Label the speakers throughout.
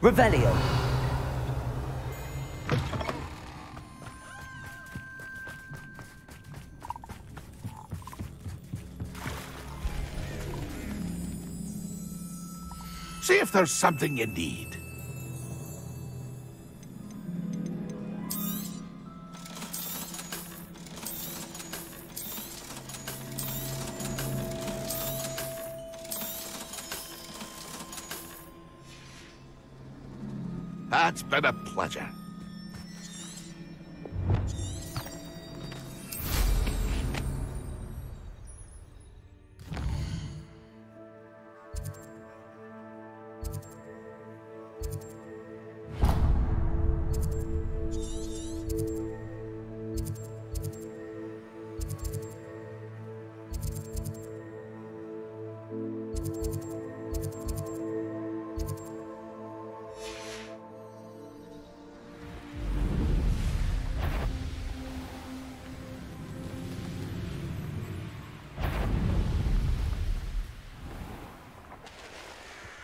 Speaker 1: Revelio.
Speaker 2: See if there's something you need. It's been a pleasure.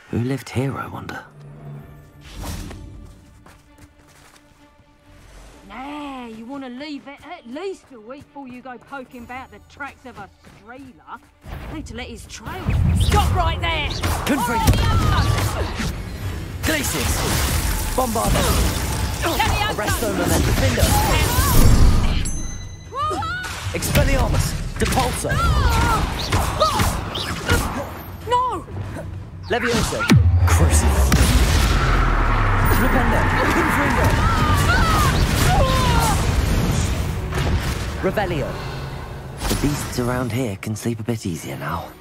Speaker 1: Who lived here, I wonder?
Speaker 3: Nah, you want to leave it at least a week before you go poking about the tracks of a streeler. Need to let his trail. Stop right there!
Speaker 1: Confront! Glacius! Bombard them! Arresto Memento Findo! Expelliarmus! Depulso!
Speaker 3: No!
Speaker 1: Levioso! Crucifix! Rependo! Confringo! Revelio! The beasts around here can sleep a bit easier now.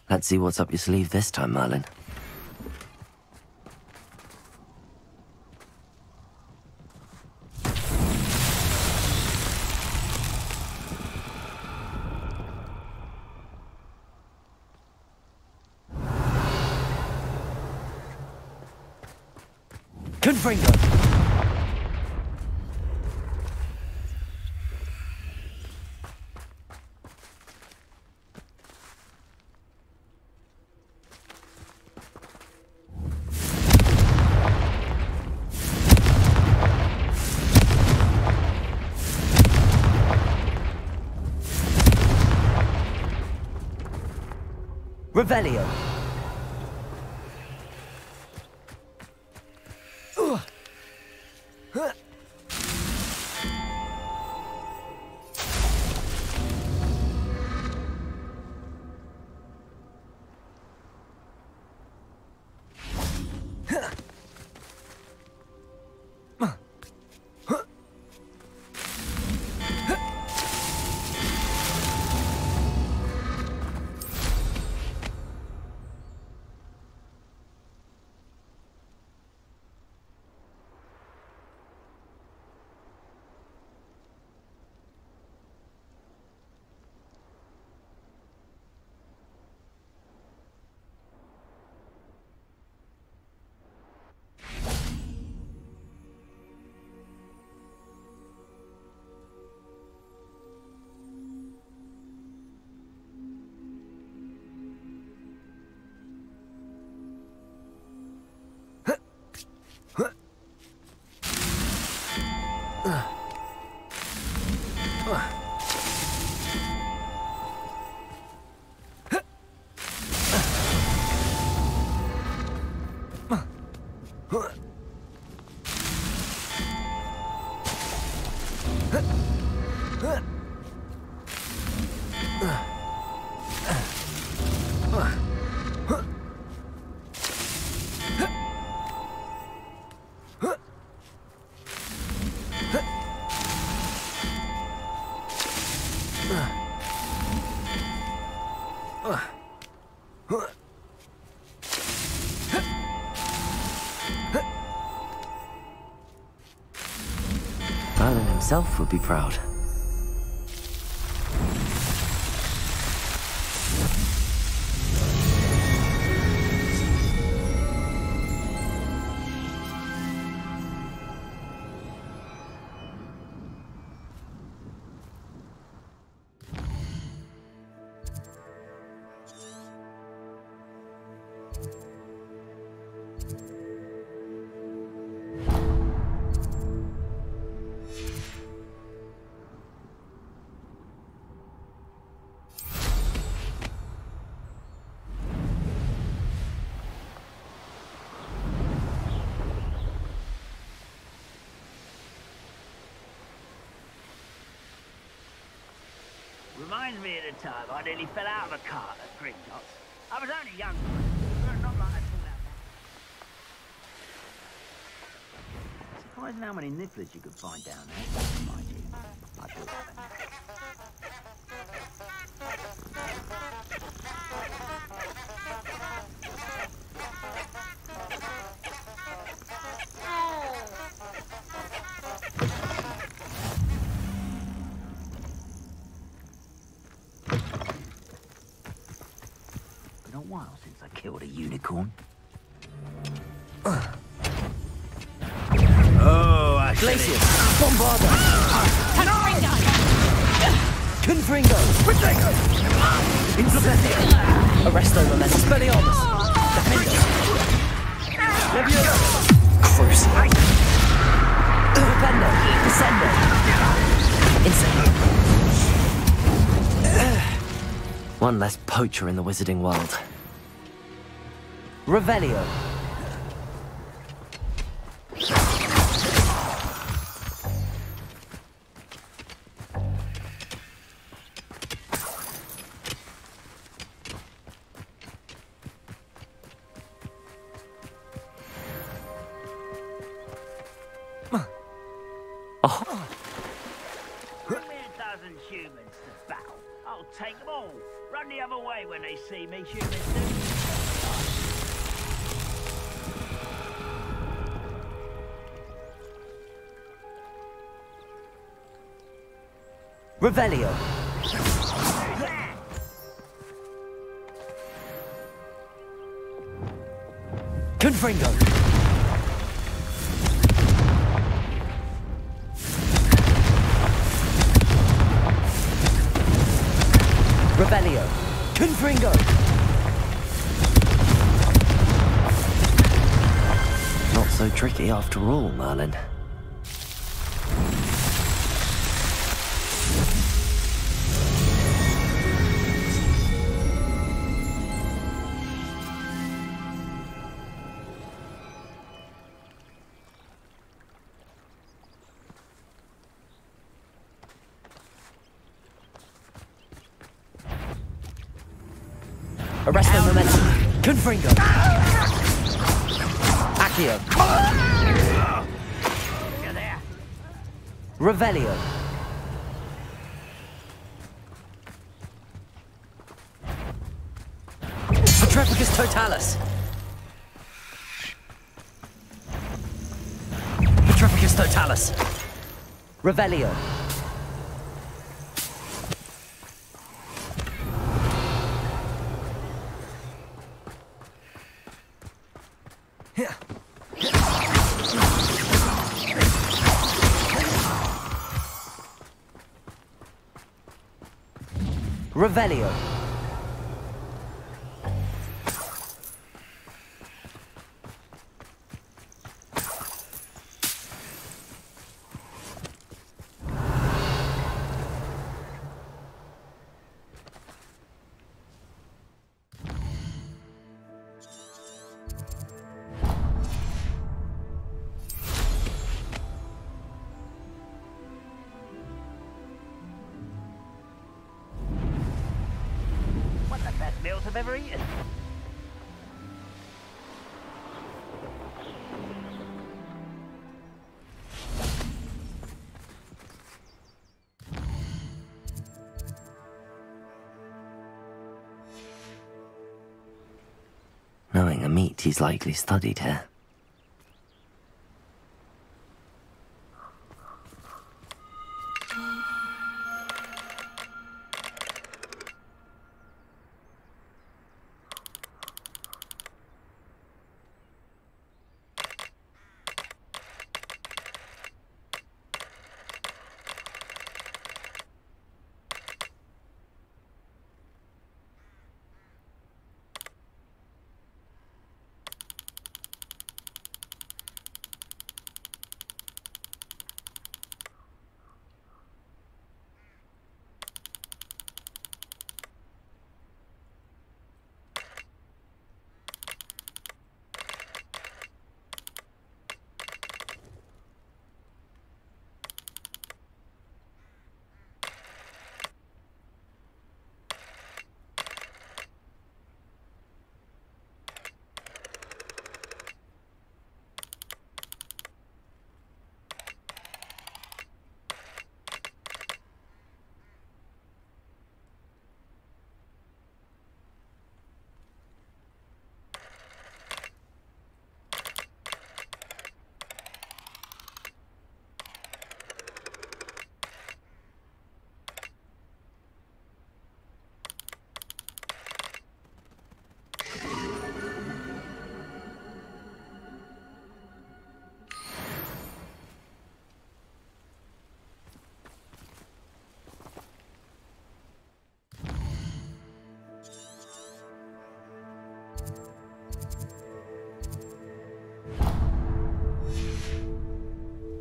Speaker 1: Let's see what's up your sleeve this time, Merlin. Confringo! Revelio! Merlin himself would be proud.
Speaker 4: Reminds me of the time I nearly fell out of a cart at Gringotts. I was only young, but not like I fall out now. Surprising how many nifflers you could find down there. Mind you, I feel that. Been a while since I killed a unicorn. Oh, I
Speaker 1: Glacius! Bombarda! Confringo! Protego! Inceptio! Arresto Momentus Belliarmus! Defendo! Nebula! Crucio! Defendo! Descendo! Insane! One less poacher in the wizarding world. Revelio!
Speaker 4: Bring me a dozen humans to battle. I'll take them all. Run the other way when they see me, humans do.
Speaker 1: Revelio! Confringo! Revelio! Confringo! Not so tricky after all, Merlin. Arresto Momentum. Confringo. Accio.
Speaker 4: You're there.
Speaker 1: Revelio. Petrificus Totalis. Petrificus Totalis. Revelio. Revelio.
Speaker 4: One of the best meals I've ever eaten.
Speaker 1: Knowing a meat he's likely studied here.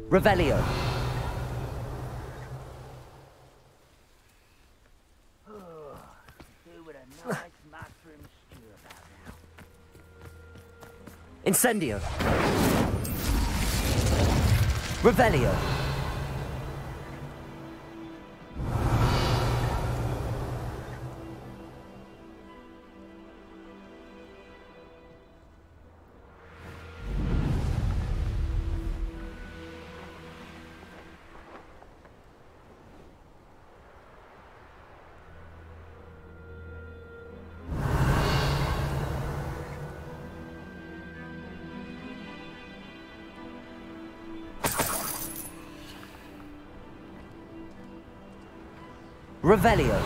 Speaker 1: Revelio.
Speaker 4: Do with a nice mushroom stew about now.
Speaker 1: Incendio. Revelio. Revelio.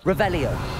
Speaker 1: Revelio.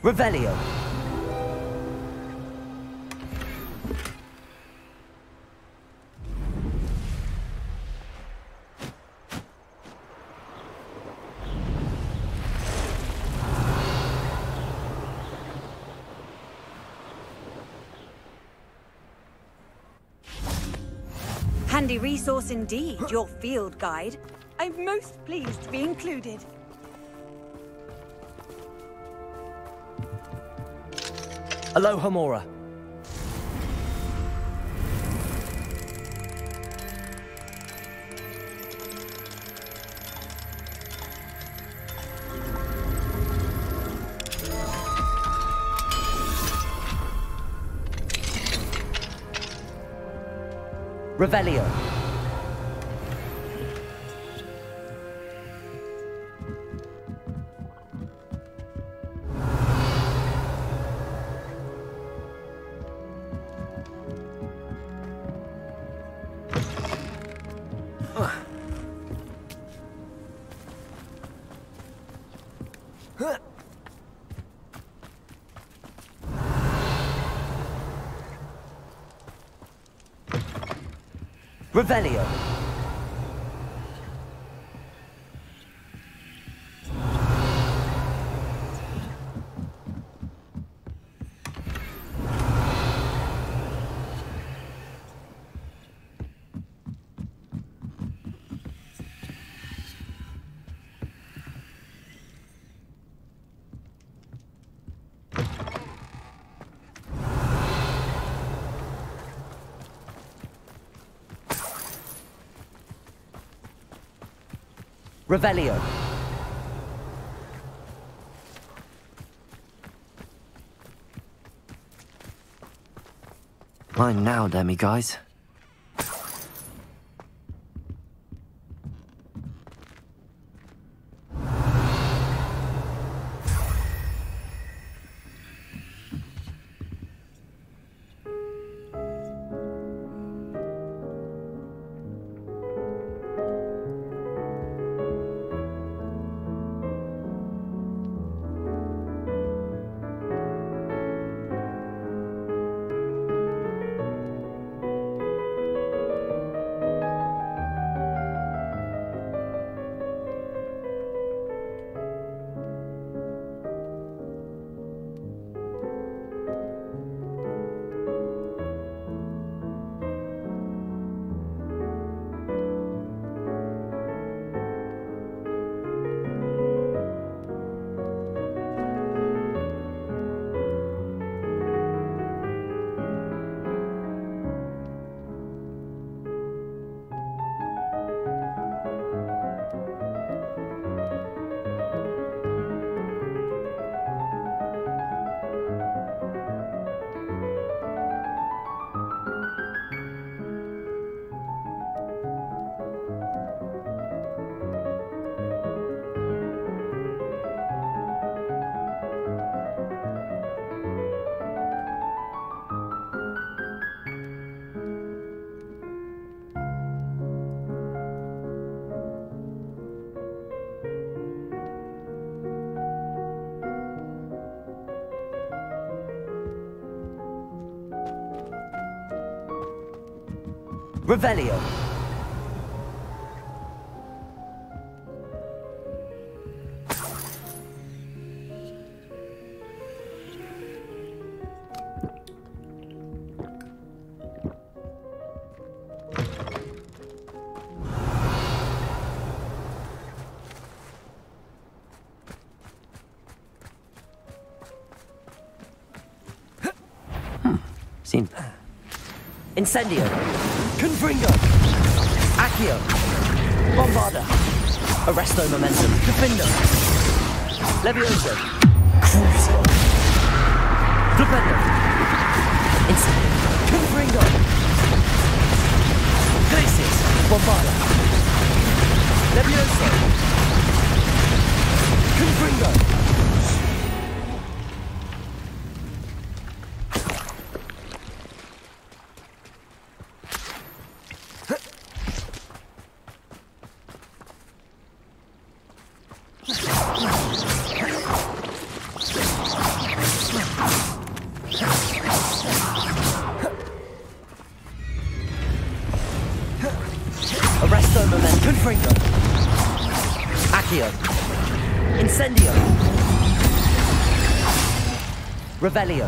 Speaker 1: Revelio.
Speaker 5: Handy resource indeed, your field guide. I'm most pleased to be included.
Speaker 1: Aloha Mora. Revelio. Revelio. Revelio. Mine now, demi-guys.
Speaker 6: Revelio.
Speaker 1: Seen.
Speaker 6: Incendio. Confringo. Accio. Bombarda. Arresto momentum. Defindo. Levioso. Cruiser. Defender. Incendio. Confringo. Glacius. Bombarda. Levioso. Confringo. Arresto momentum. Confringo. Accio. Incendio. Revelio.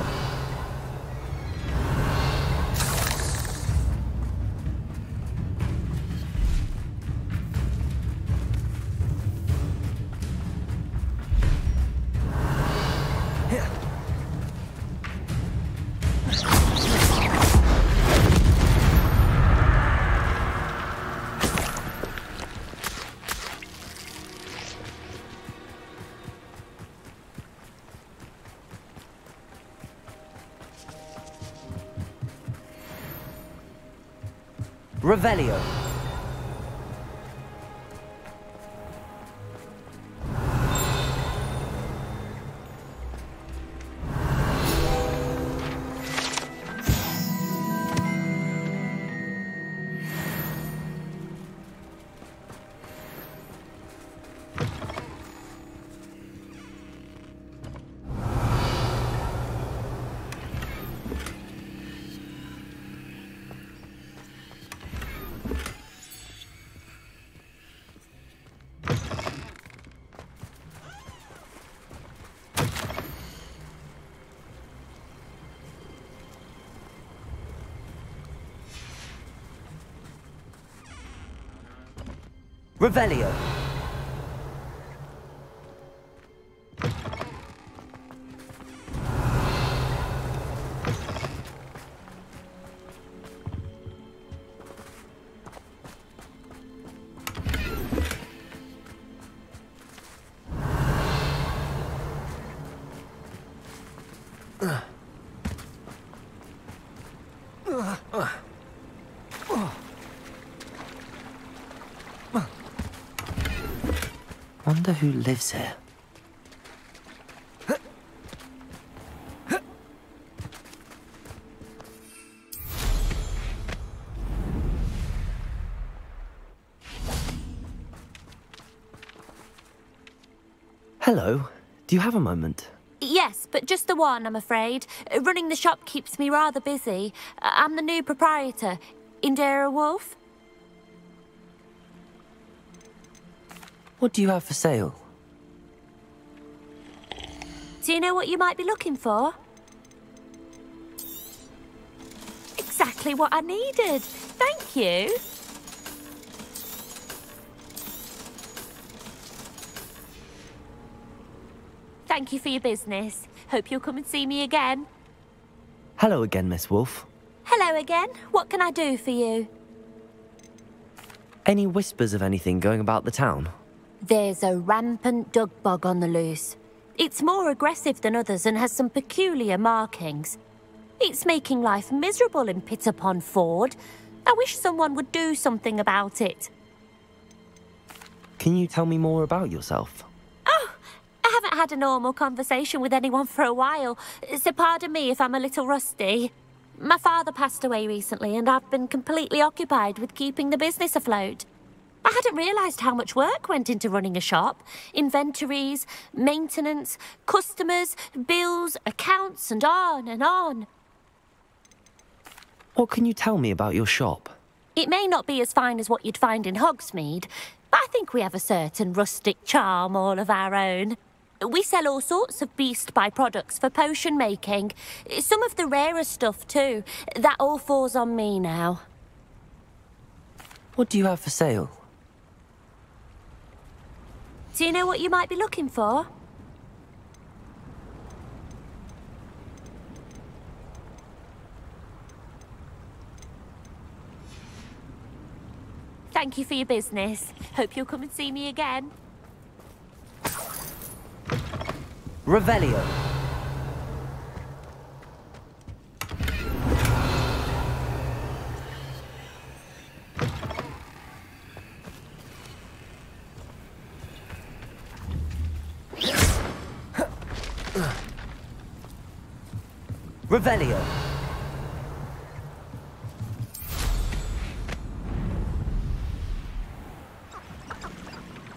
Speaker 6: Revelio. Revelio.
Speaker 1: wonder who lives here. Hello. Do you have a moment?
Speaker 7: Yes, but just the one, I'm afraid. Running the shop keeps me rather busy. I'm the new proprietor, Indira Wolf.
Speaker 1: What do you have for sale?
Speaker 7: Do you know what you might be looking for? Exactly what I needed. Thank you. Thank you for your business. Hope you'll come and see me again.
Speaker 1: Hello again, Miss Wolf.
Speaker 7: Hello again. What can I do for you?
Speaker 1: Any whispers of anything going about the town?
Speaker 7: There's a rampant dug bug on the loose. It's more aggressive than others and has some peculiar markings. It's making life miserable in Pitterpond Ford. I wish someone would do something about it.
Speaker 1: Can you tell me more about yourself?
Speaker 7: I haven't had a normal conversation with anyone for a while, so pardon me if I'm a little rusty. My father passed away recently and I've been completely occupied with keeping the business afloat. I hadn't realised how much work went into running a shop. Inventories, maintenance, customers, bills, accounts, and on and on.
Speaker 1: What can you tell me about your shop?
Speaker 7: It may not be as fine as what you'd find in Hogsmeade, but I think we have a certain rustic charm all of our own. We sell all sorts of beast by-products for potion making. Some of the rarer stuff too. That all falls on me now.
Speaker 1: What do you have for sale?
Speaker 7: Do you know what you might be looking for? Thank you for your business. Hope you'll come and see me again.
Speaker 6: Revelio. Revelio.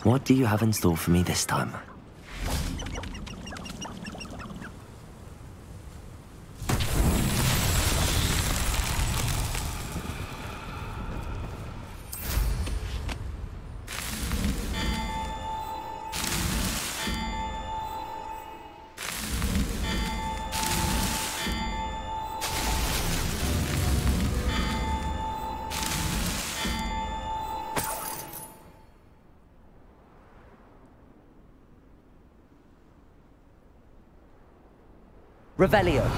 Speaker 1: What do you have in store for me this time?
Speaker 6: Revelio.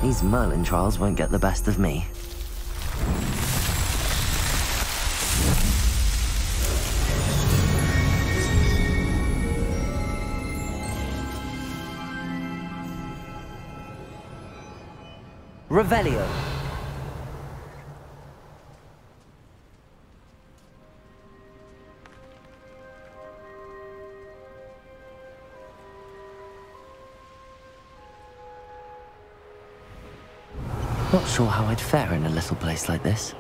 Speaker 1: These Merlin trials won't get the best of me.
Speaker 6: Revelio.
Speaker 1: Not sure how I'd fare in a little place like this.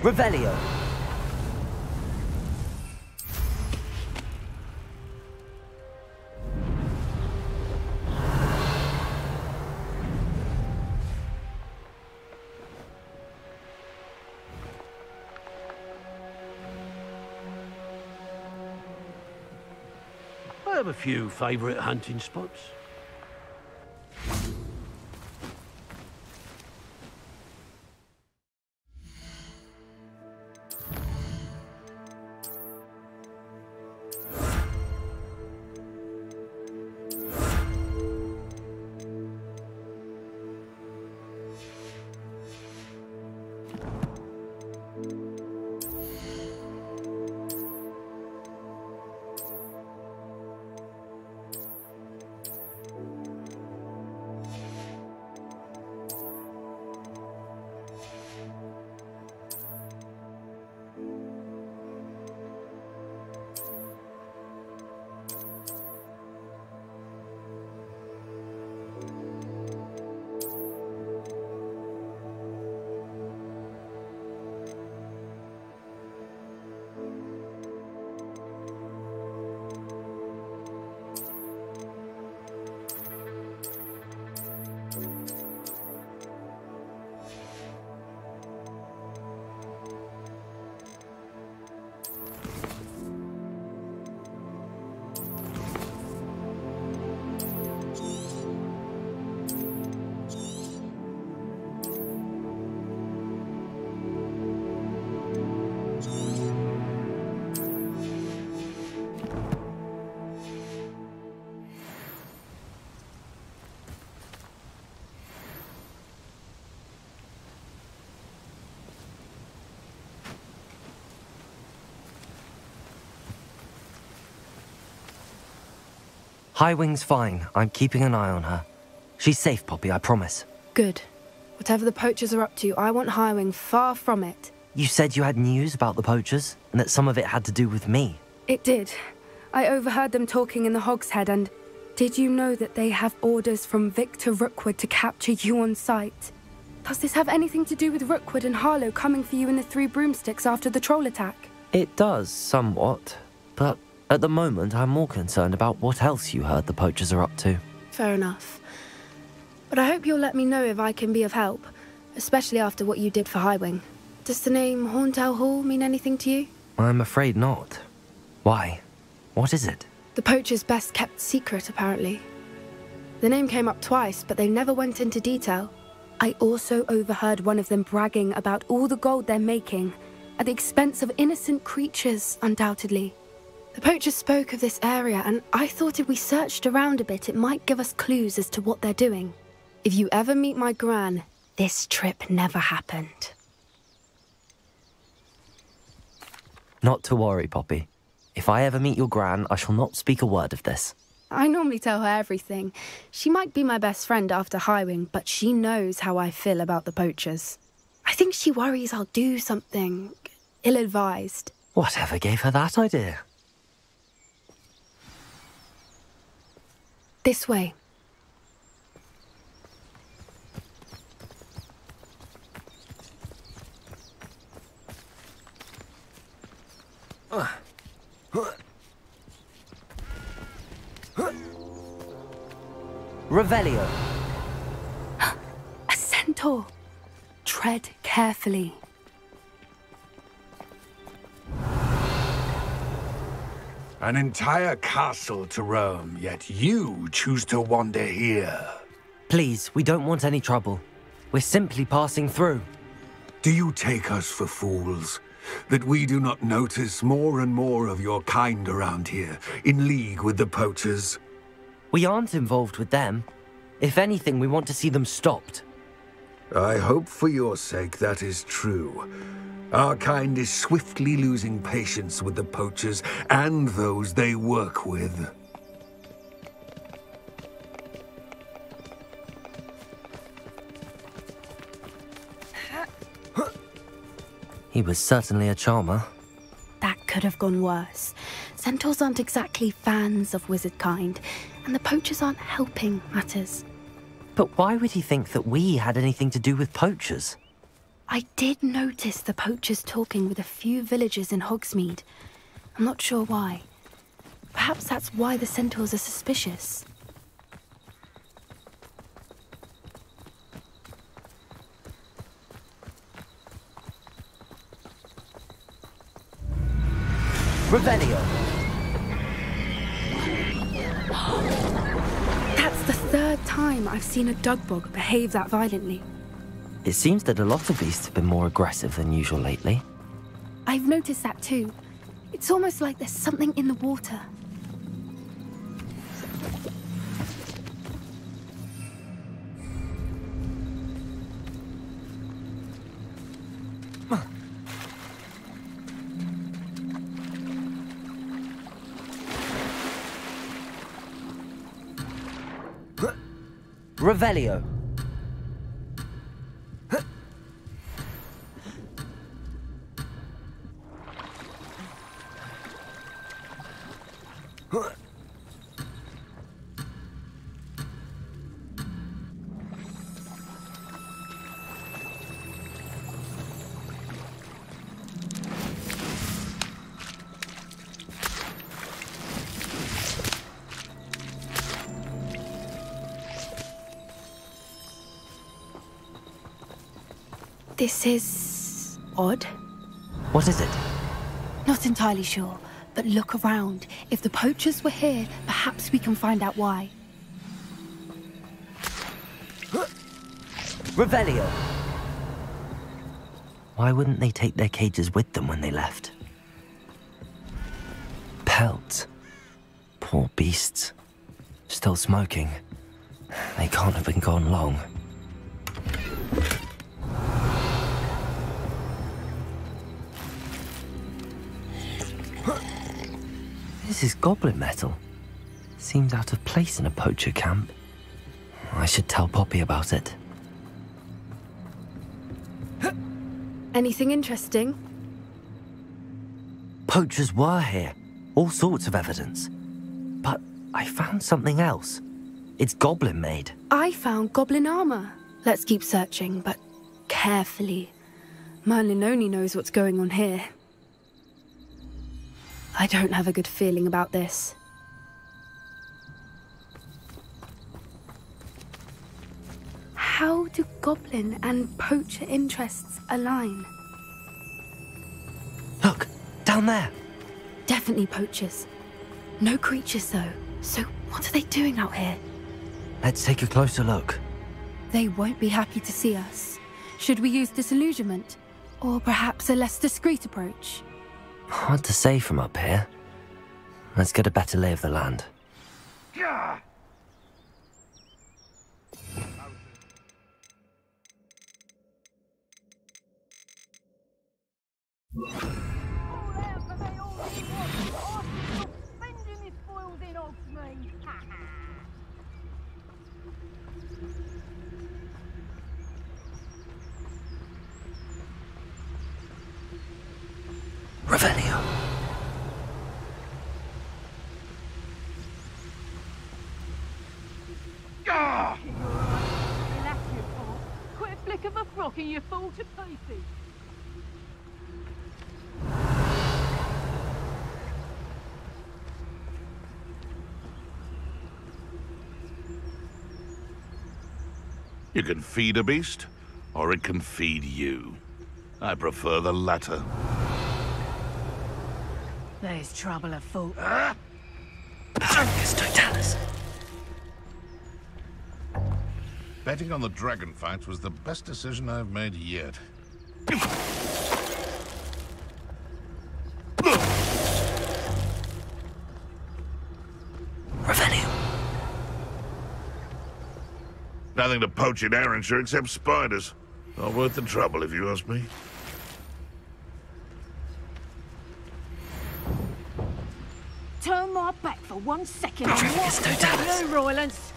Speaker 6: Revelio.
Speaker 8: have a few favourite hunting spots.
Speaker 6: Highwing's fine. I'm keeping an eye on her. She's safe, Poppy, I promise.
Speaker 9: Good. Whatever the poachers are up to, I want Highwing far from it.
Speaker 6: You said you had news about the poachers, and that some of it had to do with me.
Speaker 9: It did. I overheard them talking in the Hogshead, and did you know that they have orders from Victor Rookwood to capture you on sight? Does this have anything to do with Rookwood and Harlow coming for you in the Three Broomsticks after the troll attack?
Speaker 6: It does, somewhat. But at the moment, I'm more concerned about what else you heard the poachers are up to.
Speaker 9: Fair enough. But I hope you'll let me know if I can be of help, especially after what you did for Highwing. Does the name Horntail Hall mean anything to you?
Speaker 6: I'm afraid not. Why? What is it?
Speaker 9: The poachers' best-kept secret, apparently. The name came up twice, but they never went into detail. I also overheard one of them bragging about all the gold they're making, at the expense of innocent creatures, undoubtedly. The poachers spoke of this area, and I thought if we searched around a bit, it might give us clues as to what they're doing. If you ever meet my gran, this trip never happened.
Speaker 6: Not to worry, Poppy. If I ever meet your gran, I shall not speak a word of this.
Speaker 9: I normally tell her everything. She might be my best friend after Highwing, but she knows how I feel about the poachers. I think she worries I'll do something ill-advised.
Speaker 6: Whatever gave her that idea?
Speaker 9: This way.
Speaker 6: Revelio.
Speaker 9: A centaur. Tread carefully.
Speaker 2: An entire castle to roam, yet you choose to wander here.
Speaker 6: Please, we don't want any trouble. We're simply passing through.
Speaker 2: Do you take us for fools? That we do not notice more and more of your kind around here, in league with the poachers?
Speaker 6: We aren't involved with them. If anything, we want to see them stopped.
Speaker 2: I hope for your sake that is true. Our kind is swiftly losing patience with the poachers and those they work with.
Speaker 6: He was certainly a charmer.
Speaker 9: That could have gone worse. Centaurs aren't exactly fans of wizard kind, and the poachers aren't helping matters.
Speaker 6: But why would he think that we had anything to do with poachers?
Speaker 9: I did notice the poachers talking with a few villagers in Hogsmeade. I'm not sure why. Perhaps that's why the centaurs are suspicious.
Speaker 6: Revelio.
Speaker 9: third time I've seen a dugbog behave that violently.
Speaker 6: It seems that a lot of beasts have been more aggressive than usual lately.
Speaker 9: I've noticed that too. It's almost like there's something in the water.
Speaker 6: Revelio.
Speaker 9: This is odd.
Speaker 6: What is it?
Speaker 9: Not entirely sure, but look around. If the poachers were here, perhaps we can find out why.
Speaker 6: Revelio. Why wouldn't they take their cages with them when they left? Pelts. Poor beasts. Still smoking. They can't have been gone long. This is goblin metal. Seems out of place in a poacher camp. I should tell Poppy about it.
Speaker 9: Anything interesting?
Speaker 6: Poachers were here. All sorts of evidence. But I found something else. It's goblin made.
Speaker 9: I found goblin armor. Let's keep searching, but carefully. Merlin only knows what's going on here. I don't have a good feeling about this. How do goblin and poacher interests align?
Speaker 6: Look, down there.
Speaker 9: Definitely poachers. No creatures though. So what are they doing out here?
Speaker 6: Let's take a closer look.
Speaker 9: They won't be happy to see us. Should we use disillusionment? Or perhaps a less discreet approach?
Speaker 6: Hard to say from up here. Let's get a better lay of the land. Revelio.
Speaker 3: Quit a flick of a frock and you fall to pieces.
Speaker 10: You can feed a beast, or it can feed you. I prefer the latter.
Speaker 3: There's trouble afoot.
Speaker 10: Betting on the dragon fights was the best decision I've made yet.
Speaker 6: Revelio.
Speaker 10: Nothing to poach in Arrynshire except spiders. Not worth the trouble, if you ask me.
Speaker 3: Turn my back for 1 second and watch you, Roylance.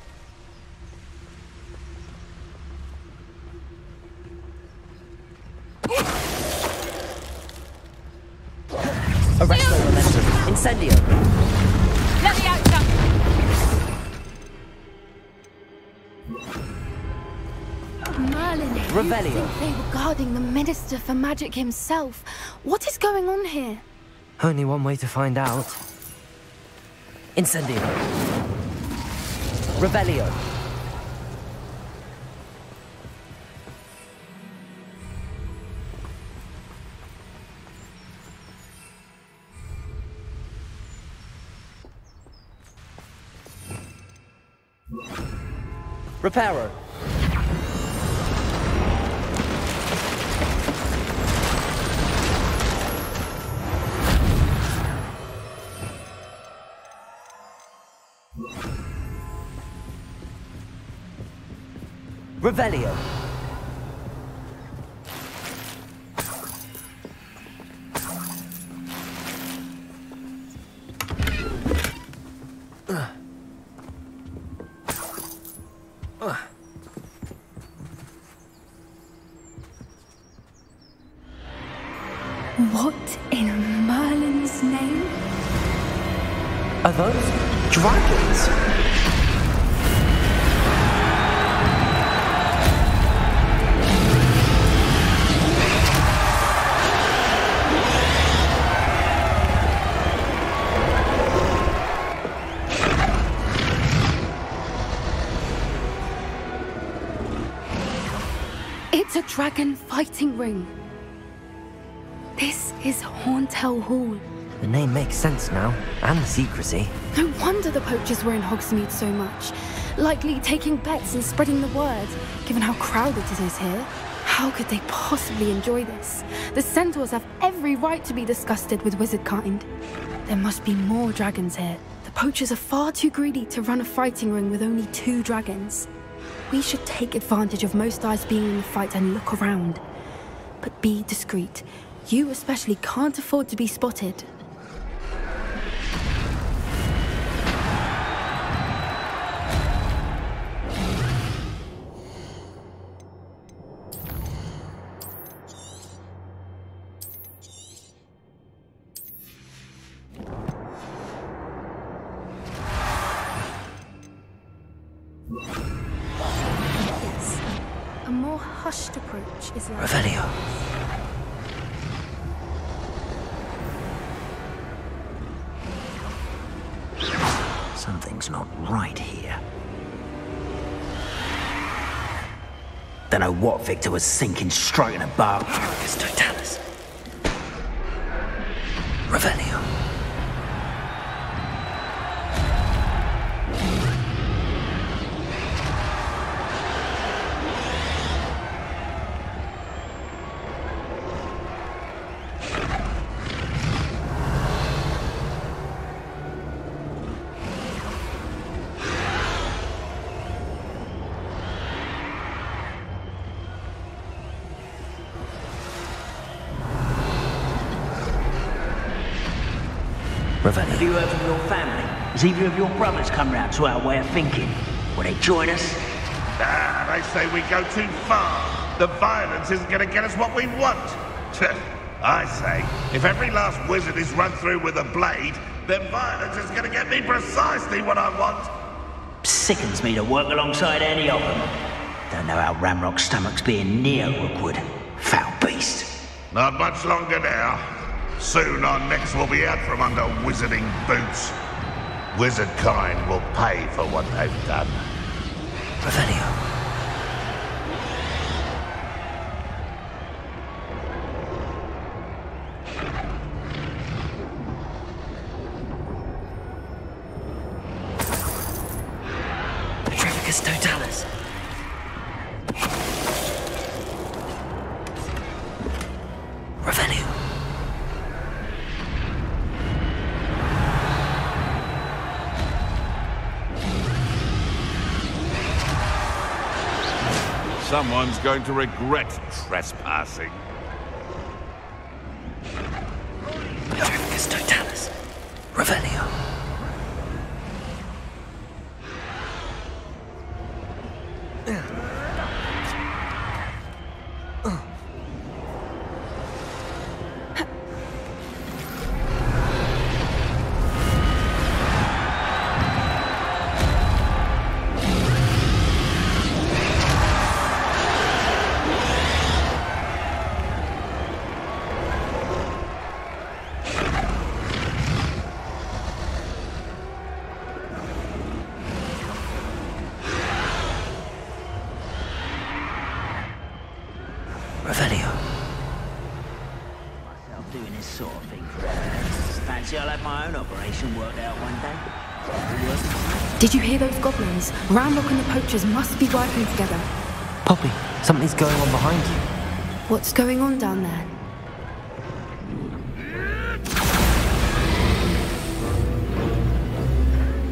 Speaker 6: Arresto momentum. Incendio.
Speaker 3: Let me out, Chuck.
Speaker 9: Merlin,
Speaker 6: Revelio.
Speaker 9: you think they were guarding the Minister for Magic himself. What is going on here?
Speaker 6: Only one way to find out. Incendio. Revelio. Reparo. Revelio.
Speaker 9: What in Merlin's name?
Speaker 6: Are those dragons?
Speaker 9: It's a dragon fighting ring. This is Hauntel Hall.
Speaker 6: The name makes sense now, and the secrecy.
Speaker 9: No wonder the poachers were in Hogsmeade so much. Likely taking bets and spreading the word, given how crowded it is here. How could they possibly enjoy this? The centaurs have every right to be disgusted with wizard kind. There must be more dragons here. The poachers are far too greedy to run a fighting ring with only 2 dragons. We should take advantage of most eyes being in the fight and look around. But be discreet. You especially can't afford to be spotted. Yes, a more hushed approach is like...
Speaker 6: Revelio.
Speaker 4: Something's not right here. Don't know what Victor was sinking straight in a bar.
Speaker 6: It's Totalis. Revelio.
Speaker 4: Have you heard from your family? Has either of your brothers come round to our way of thinking? Will they join us?
Speaker 10: Ah, they say we go too far. The violence isn't going to get us what we want. I say, if every last wizard is run through with a blade, then violence is going to get me precisely what I want.
Speaker 4: Sickens me to work alongside any of them. Don't know how Ramrock's stomach's being near Rookwood. Foul beast.
Speaker 10: Not much longer now. Soon our necks will be out from under wizarding boots. Wizard kind will pay for what they've done.
Speaker 6: Revelio. Petrificus Totalis. Revelio.
Speaker 10: Someone's going to regret trespassing.
Speaker 6: Petrificus Totalis. Revelio. Revelio.
Speaker 4: Myself doing this sort of thing forever. Fancy I'll have my own operation worked out one day.
Speaker 9: Did you hear those goblins? Ramrock and the poachers must be working together.
Speaker 6: Poppy, something's going on behind you.
Speaker 9: What's going on down there?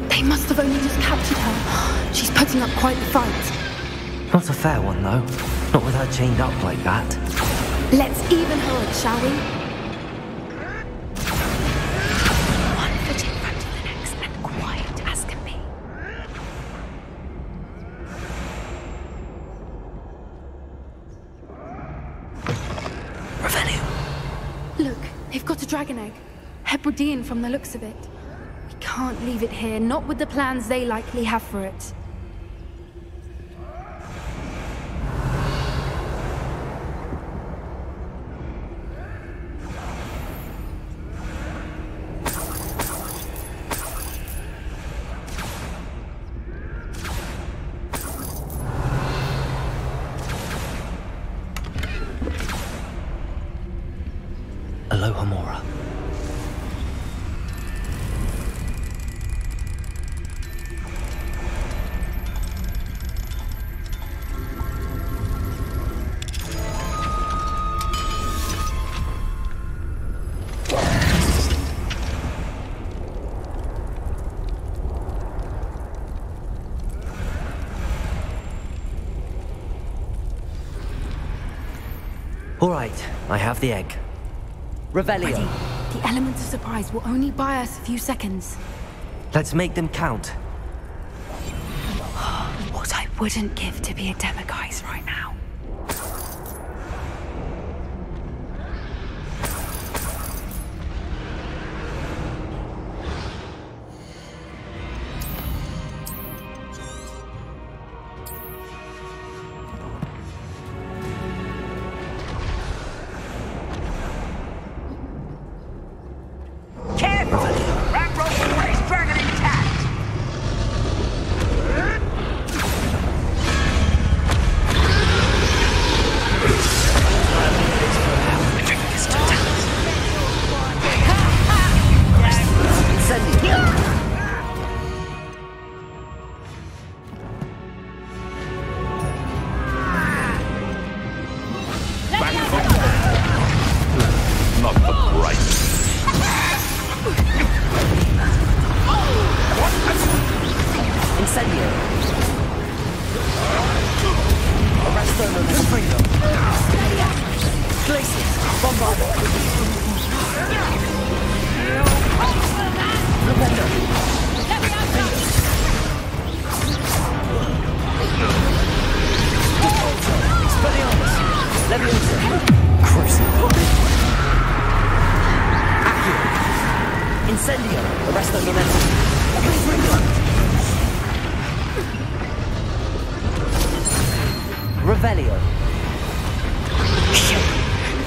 Speaker 9: They must have only just captured her. She's putting up quite the fight.
Speaker 6: Not a fair one, though. Not with her chained up like that.
Speaker 9: Let's even her, shall we? One foot in front of the next and quiet as can be.
Speaker 6: Revelio.
Speaker 9: Look, they've got a dragon egg. Hebridean from the looks of it. We can't leave it here, not with the plans they likely have for it.
Speaker 6: Aloha Mora. All right, I have the egg. Revelio.
Speaker 9: Ready. The element of surprise will only buy us a few seconds.
Speaker 6: Let's make them count.
Speaker 9: What I wouldn't give to be a Demiguise right now.
Speaker 6: Revelio.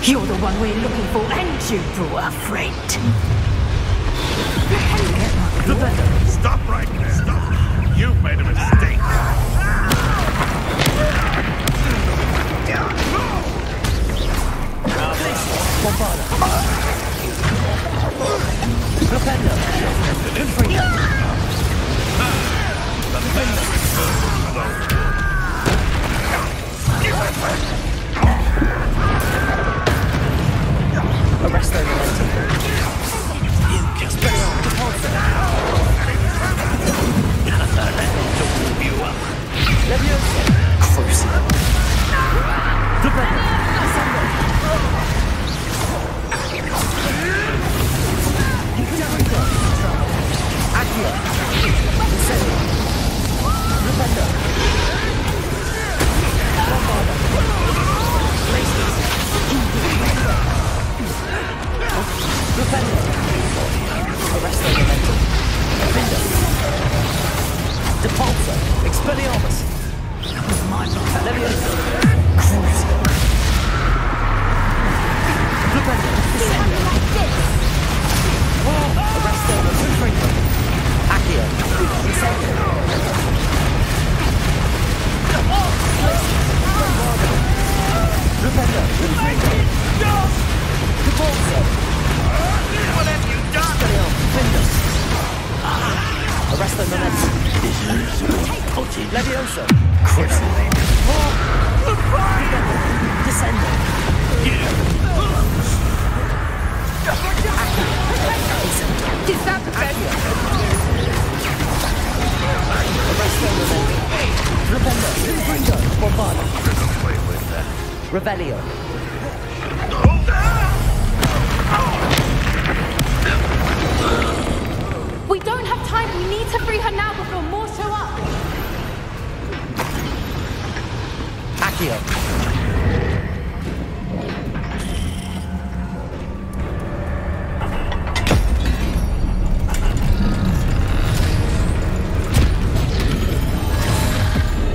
Speaker 11: You're the one we're looking for, and you brought a friend.
Speaker 10: Stop right there. Stop. You've made a mistake.
Speaker 6: Arresto momentum. Leviosa. Crucible. Flipendo. Accio. Incendio. Flipendo. Flipendo. Arresto momentum. Findo. Depulso. Expelliarmus. Leviosa. Crucible. Levioso! Crimson! Descendo! Revelio.
Speaker 9: We don't have time. We need to free her now before more show up.
Speaker 6: Accio.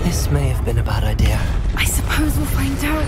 Speaker 6: This may have been a bad idea.
Speaker 9: I suppose we'll find out.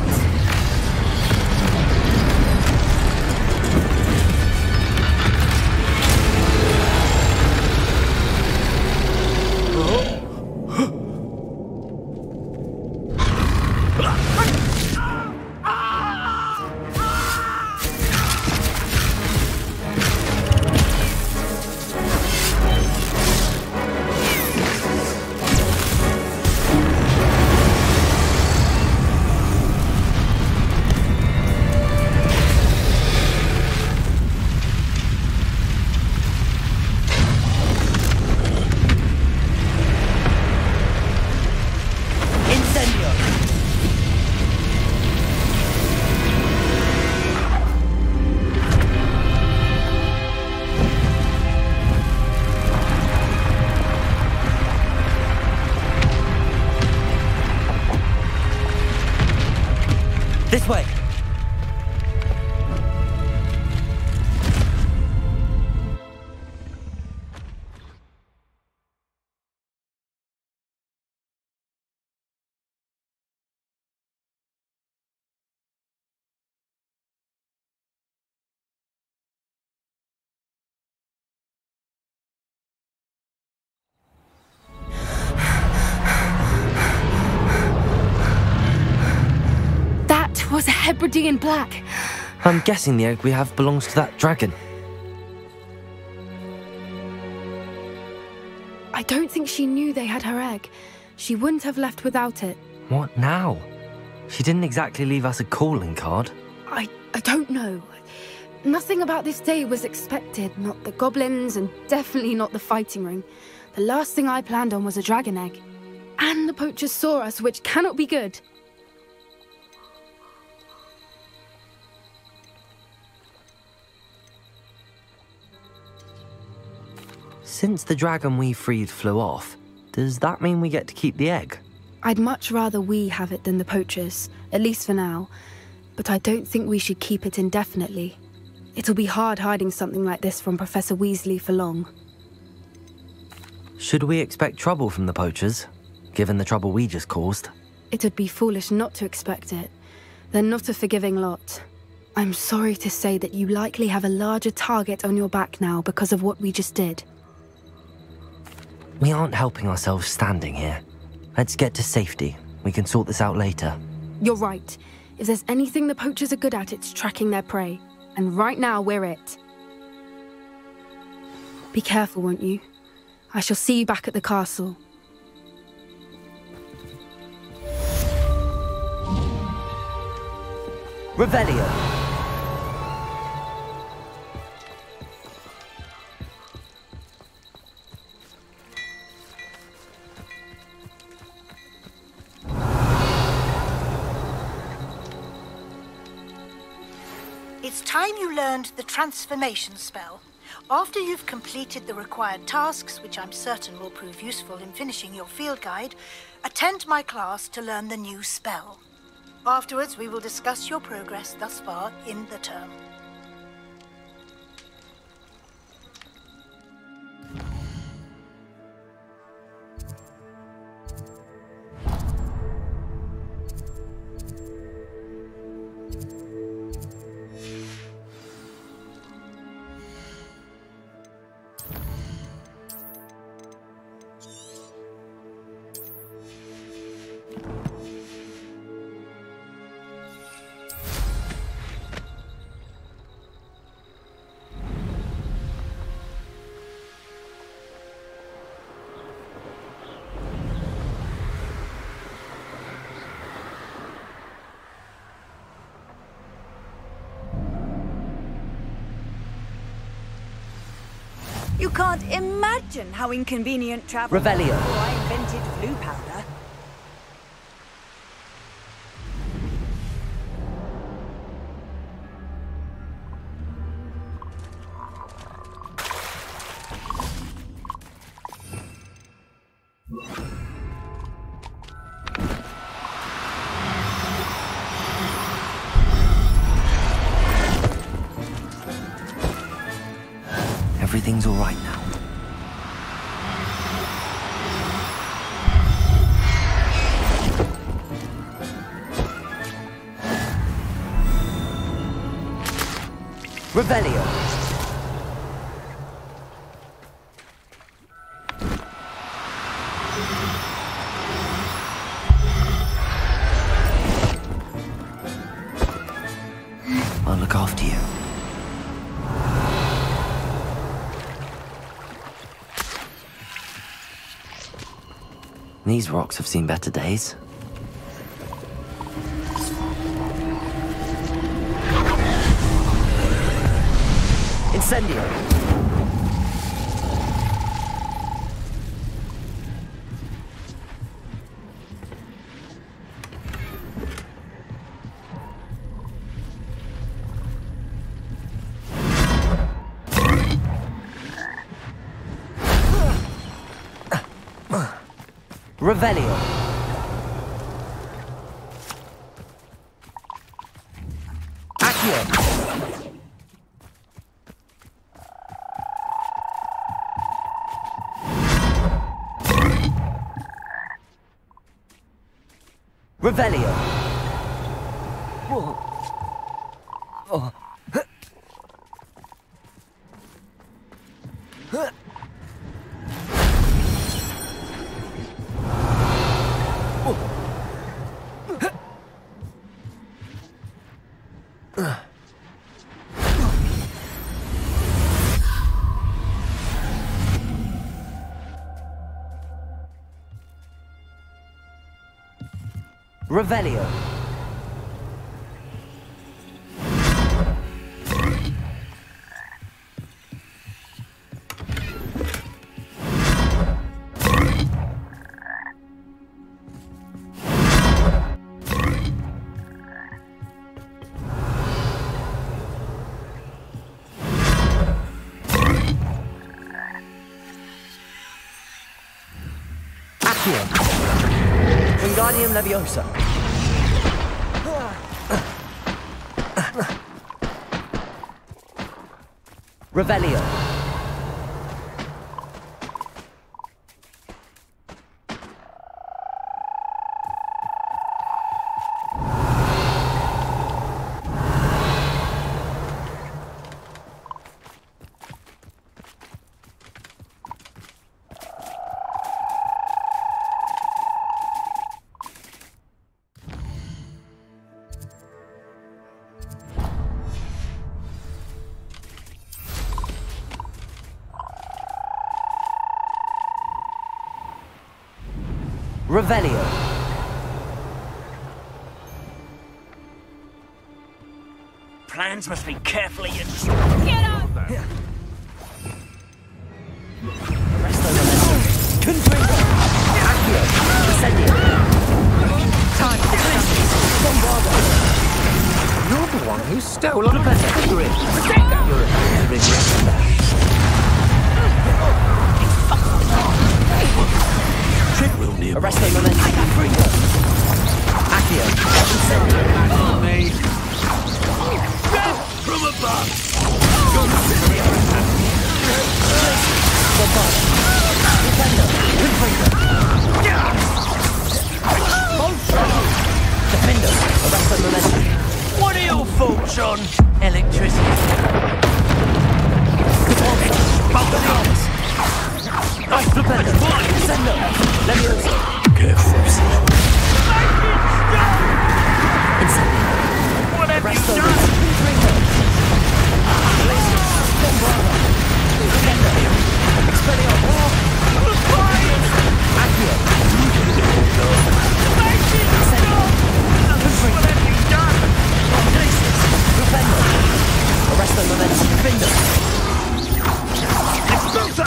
Speaker 6: This way!
Speaker 9: Was a Hebridean black.
Speaker 6: I'm guessing the egg we have belongs to that dragon.
Speaker 9: I don't think she knew they had her egg. She wouldn't have left without it.
Speaker 6: What now? She didn't exactly leave us a calling card.
Speaker 9: I don't know. Nothing about this day was expected. Not the goblins, and definitely not the fighting ring. The last thing I planned on was a dragon egg. And the poachers saw us, which cannot be good.
Speaker 6: Since the dragon we freed flew off, does that mean we get to keep the egg?
Speaker 9: I'd much rather we have it than the poachers, at least for now. But I don't think we should keep it indefinitely. It'll be hard hiding something like this from Professor Weasley for long.
Speaker 6: Should we expect trouble from the poachers, given the trouble we just caused?
Speaker 9: It would be foolish not to expect it. They're not a forgiving lot. I'm sorry to say that you likely have a larger target on your back now because of what we just did.
Speaker 6: We aren't helping ourselves standing here. Let's get to safety. We can sort this out later.
Speaker 9: You're right. If there's anything the poachers are good at, it's tracking their prey. And right now, we're it. Be careful, won't you? I shall see you back at the castle.
Speaker 6: Revelio!
Speaker 12: It's time you learned the transformation spell. After you've completed the required tasks, which I'm certain will prove useful in finishing your field guide, attend my class to learn the new spell. Afterwards, we will discuss your progress thus far in the term.
Speaker 5: You can't imagine how inconvenient travel was
Speaker 6: Revelio.
Speaker 5: before I invented blue powder.
Speaker 6: Everything's all right now. Revelio. I'll look after you. These rocks have seen better days. Incendio! Revelio. Accio. Revelio. Oh. Revelio. Accio. Wingardium Leviosa. Revelio. Revelio.
Speaker 4: Plans must be carefully...
Speaker 3: Get up!
Speaker 6: Confringo. Accio. Incendio. Time to Bombardo.
Speaker 13: You're the one who stole our grid.
Speaker 6: Protect that. You're a regret that.
Speaker 8: Will near
Speaker 6: Arresto Momento. Confringo. Accio. Incendio.
Speaker 8: me. Death from above.
Speaker 6: Bombardo. Defender. Confringo. Defender. Arresto Momento.
Speaker 4: What are your thoughts on electricity?
Speaker 6: Defender. Defender. Leviosa.
Speaker 8: Careful.
Speaker 6: Incendio.
Speaker 4: What have you
Speaker 6: Arresto
Speaker 4: done?
Speaker 6: Confringo. Bombardo. Defender. Expelliarmus. Accio. Incendio.
Speaker 4: What have you done?
Speaker 6: Defender. Arresto Momento. Defender.
Speaker 4: Expulso!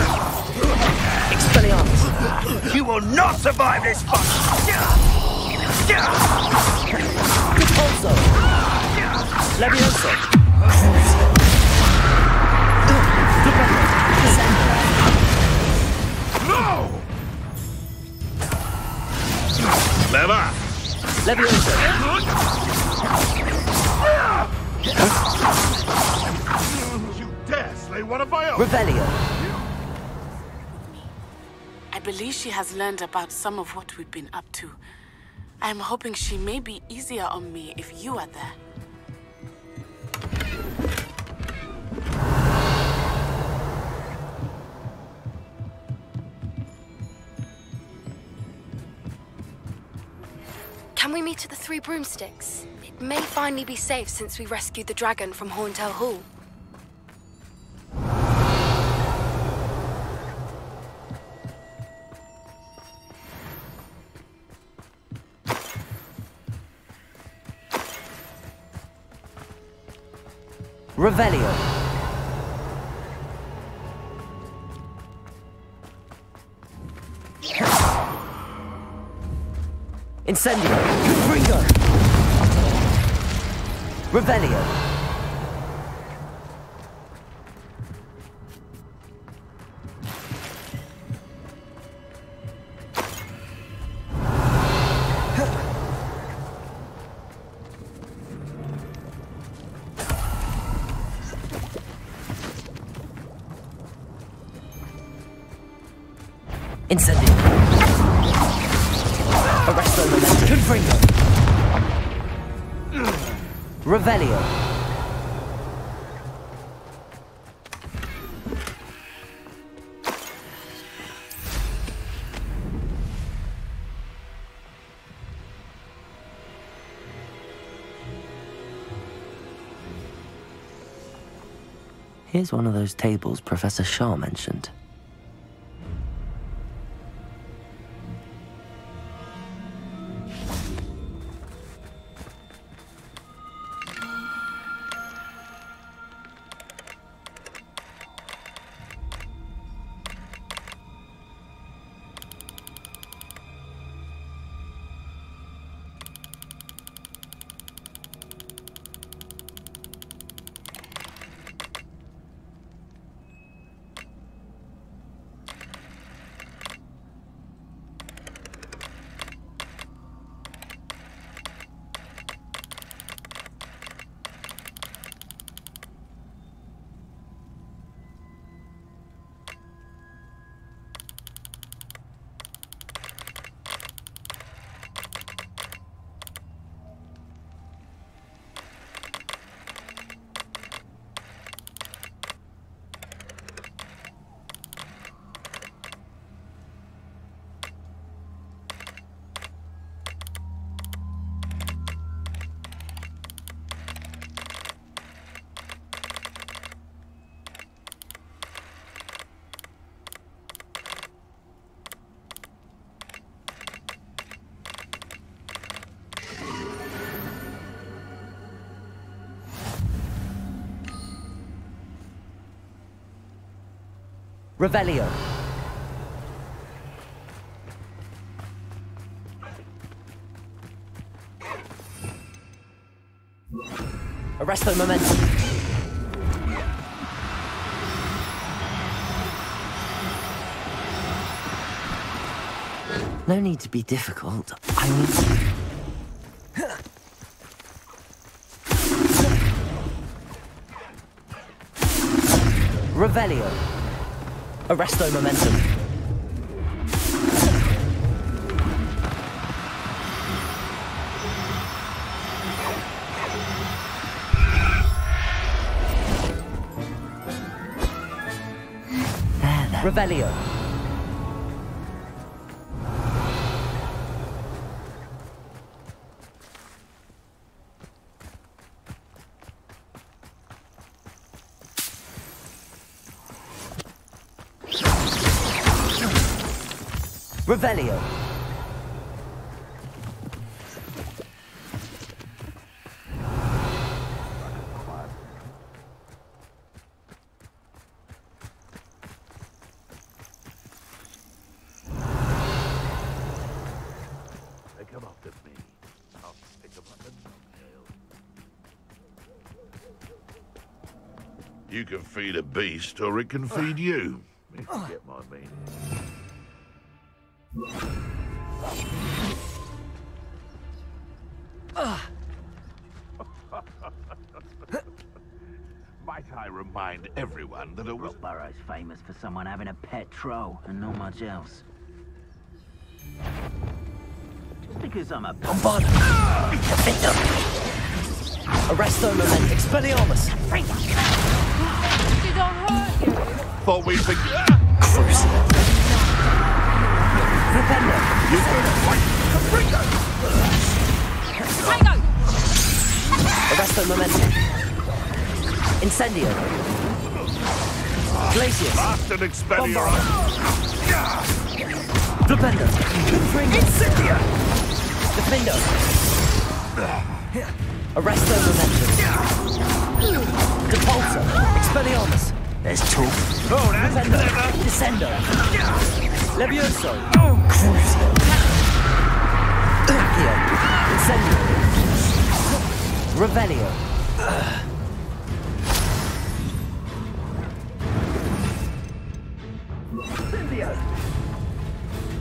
Speaker 6: Repulso! Levioso!
Speaker 10: No! Leva!
Speaker 6: Levioso!
Speaker 10: You dare slay one of my own!
Speaker 6: Revelio!
Speaker 14: I believe she has learned about some of what we've been up to. I am hoping she may be easier on me if you are there.
Speaker 9: Can we meet at the Three Broomsticks? It may finally be safe since we rescued the dragon from Horntail Hall.
Speaker 6: Revelio. Incendio. Confringo. Revelio. Incendio. Arresto momentum. Confringo. Revelio.
Speaker 1: Here's one of those tables Professor Shaw mentioned.
Speaker 6: Revelio. Arresto momentum.
Speaker 1: No need to be difficult. I mean...
Speaker 6: Revelio. Arresto momentum. Revelio. Revelio.
Speaker 10: They come after me. You can feed a beast, or it can feed you, if you get my meaning. Might I remind everyone that a
Speaker 4: Rockborough's famous for someone having a pet troll and not much else. Just because I'm a
Speaker 6: Bombard! Arresto Moment, Expelliarmus!
Speaker 3: Did I hurt you?
Speaker 10: Thought we'd be...
Speaker 6: Crucible! Rependo!
Speaker 10: You
Speaker 3: Tango!
Speaker 6: Arresto Momentum! Incendio! Glacius!
Speaker 10: Bastard Expelliar!
Speaker 6: Flipendo! Incendio! Defendo! Arresto Momentum! Depulso! Expelliarmus!
Speaker 4: There's talk.
Speaker 10: Oh, that's
Speaker 6: Defendo!
Speaker 10: clever!
Speaker 6: Descendo! Levioso! Crucio! Accio! Incendio! Revelio!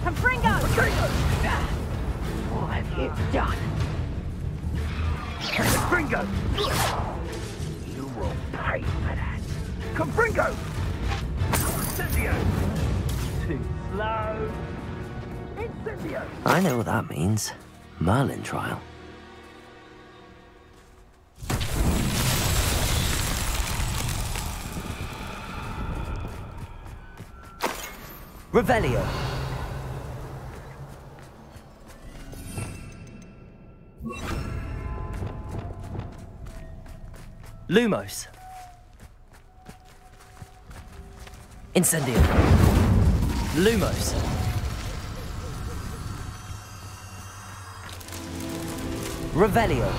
Speaker 3: Confringo!
Speaker 4: What have you done?
Speaker 10: Confringo!
Speaker 4: You will pay for that.
Speaker 10: Confringo! Incendio! Too slow! Incendio!
Speaker 6: I know what that means. Merlin trial. Revelio. Lumos. Incendio. Lumos. Revelio.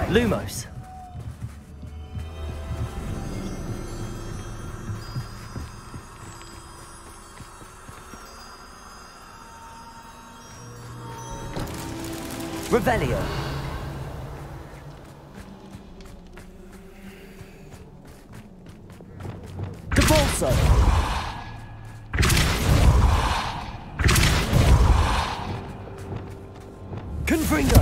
Speaker 6: Lumos. Revelio. Depulso. Confringo.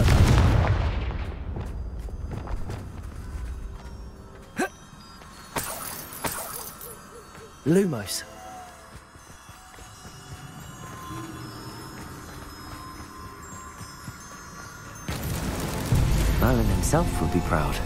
Speaker 6: Lumos. Merlin himself would be proud.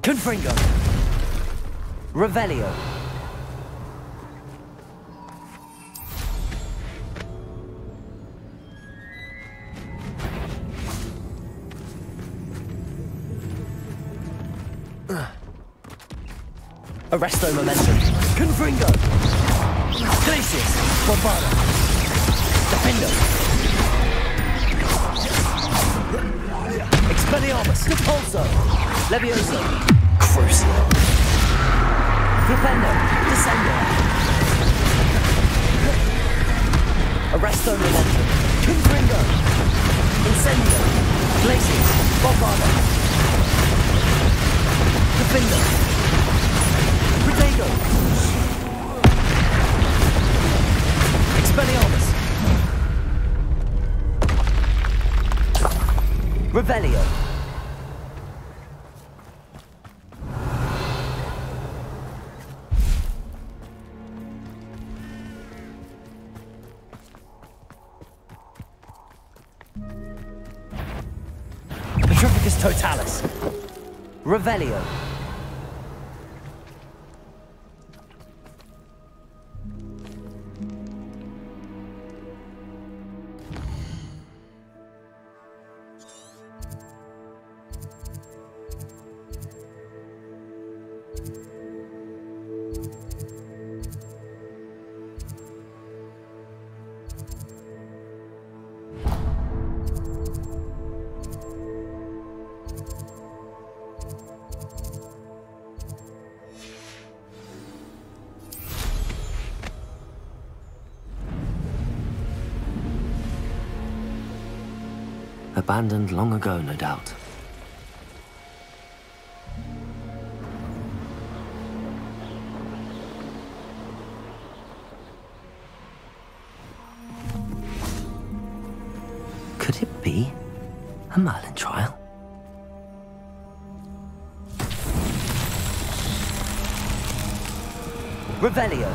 Speaker 6: Confringo. Revelio. Arresto Momentum. Confringo. Glacius. Bombarda. Defendo. Expelliarmus. Depulso. Levioso. Crucio. Flipendo. Descendo. Arresto Momentum. Confringo. Incendio. Glacius. Bombarda. Defendo. Protego. Expelliarmus. Revelio. Petrificus Totalis. Revelio. Abandoned long ago, no doubt. Could it be a Merlin trial? Revelio.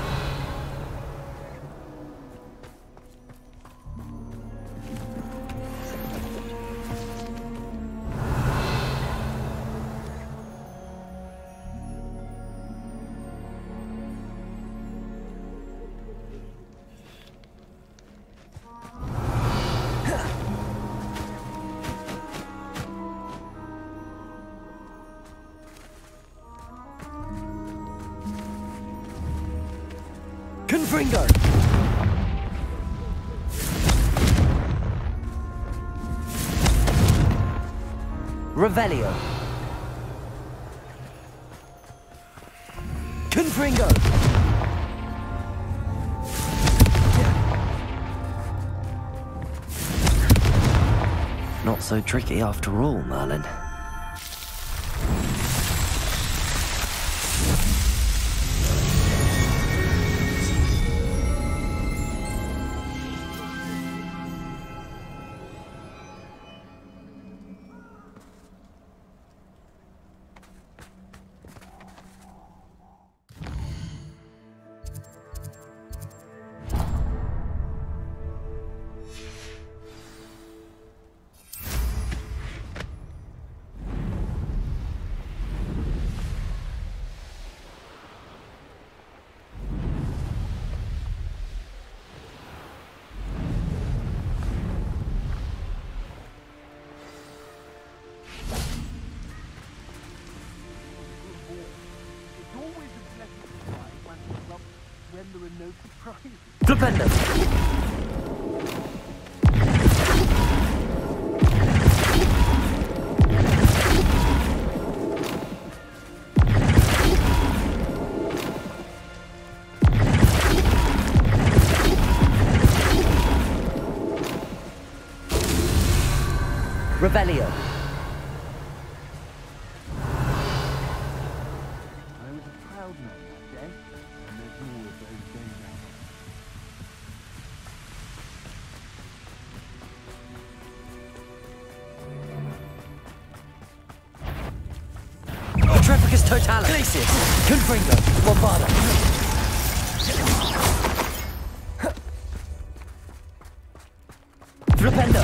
Speaker 6: Confringo! Revelio! Confringo! Not so tricky after all, Merlin. Flipendo! Revelio. Trafficus totalis. Glacius. Confringo. Bombarda. Flipendo.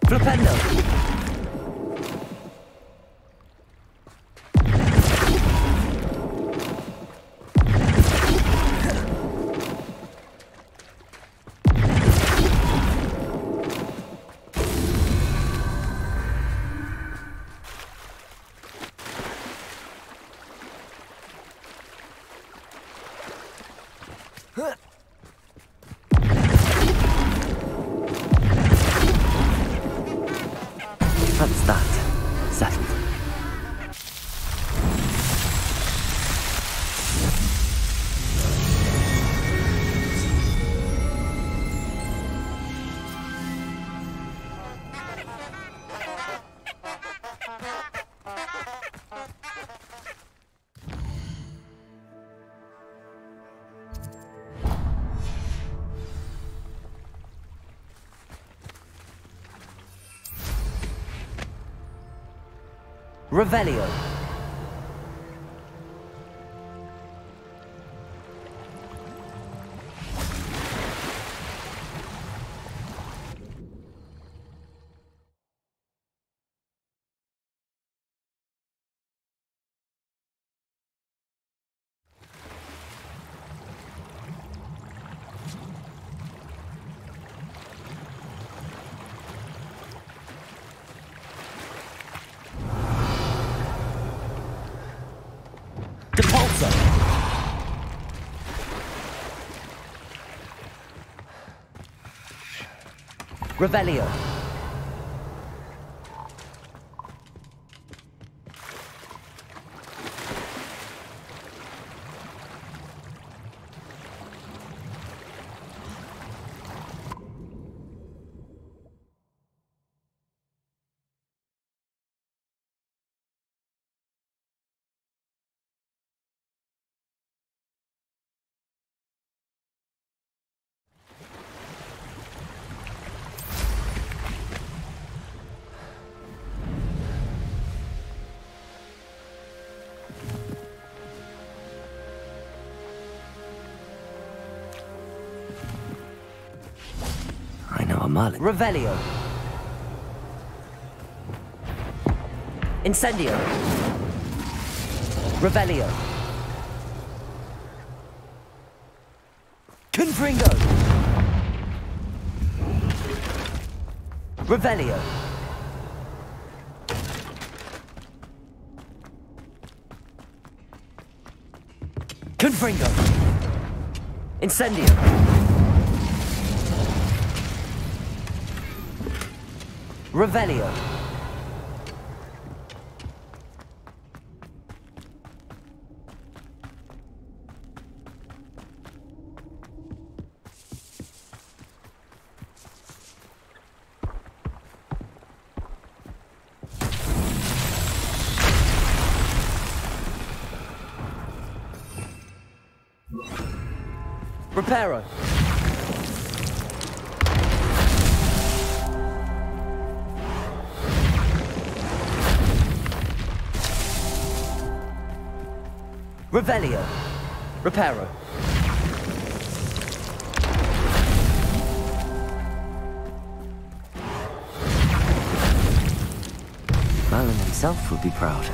Speaker 6: Flipendo! That's that. Settled. Revelio. Revelio.
Speaker 1: Merlin.
Speaker 6: Revelio. Incendio. Revelio. Confringo. Revelio. Confringo. Incendio. Revelio. Reparo. Revelio. Reparo.
Speaker 1: Merlin himself would be proud.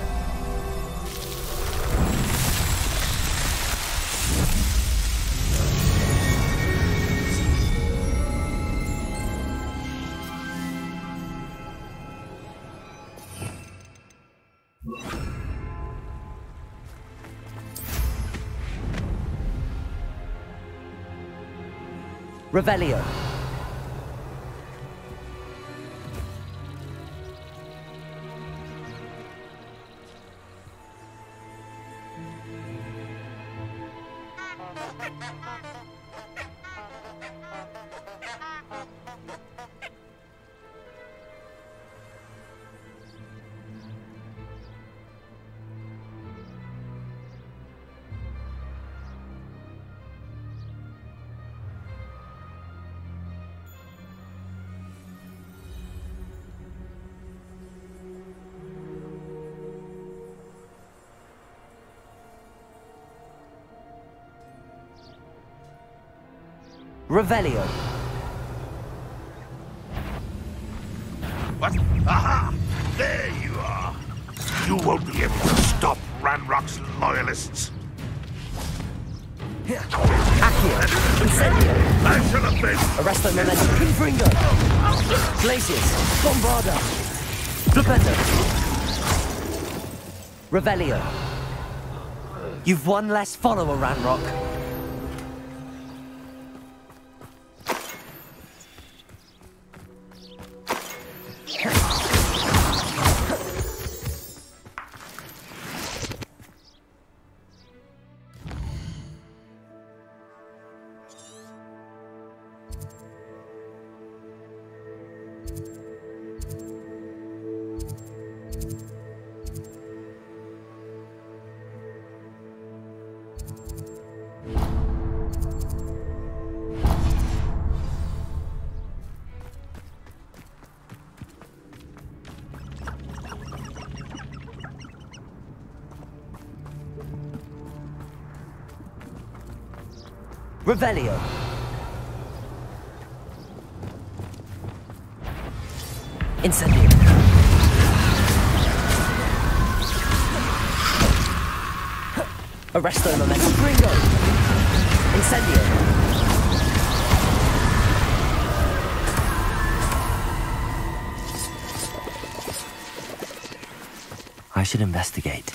Speaker 6: Revelio. Revelio.
Speaker 10: What? Aha! There you are. You won't be able to stop Ranrock's loyalists.
Speaker 6: Accio. Incendio.
Speaker 10: I shall have been.
Speaker 6: Arresto Momentum. Confringo. Glacius. Bombarda. Flipendo. Revelio. You've one less follower, Ranrock. Revelio. Incendio. Arresto Momentum. Gringo. Incendio.
Speaker 1: I should investigate.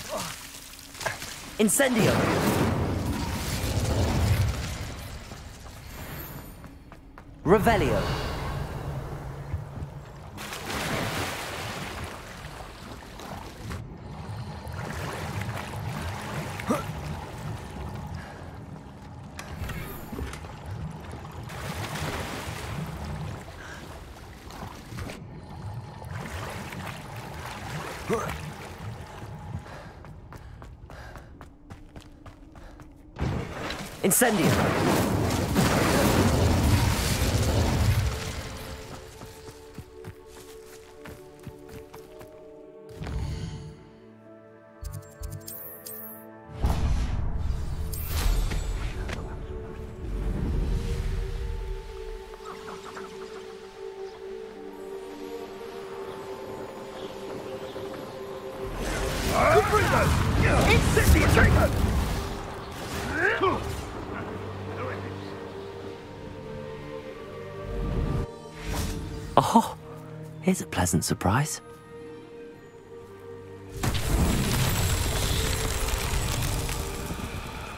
Speaker 6: Incendio. Revelio. Incendium! Oh, here's a pleasant surprise.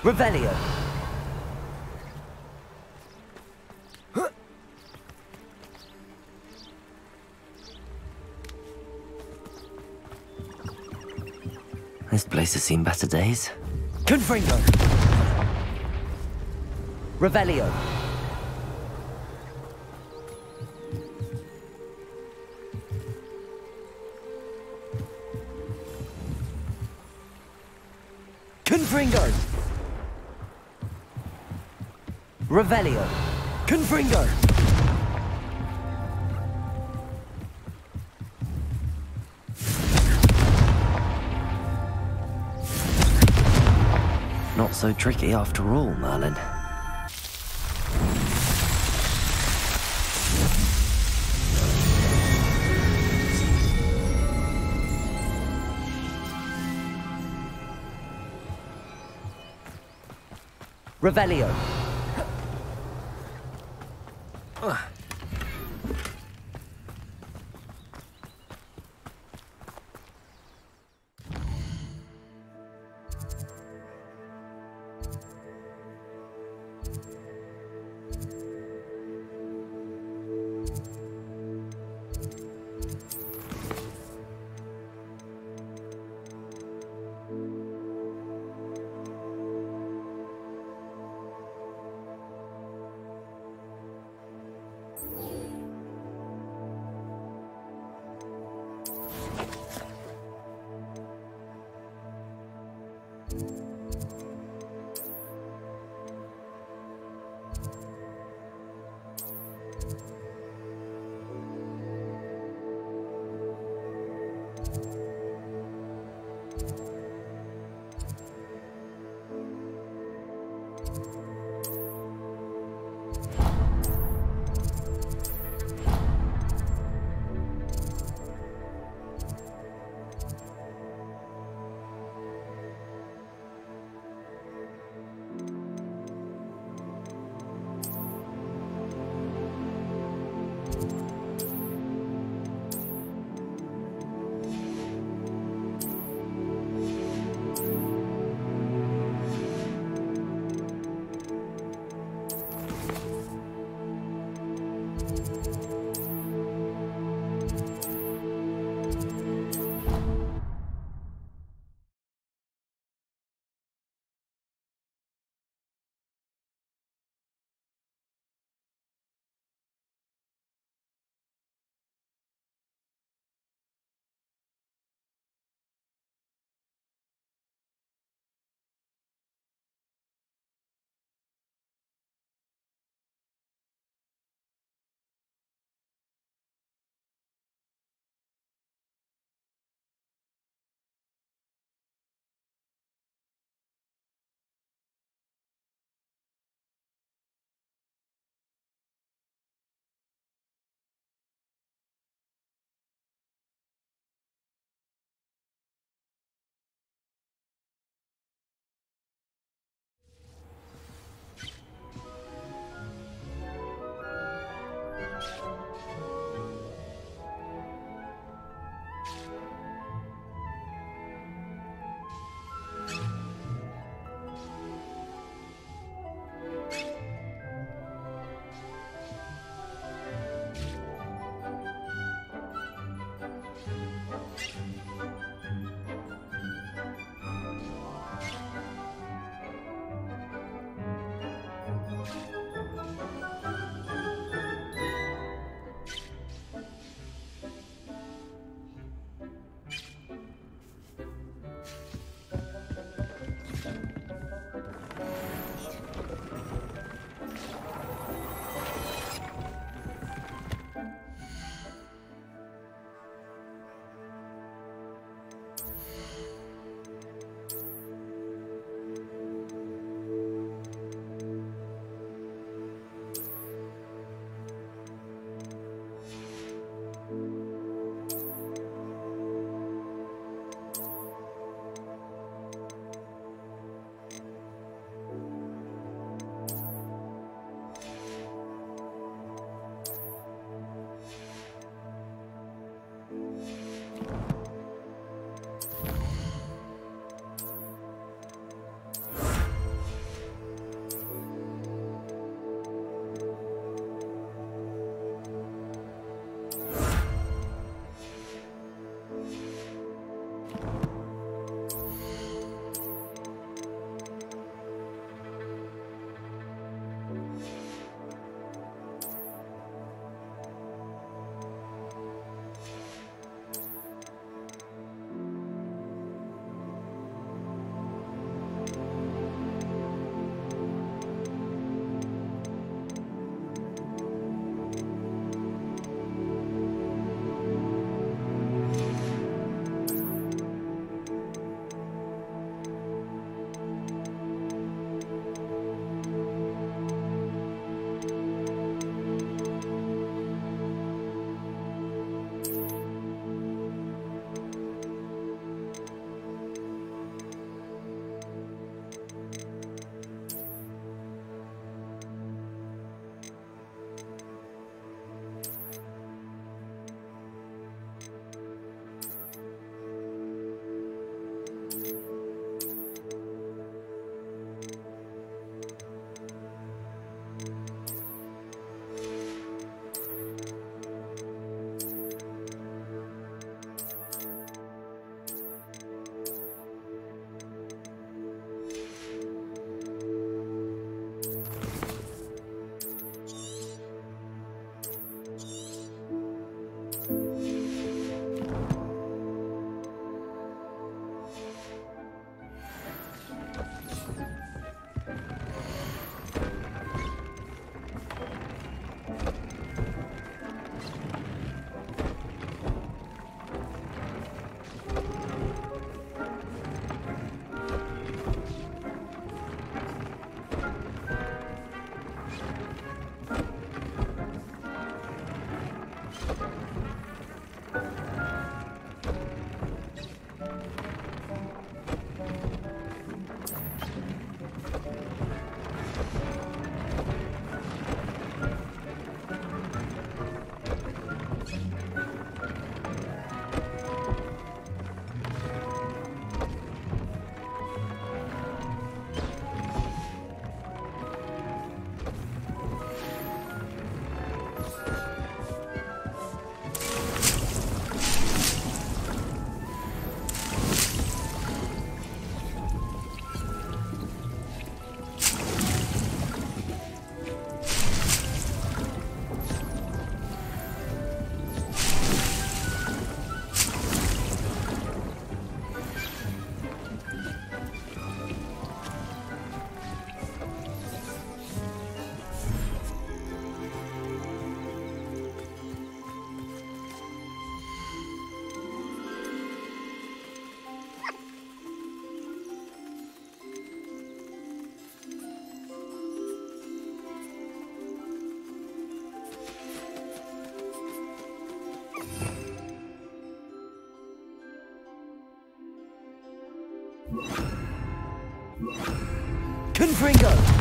Speaker 6: Revelio. This place has seen better days. Confringo. Revelio. Confringo. Revelio. Confringo. Not so tricky after all, Merlin. Revelio. Confringo!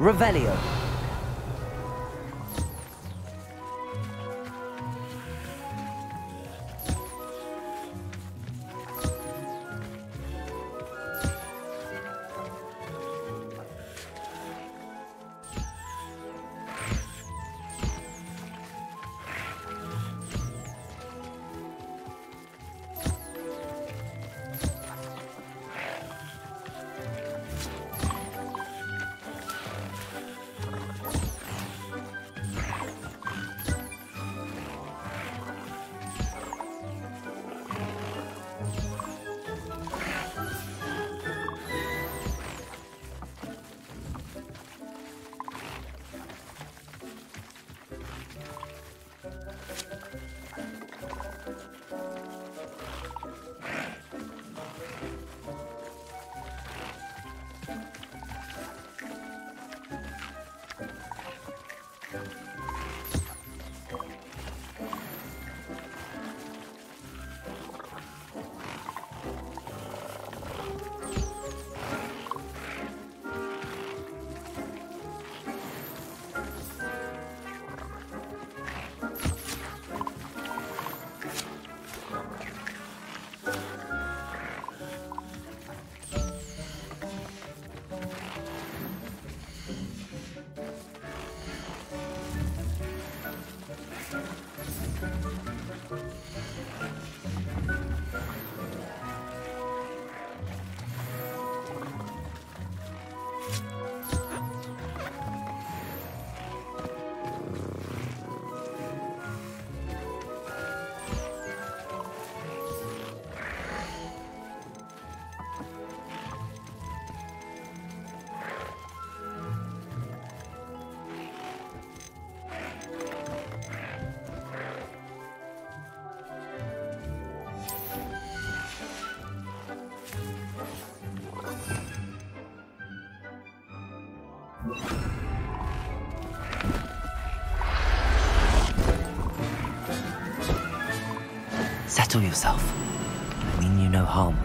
Speaker 6: Revelio. Settle yourself. I mean you no harm.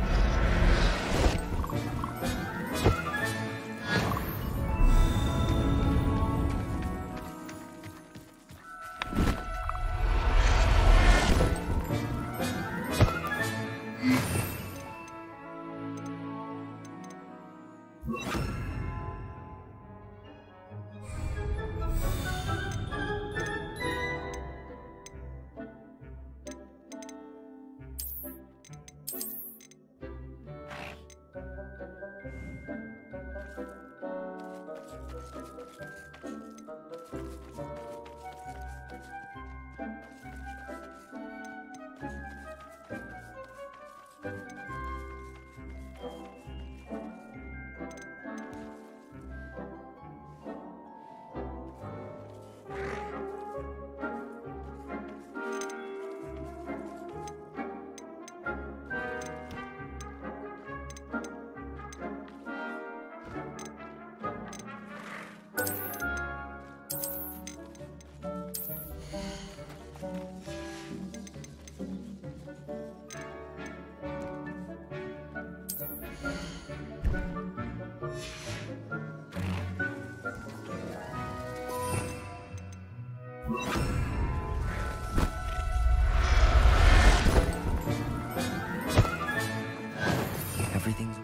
Speaker 6: Everything's...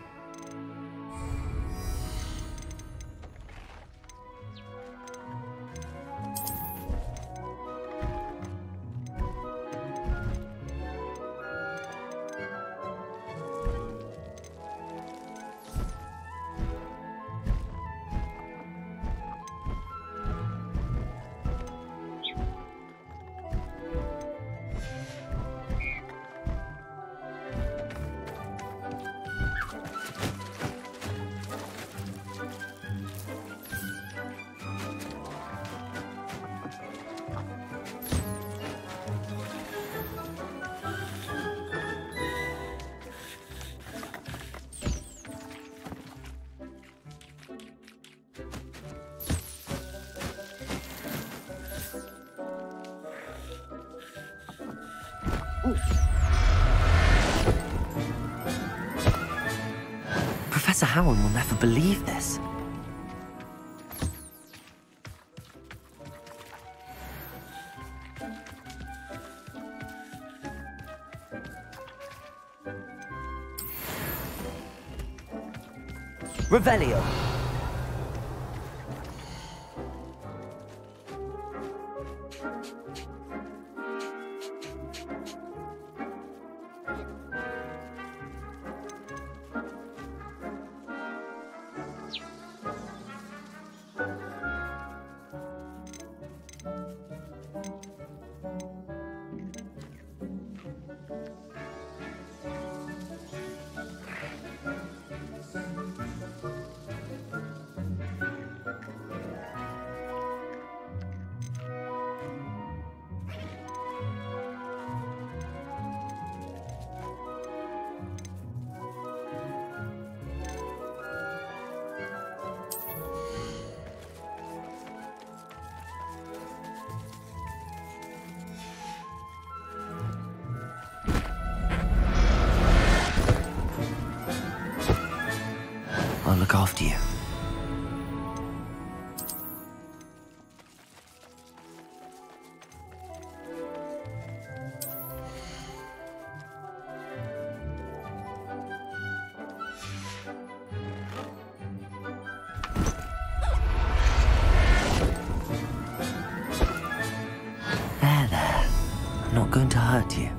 Speaker 6: Professor Howard will never believe this. Revelio. I'll look after you. There. I'm not going to hurt you.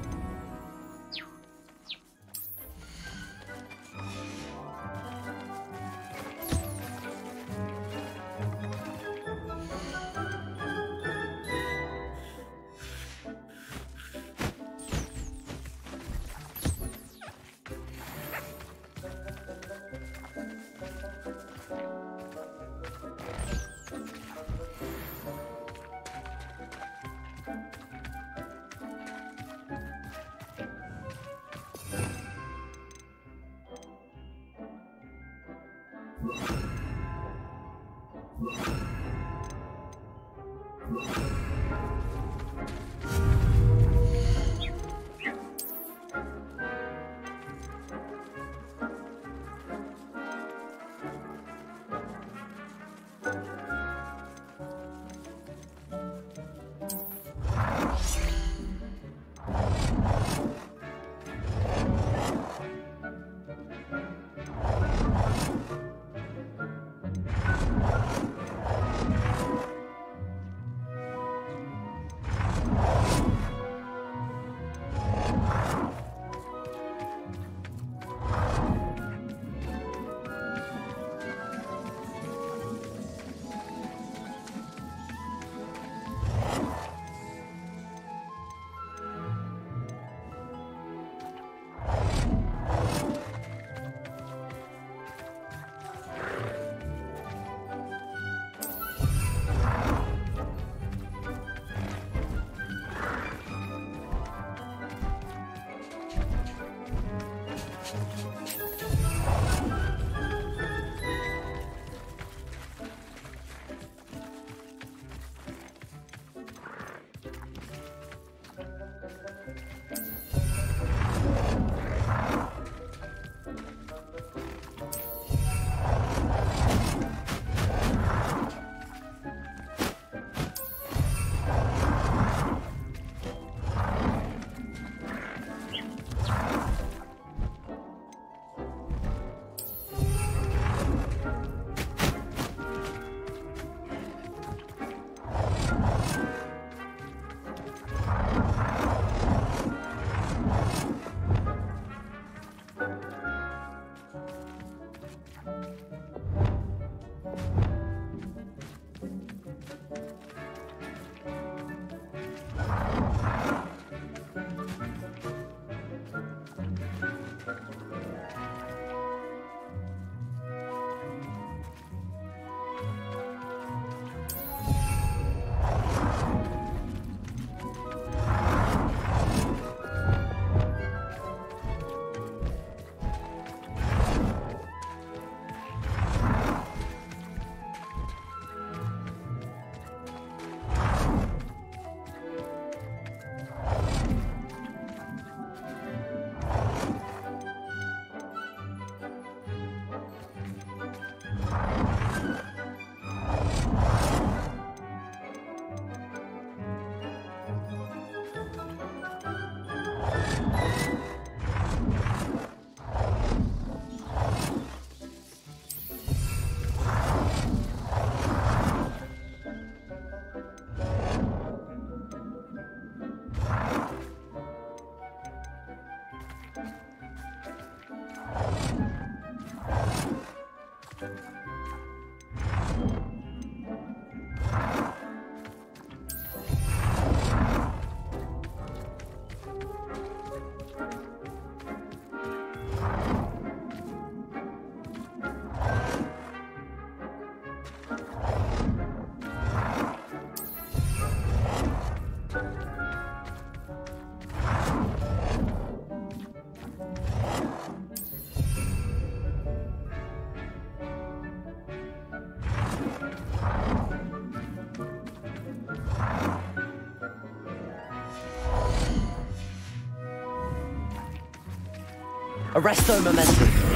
Speaker 6: Arresto momentum.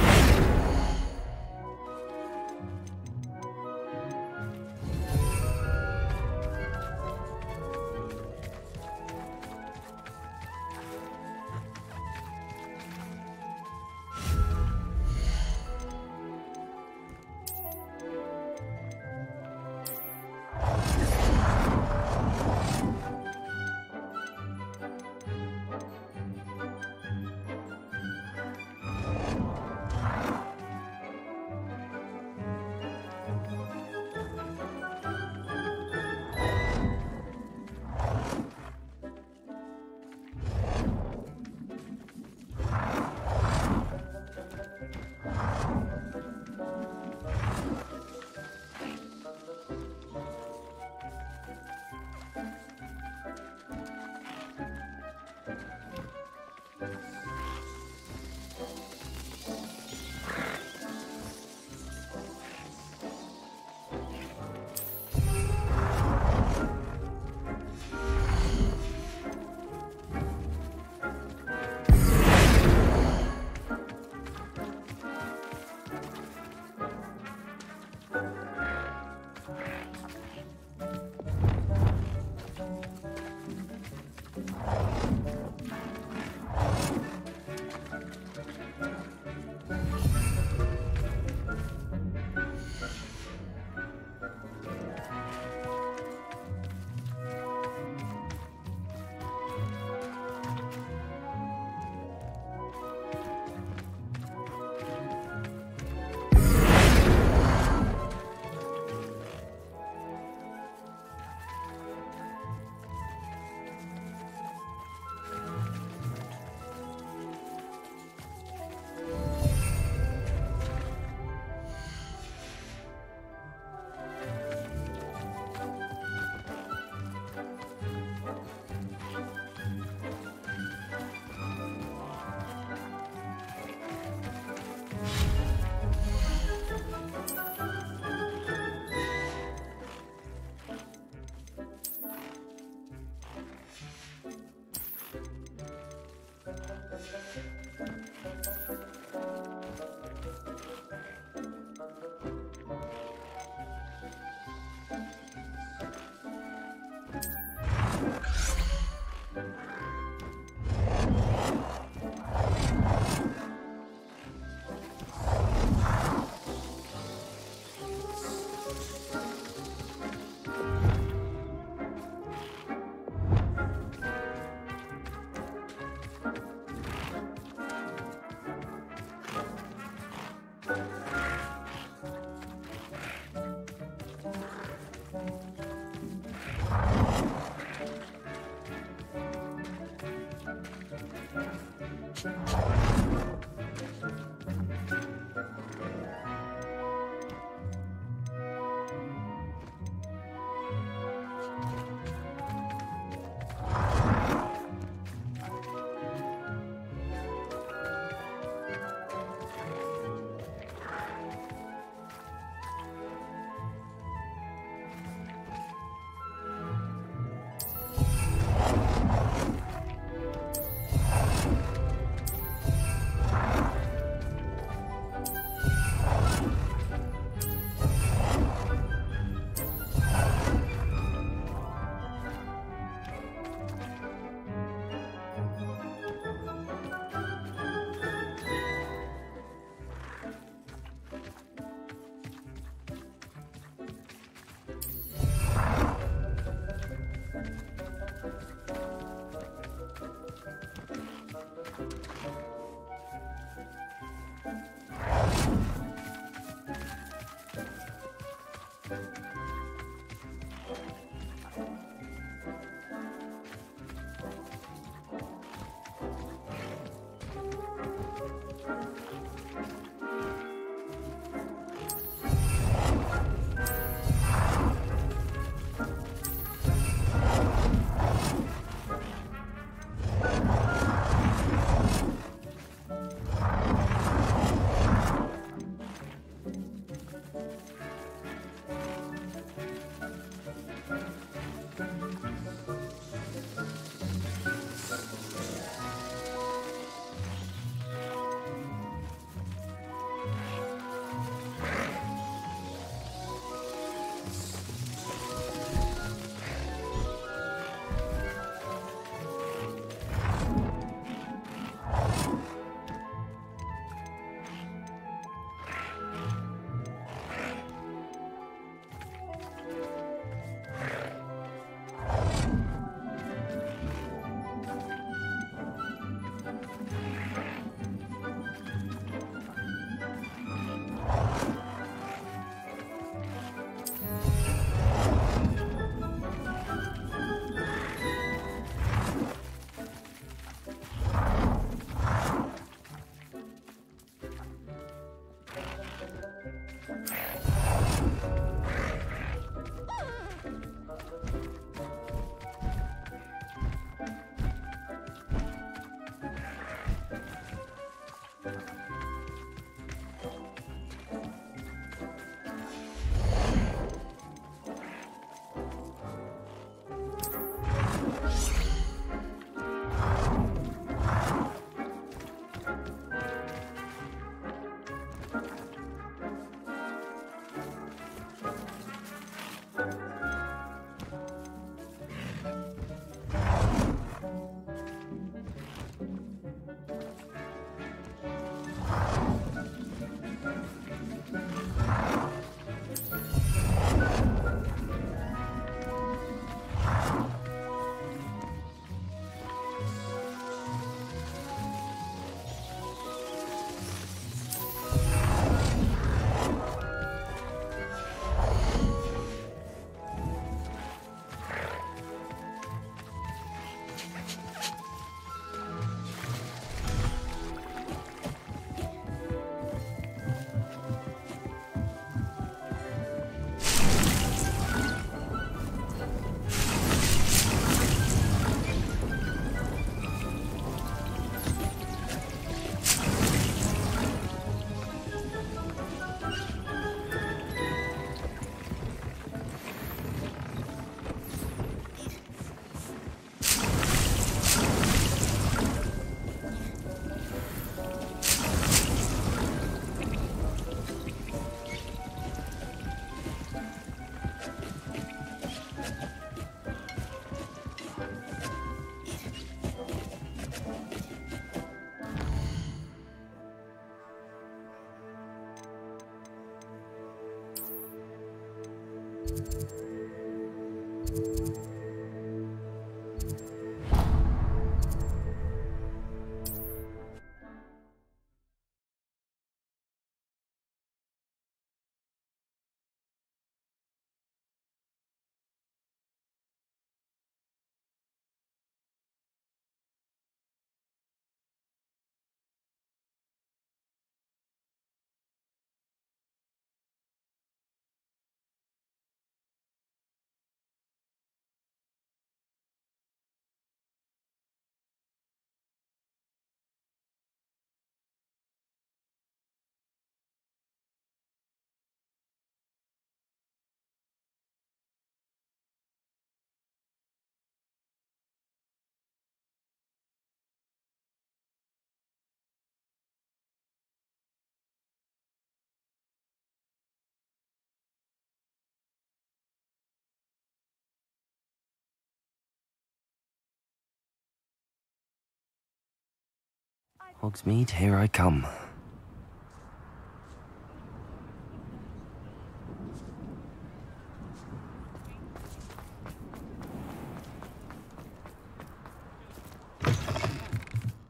Speaker 6: Hogsmeade, here I come.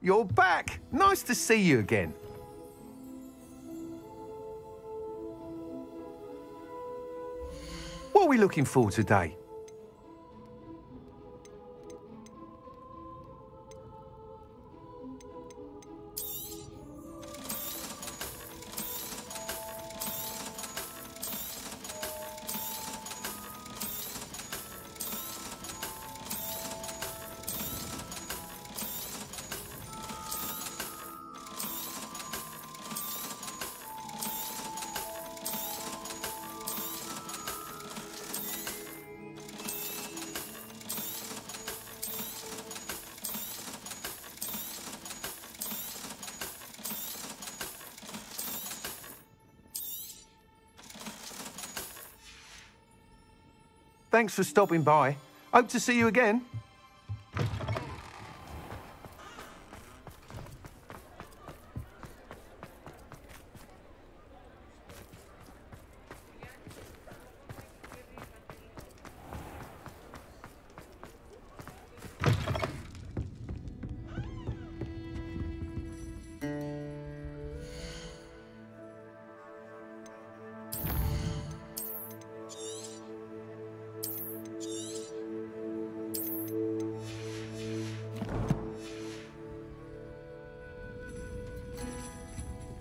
Speaker 15: You're back! Nice to see you again. What are we looking for today? Thanks for stopping by. Hope to see you again.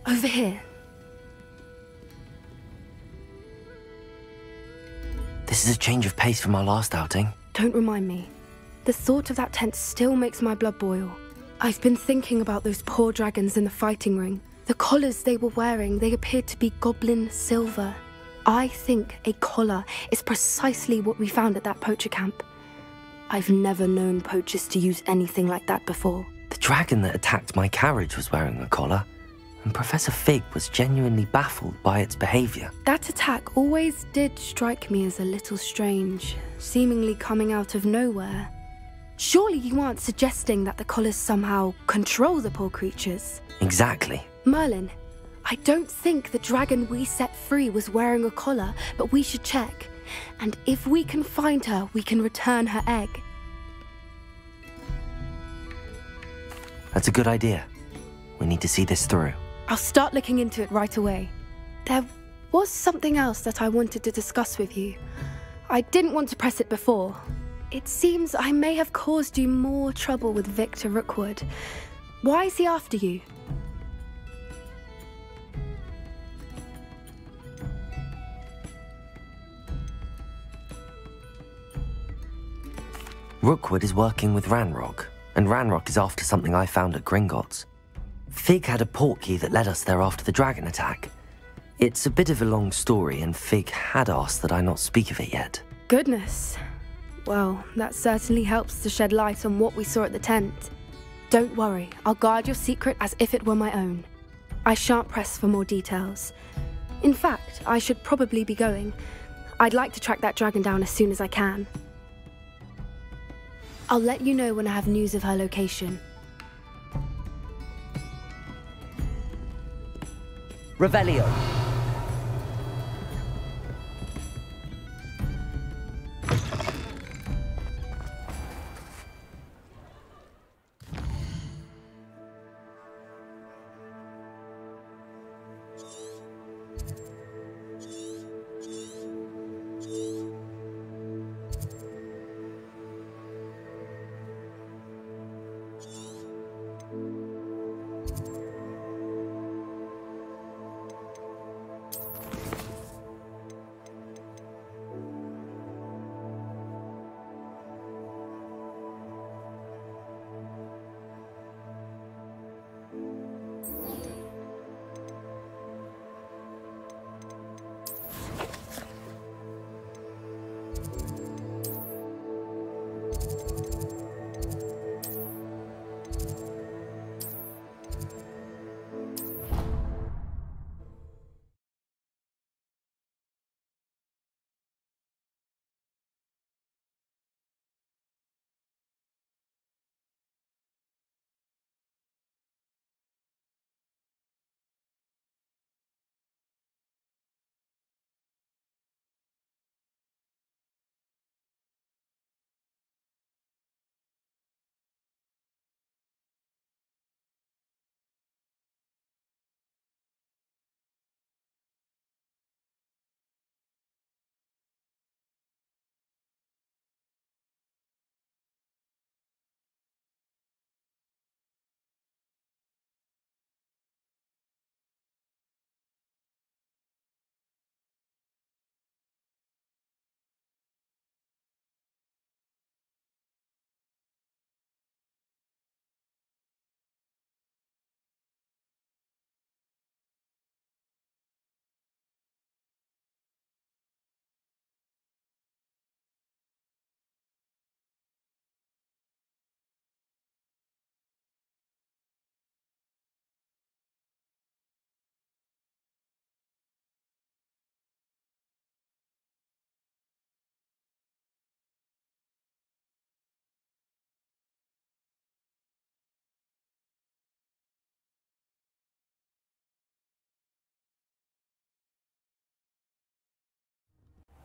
Speaker 9: Over here.
Speaker 6: This is a change of pace from our last outing.
Speaker 9: Don't remind me. The thought of that tent still makes my blood boil. I've been thinking about those poor dragons in the fighting ring. The collars they were wearing, they appeared to be goblin silver. I think a collar is precisely what we found at that poacher camp. I've never known poachers to use anything like that before.
Speaker 6: The dragon that attacked my carriage was wearing a collar, and Professor Fig was genuinely baffled by its behavior.
Speaker 9: That attack always did strike me as a little strange, seemingly coming out of nowhere. Surely you aren't suggesting that the collars somehow control the poor creatures?
Speaker 6: Exactly.
Speaker 9: Merlin, I don't think the dragon we set free was wearing a collar, but we should check. And if we can find her, we can return her egg.
Speaker 6: That's a good idea. We need to see this through.
Speaker 9: I'll start looking into it right away. There was something else that I wanted to discuss with you. I didn't want to press it before. It seems I may have caused you more trouble with Victor Rookwood. Why is he after you?
Speaker 6: Rookwood is working with Ranrock, and Ranrock is after something I found at Gringotts. Fig had a portkey that led us there after the dragon attack. It's a bit of a long story, and Fig had asked that I not speak of it yet.
Speaker 9: Goodness. Well, that certainly helps to shed light on what we saw at the tent. Don't worry, I'll guard your secret as if it were my own. I shan't press for more details. In fact, I should probably be going. I'd like to track that dragon down as soon as I can. I'll let you know when I have news of her location.
Speaker 6: Revelio.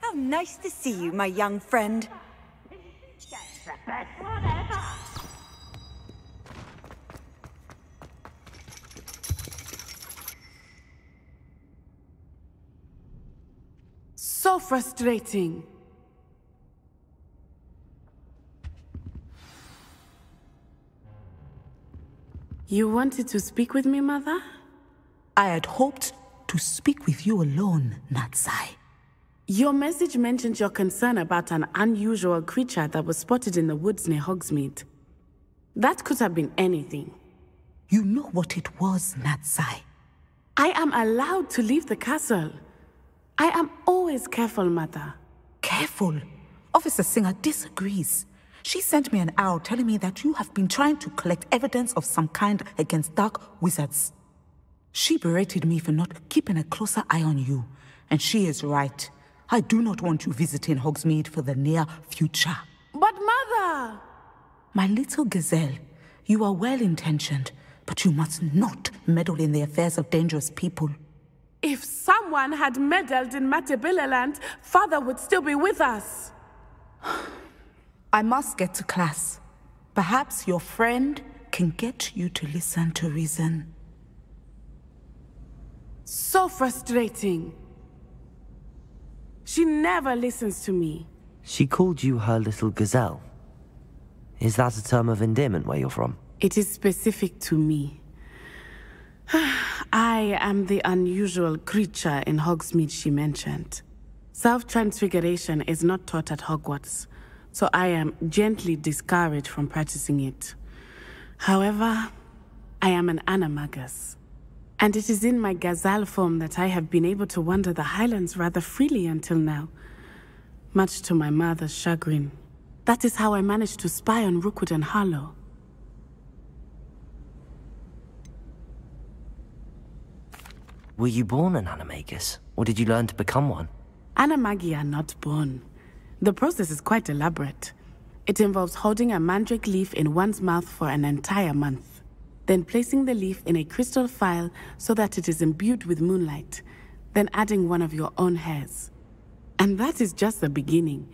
Speaker 5: How nice to see you, my young friend.
Speaker 14: So frustrating. You wanted to speak with me, Mother?
Speaker 11: I had hoped to speak with you alone, Natsai.
Speaker 16: Your message mentioned your concern about an unusual creature that was spotted in the woods near Hogsmeade. That could have been anything.
Speaker 11: You know what it was, Natsai.
Speaker 16: I am allowed to leave the castle. I am always careful, Mother.
Speaker 11: Careful? Officer Singer disagrees. She sent me an owl telling me that you have been trying to collect evidence of some kind against dark wizards. She berated me for not keeping a closer eye on you, and she is right. I do not want you visiting Hogsmeade for the near future.
Speaker 16: But Mother!
Speaker 11: My little gazelle, you are well-intentioned, but you must not meddle in the affairs of dangerous people.
Speaker 16: If someone had meddled in Matabeleland, Father would still be with us.
Speaker 11: I must get to class. Perhaps your friend can get you to listen to reason.
Speaker 16: So frustrating. She never listens to me.
Speaker 6: She called you her little gazelle. Is that a term of endearment where you're from?
Speaker 16: It is specific to me. I am the unusual creature in Hogsmeade she mentioned. Self-transfiguration is not taught at Hogwarts, so I am gently discouraged from practicing it. However, I am an animagus, and it is in my gazelle form that I have been able to wander the Highlands rather freely until now, much to my mother's chagrin. That is how I managed to spy on Rookwood and Harlow.
Speaker 6: Were you born an animagus, or did you learn to become one?
Speaker 16: Animagi are not born. The process is quite elaborate. It involves holding a mandrake leaf in one's mouth for an entire month, then placing the leaf in a crystal phial so that it is imbued with moonlight, then adding one of your own hairs. And that is just the beginning.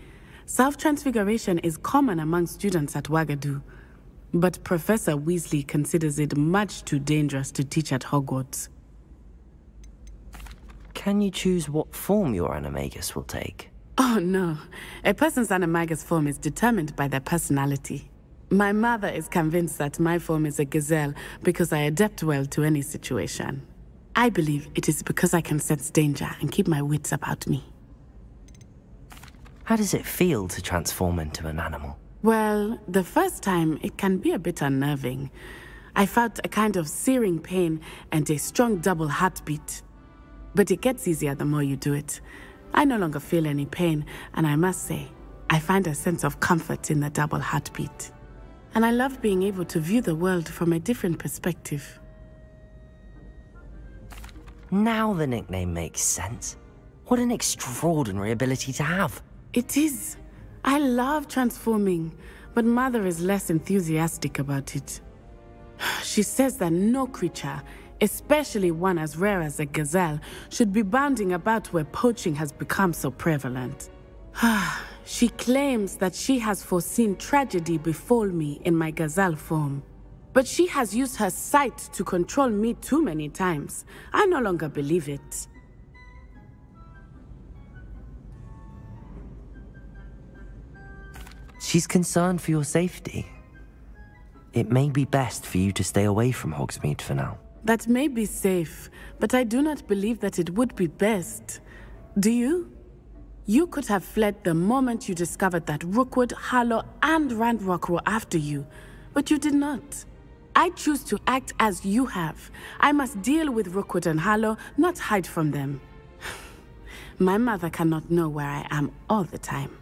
Speaker 16: Self-transfiguration is common among students at Wagadu, but Professor Weasley considers it much too dangerous to teach at Hogwarts.
Speaker 6: Can you choose what form your animagus will take?
Speaker 16: Oh no, a person's animagus form is determined by their personality. My mother is convinced that my form is a gazelle because I adapt well to any situation. I believe it is because I can sense danger and keep my wits about me.
Speaker 6: How does it feel to transform into an animal?
Speaker 16: Well, the first time it can be a bit unnerving. I felt a kind of searing pain and a strong double heartbeat. But it gets easier the more you do it. I no longer feel any pain, and I must say, I find a sense of comfort in the double heartbeat. And I love being able to view the world from a different perspective.
Speaker 6: Now the nickname makes sense. What an extraordinary ability to have.
Speaker 16: It is. I love transforming, but Mother is less enthusiastic about it. She says that no creature, especially one as rare as a gazelle, should be bounding about where poaching has become so prevalent. She claims that she has foreseen tragedy befall me in my gazelle form. But she has used her sight to control me too many times. I no longer believe it.
Speaker 6: She's concerned for your safety. It may be best for you to stay away from Hogsmeade for now.
Speaker 16: That may be safe, but I do not believe that it would be best. Do you? You could have fled the moment you discovered that Rookwood, Harlow, and Ranrock were after you, but you did not. I choose to act as you have. I must deal with Rookwood and Harlow, not hide from them. My mother cannot know where I am all the time.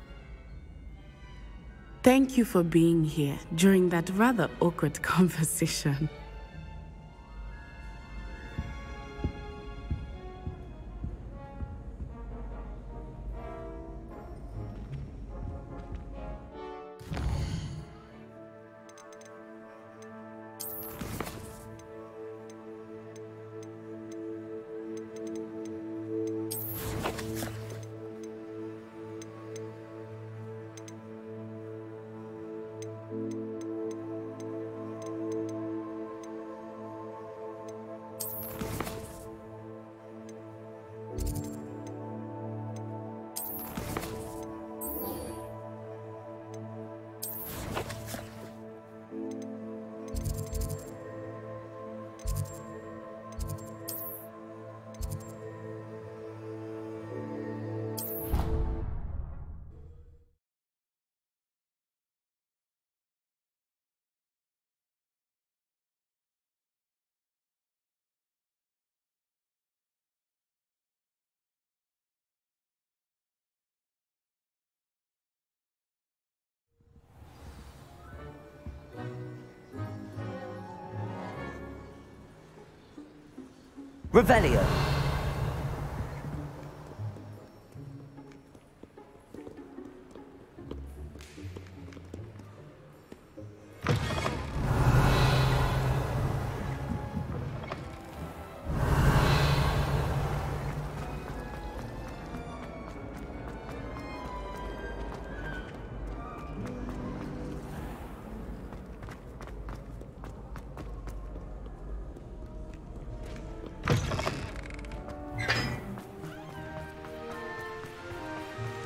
Speaker 16: Thank you for being here during that rather awkward conversation.
Speaker 6: Revelio.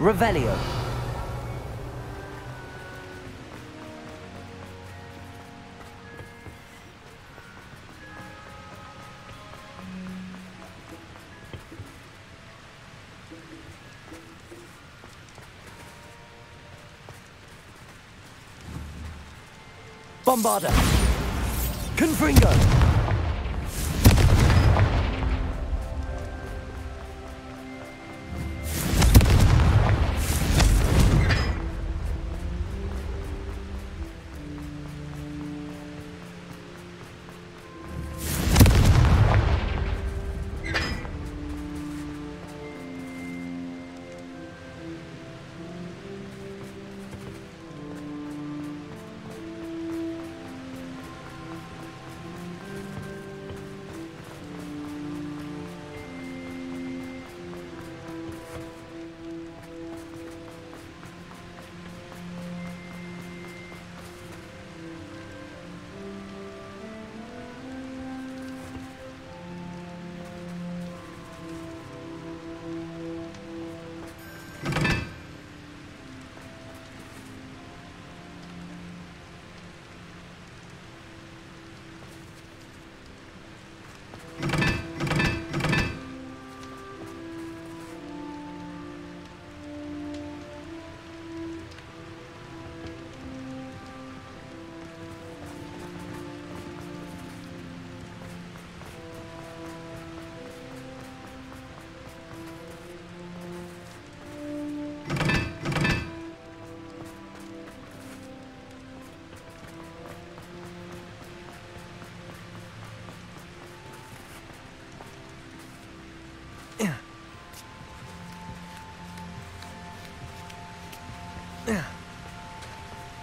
Speaker 6: Revelio. Bombarda. Confringo.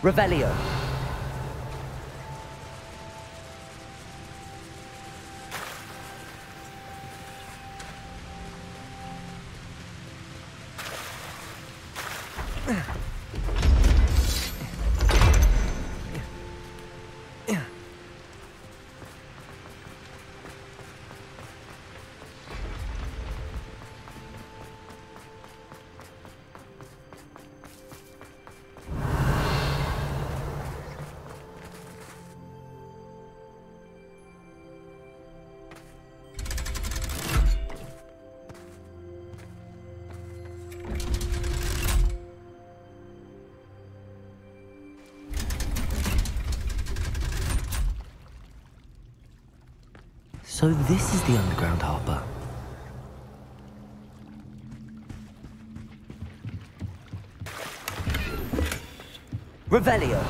Speaker 6: Revelio. So this is the underground harbour. Revelio.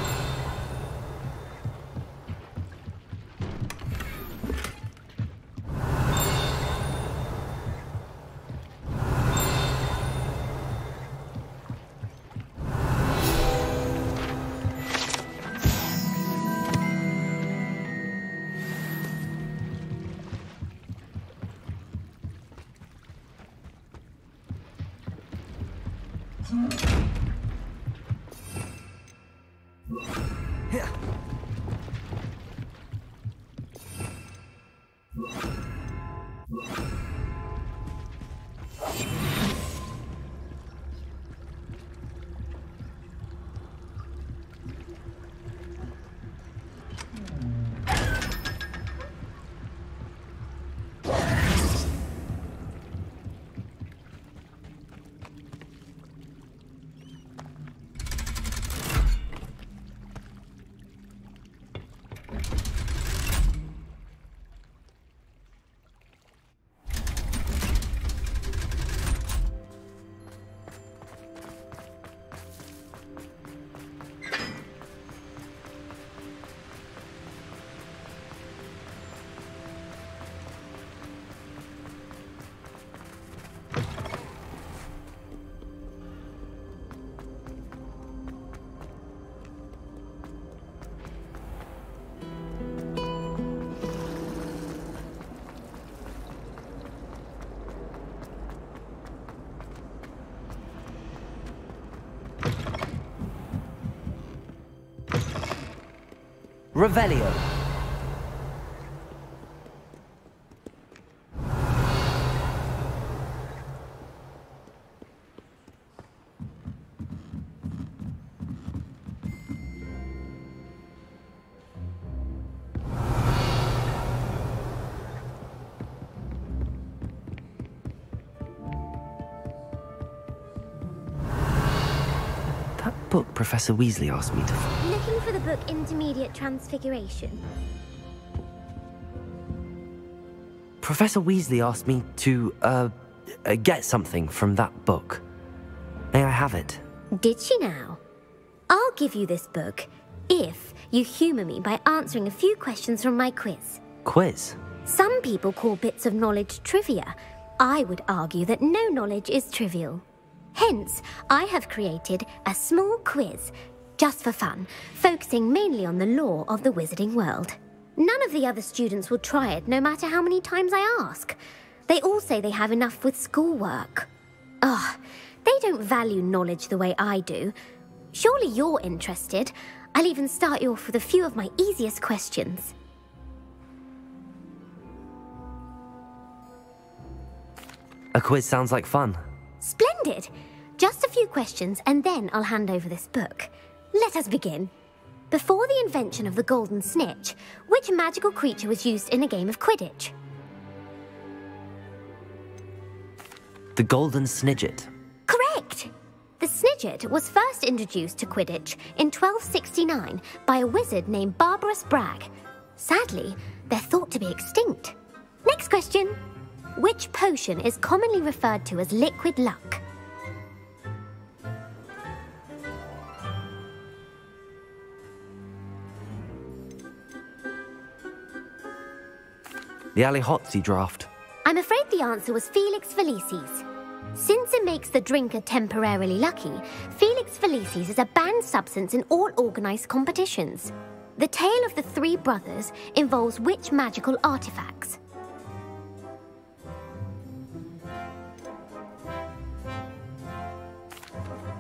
Speaker 6: Revelio. Book Professor Weasley asked me to...
Speaker 17: Looking for the book Intermediate Transfiguration.
Speaker 6: Professor Weasley asked me to, get something from that book. May I have it?
Speaker 17: Did she now? I'll give you this book if you humour me by answering a few questions from my quiz.
Speaker 6: Quiz?
Speaker 17: Some people call bits of knowledge trivia. I would argue that no knowledge is trivial. Hence, I have created a small quiz, just for fun, focusing mainly on the lore of the wizarding world. None of the other students will try it, no matter how many times I ask. They all say they have enough with schoolwork. Ugh, they don't value knowledge the way I do. Surely you're interested. I'll even start you off with a few of my easiest questions.
Speaker 6: A quiz sounds like fun.
Speaker 17: Splendid! Just a few questions and then I'll hand over this book. Let us begin. Before the invention of the golden snitch, which magical creature was used in a game of Quidditch?
Speaker 6: The golden snidget.
Speaker 17: Correct! The snidget was first introduced to Quidditch in 1269 by a wizard named Barbarous Bragg. Sadly, they're thought to be extinct. Next question. Which potion is commonly referred to as liquid luck?
Speaker 6: The Alihotzi draft.
Speaker 17: I'm afraid the answer was Felix Felicis. Since it makes the drinker temporarily lucky, Felix Felicis is a banned substance in all organised competitions. The tale of the three brothers involves which magical artifacts?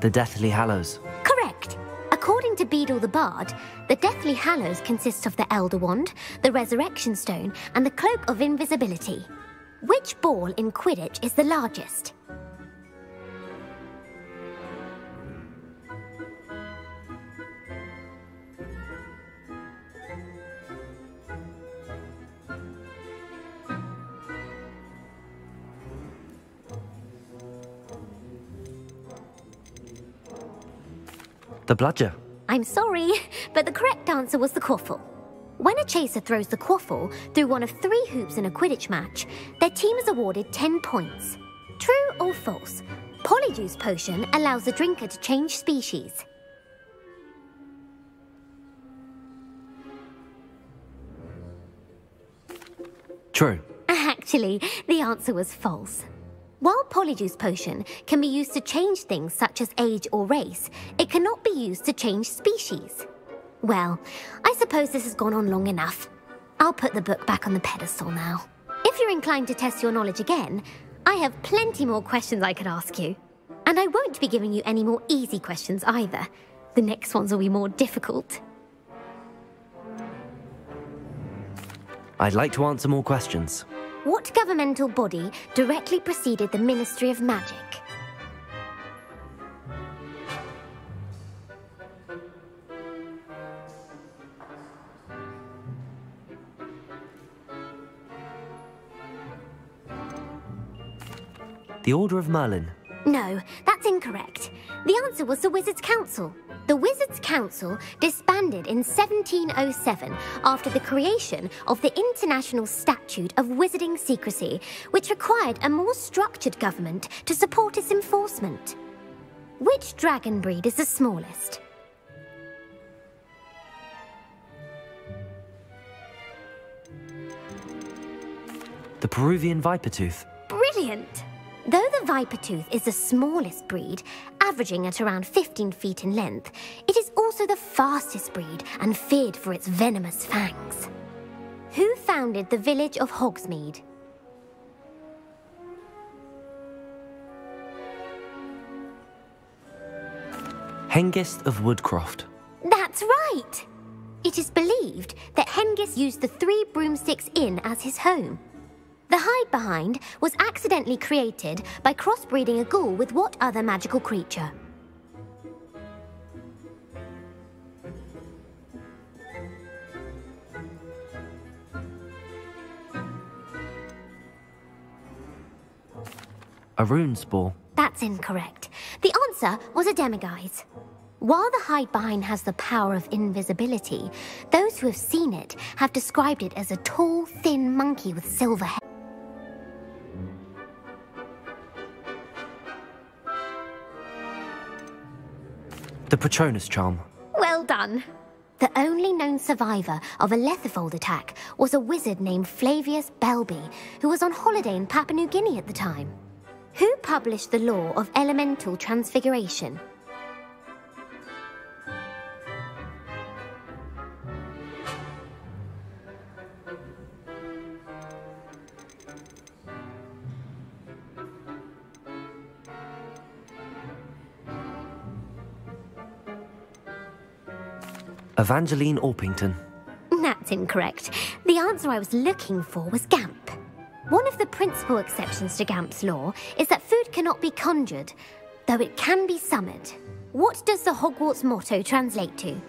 Speaker 6: The Deathly Hallows.
Speaker 17: Correct. According to Beedle the Bard, the Deathly Hallows consists of the Elder Wand, the Resurrection Stone, and the Cloak of Invisibility. Which ball in Quidditch is the largest?
Speaker 6: The bludger.
Speaker 17: I'm sorry, but the correct answer was the quaffle. When a chaser throws the quaffle through one of 3 hoops in a Quidditch match, their team is awarded 10 points. True or false? Polyjuice potion allows the drinker to change species.
Speaker 6: True.
Speaker 17: Actually, the answer was false. While Polyjuice potion can be used to change things such as age or race, it cannot be used to change species. Well, I suppose this has gone on long enough. I'll put the book back on the pedestal now. If you're inclined to test your knowledge again, I have plenty more questions I could ask you. And I won't be giving you any more easy questions either. The next ones will be more difficult.
Speaker 6: I'd like to answer more questions.
Speaker 17: What governmental body directly preceded the Ministry of Magic?
Speaker 6: The Order of Merlin.
Speaker 17: No, that's incorrect. The answer was the Wizards' Council. The Wizards' Council disbanded in 1707 after the creation of the International Statute of Wizarding Secrecy, which required a more structured government to support its enforcement. Which dragon breed is the smallest?
Speaker 6: The Peruvian Vipertooth.
Speaker 17: Brilliant! Though the Vipertooth is the smallest breed, averaging at around 15 feet in length, it is also the fastest breed and feared for its venomous fangs. Who founded the village of Hogsmeade?
Speaker 6: Hengist of Woodcroft.
Speaker 17: That's right! It is believed that Hengist used the 3 Broomsticks Inn as his home. The hide-behind was accidentally created by crossbreeding a ghoul with what other magical creature?
Speaker 6: A rune spore.
Speaker 17: That's incorrect. The answer was a demiguise. While the hide-behind has the power of invisibility, those who have seen it have described it as a tall, thin monkey with silver hair.
Speaker 6: The Patronus charm.
Speaker 17: Well done. The only known survivor of a Lethifold attack was a wizard named Flavius Belby, who was on holiday in Papua New Guinea at the time. Who published the law of elemental transfiguration?
Speaker 6: Evangeline Orpington.
Speaker 17: That's incorrect. The answer I was looking for was Gamp. One of the principal exceptions to Gamp's law is that food cannot be conjured, though it can be summoned. What does the Hogwarts motto translate to?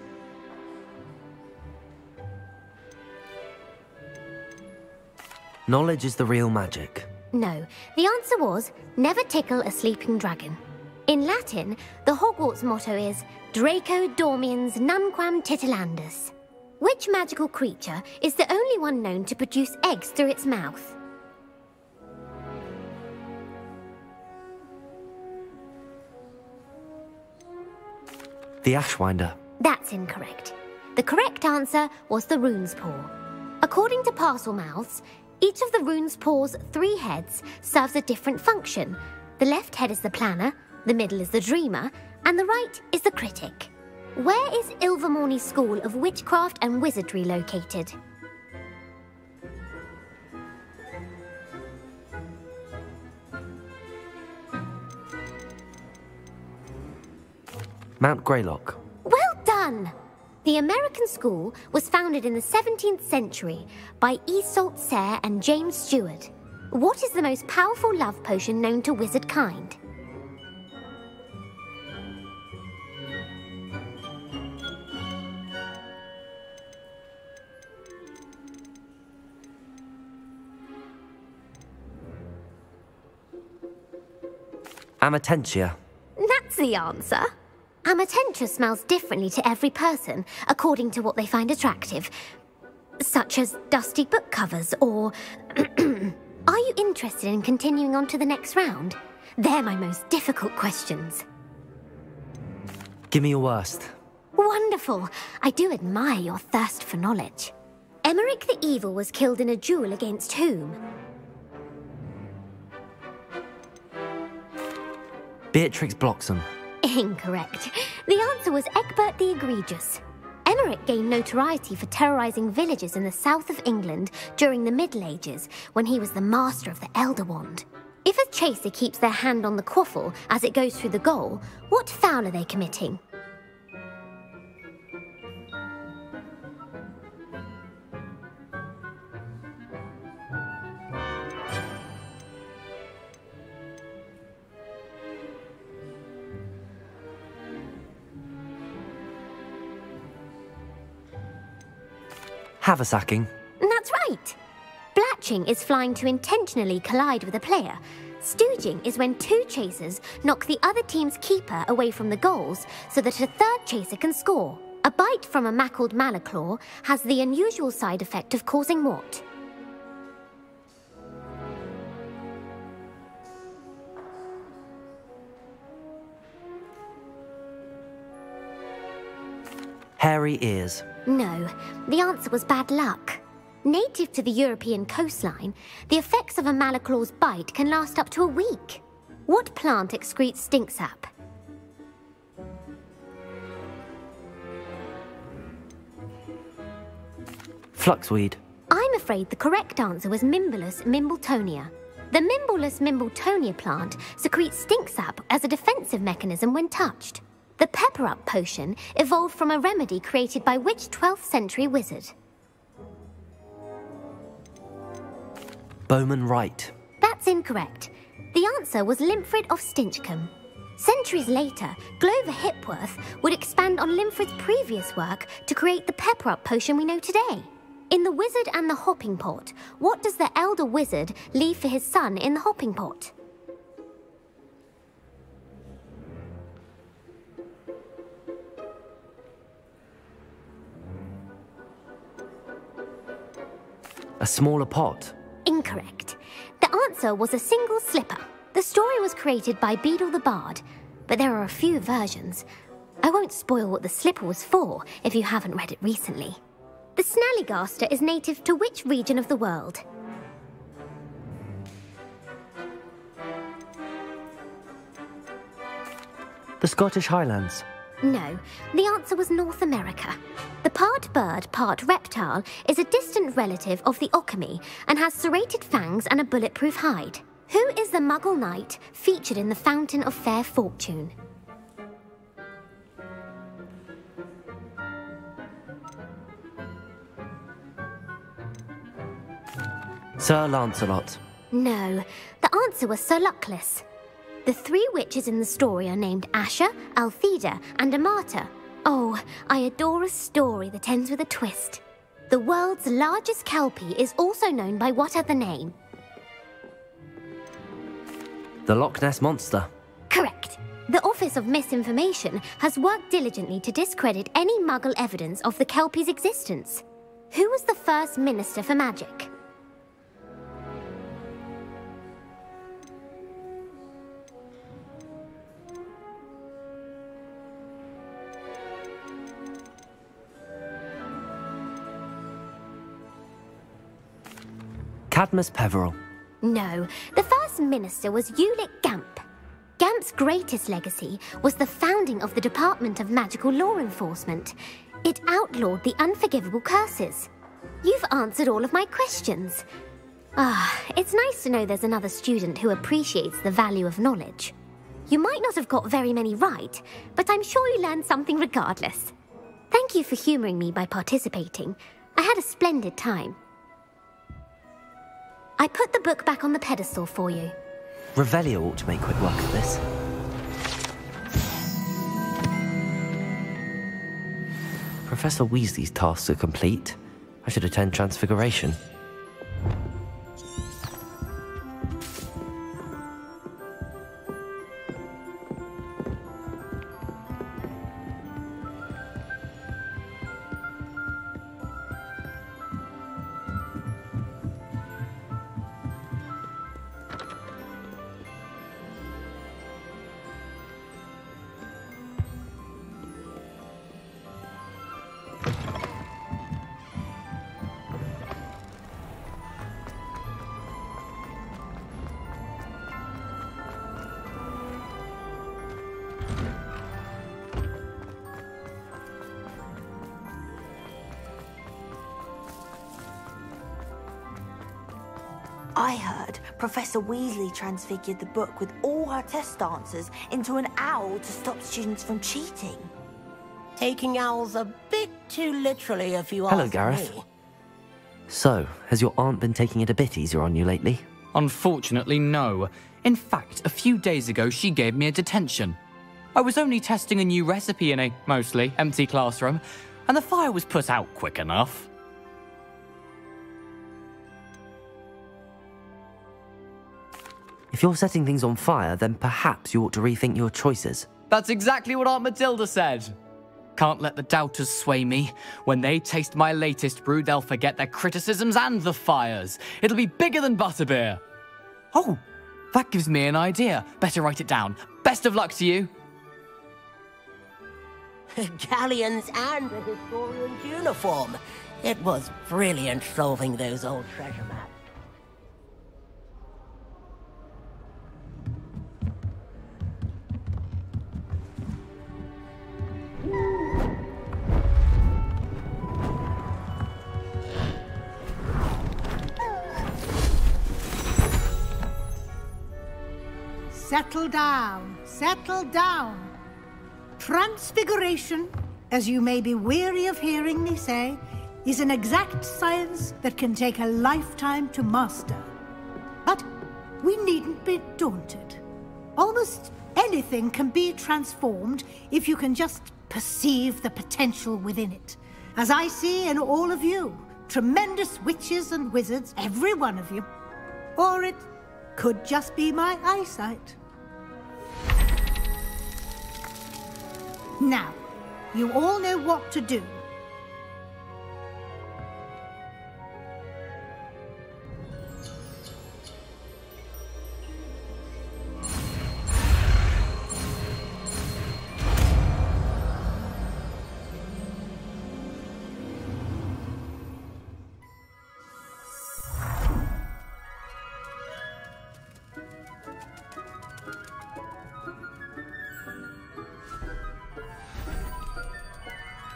Speaker 6: Knowledge is the real magic.
Speaker 17: No, the answer was, never tickle a sleeping dragon. In Latin, the Hogwarts motto is Draco dormiens nunquam titilandus. Which magical creature is the only one known to produce eggs through its mouth?
Speaker 6: The Ashwinder.
Speaker 17: That's incorrect. The correct answer was the rune's paw. According to Parselmouths, each of the rune's paw's 3 heads serves a different function. The left head is the planner, the middle is the dreamer, and the right is the critic. Where is Ilvermorny School of Witchcraft and Wizardry located?
Speaker 6: Mount Greylock.
Speaker 17: Well done! The American school was founded in the 17th century by Iseult Sayre and James Stewart. What is the most powerful love potion known to wizard kind?
Speaker 6: Amatentia.
Speaker 17: That's the answer. Amatentia smells differently to every person, according to what they find attractive. Such as dusty book covers, or... Are you interested in continuing on to the next round? They're my most difficult questions.
Speaker 6: Give me your worst.
Speaker 17: Wonderful. I do admire your thirst for knowledge. Emmerich the Evil was killed in a duel against whom?
Speaker 6: Beatrix Bloxham.
Speaker 17: Incorrect. The answer was Egbert the Egregious. Emmerich gained notoriety for terrorizing villages in the south of England during the Middle Ages, when he was the master of the Elder Wand. If a chaser keeps their hand on the quaffle as it goes through the goal, what foul are they committing?
Speaker 6: Haversacking.
Speaker 17: That's right. Blatching is flying to intentionally collide with a player. Stooging is when 2 chasers knock the other team's keeper away from the goals so that a 3rd chaser can score. A bite from a mackled malaclaw has the unusual side effect of causing what?
Speaker 6: Hairy ears.
Speaker 17: No, the answer was bad luck. Native to the European coastline, the effects of a malaclaw's bite can last up to a week. What plant excretes stink sap?
Speaker 6: Fluxweed.
Speaker 17: I'm afraid the correct answer was Mimbulus mimbletonia. The Mimbulus mimbletonia plant secretes stink sap as a defensive mechanism when touched. The pepper-up potion evolved from a remedy created by which 12th century wizard?
Speaker 6: Bowman Wright.
Speaker 17: That's incorrect. The answer was Limfrid of Stinchcombe. Centuries later, Glover Hipworth would expand on Limfrid's previous work to create the pepper-up potion we know today. In The Wizard and the Hopping Pot, what does the elder wizard leave for his son in the hopping pot?
Speaker 6: A smaller pot.
Speaker 17: Incorrect. The answer was a single slipper. The story was created by Beadle the Bard, but there are a few versions. I won't spoil what the slipper was for if you haven't read it recently. The Snallygaster is native to which region of the world?
Speaker 6: The Scottish Highlands.
Speaker 17: No, the answer was North America. The part bird, part reptile is a distant relative of the Occamy and has serrated fangs and a bulletproof hide. Who is the Muggle knight featured in the Fountain of Fair Fortune?
Speaker 6: Sir Lancelot.
Speaker 17: No, the answer was Sir Luckless. The three witches in the story are named Asher, Altheda, and Amata. Oh, I adore a story that ends with a twist. The world's largest kelpie is also known by what other name?
Speaker 6: The Loch Ness Monster.
Speaker 17: Correct. The Office of Misinformation has worked diligently to discredit any Muggle evidence of the kelpie's existence. Who was the first Minister for Magic?
Speaker 6: Cadmus Peveril.
Speaker 17: No, the first minister was Ulick Gamp. Gamp's greatest legacy was the founding of the Department of Magical Law Enforcement. It outlawed the unforgivable curses. You've answered all of my questions. It's nice to know there's another student who appreciates the value of knowledge. You might not have got very many right, but I'm sure you learned something regardless. Thank you for humouring me by participating. I had a splendid time. I put the book back on the pedestal for you.
Speaker 6: Revelio ought to make quick work of this. Professor Weasley's tasks are complete. I should attend Transfiguration.
Speaker 18: I heard Professor Weasley transfigured the book with all her test answers into an owl to stop students from cheating.
Speaker 19: Taking owls a bit too literally, if you
Speaker 6: Hello,
Speaker 19: ask
Speaker 6: Gareth.
Speaker 19: me.
Speaker 6: So, has your aunt been taking it a bit easier on you lately?
Speaker 20: Unfortunately, no. In fact, a few days ago, she gave me a detention. I was only testing a new recipe in a mostly empty classroom, and the fire was put out quick enough.
Speaker 6: If you're setting things on fire, then perhaps you ought to rethink your choices.
Speaker 20: That's exactly what Aunt Matilda said. Can't let the doubters sway me. When they taste my latest brew, they'll forget their criticisms and the fires. It'll be bigger than butterbeer. Oh, that gives me an idea. Better write it down. Best of luck to you.
Speaker 19: Galleons and a historian's uniform. It was brilliant solving those old treasure maps.
Speaker 12: Settle down, settle down. Transfiguration, as you may be weary of hearing me say, is an exact science that can take a lifetime to master. But we needn't be daunted. Almost anything can be transformed if you can just perceive the potential within it. As I see in all of you, tremendous witches and wizards, every one of you. Or it could just be my eyesight. Now, you all know what to do.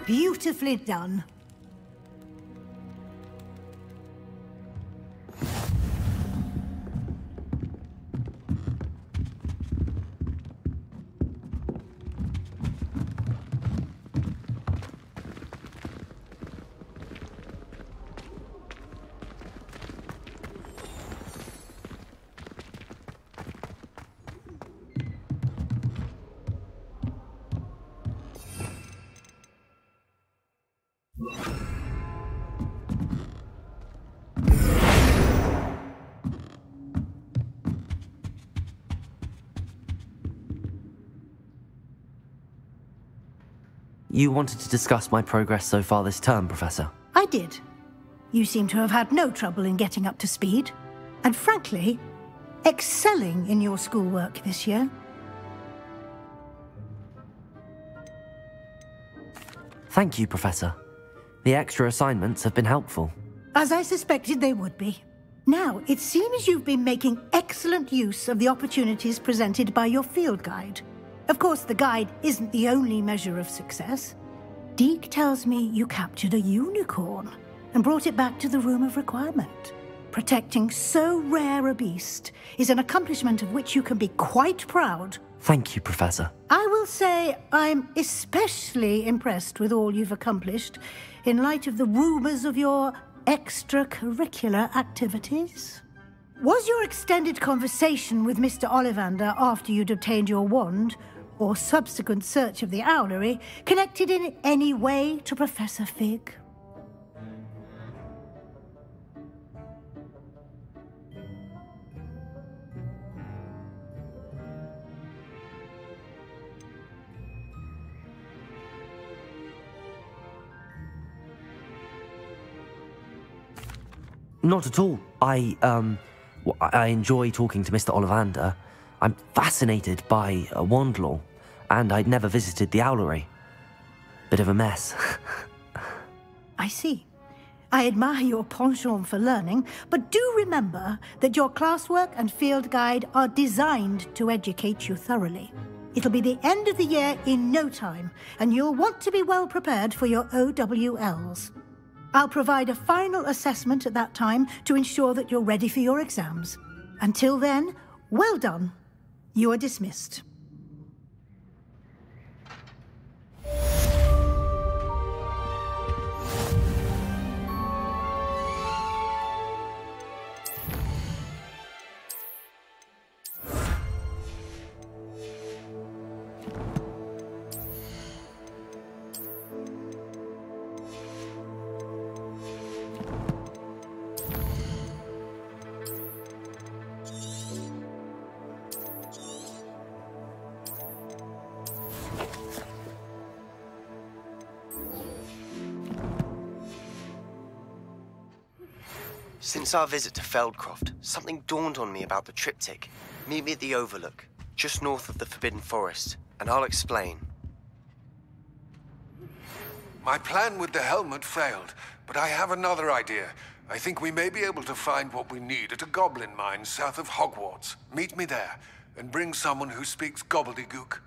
Speaker 12: Beautifully done.
Speaker 6: You wanted to discuss my progress so far this term, Professor?
Speaker 12: I did. You seem to have had no trouble in getting up to speed. And frankly, excelling in your schoolwork this year.
Speaker 6: Thank you, Professor. The extra assignments have been helpful.
Speaker 12: As I suspected they would be. Now, it seems you've been making excellent use of the opportunities presented by your field guide. Of course, the guide isn't the only measure of success. Deke tells me you captured a unicorn and brought it back to the Room of Requirement. Protecting so rare a beast is an accomplishment of which you can be quite proud.
Speaker 6: Thank you, Professor.
Speaker 12: I will say I'm especially impressed with all you've accomplished in light of the rumors of your extracurricular activities. Was your extended conversation with Mr. Ollivander after you'd obtained your wand, or subsequent search of the owlery, connected in any way to Professor Fig?
Speaker 6: Not at all. I enjoy talking to Mr. Ollivander. I'm fascinated by wand law, and I'd never visited the owlery. Bit of a mess.
Speaker 12: I see. I admire your penchant for learning, but do remember that your classwork and field guide are designed to educate you thoroughly. It'll be the end of the year in no time, and you'll want to be well prepared for your OWLs. I'll provide a final assessment at that time to ensure that you're ready for your exams. Until then, well done. You are dismissed.
Speaker 21: Since our visit to Feldcroft, something dawned on me about the triptych. Meet me at the Overlook, just north of the Forbidden Forest, and I'll explain.
Speaker 2: My plan with the helmet failed, but I have another idea. I think we may be able to find what we need at a goblin mine south of Hogwarts. Meet me there, and bring someone who speaks gobbledygook.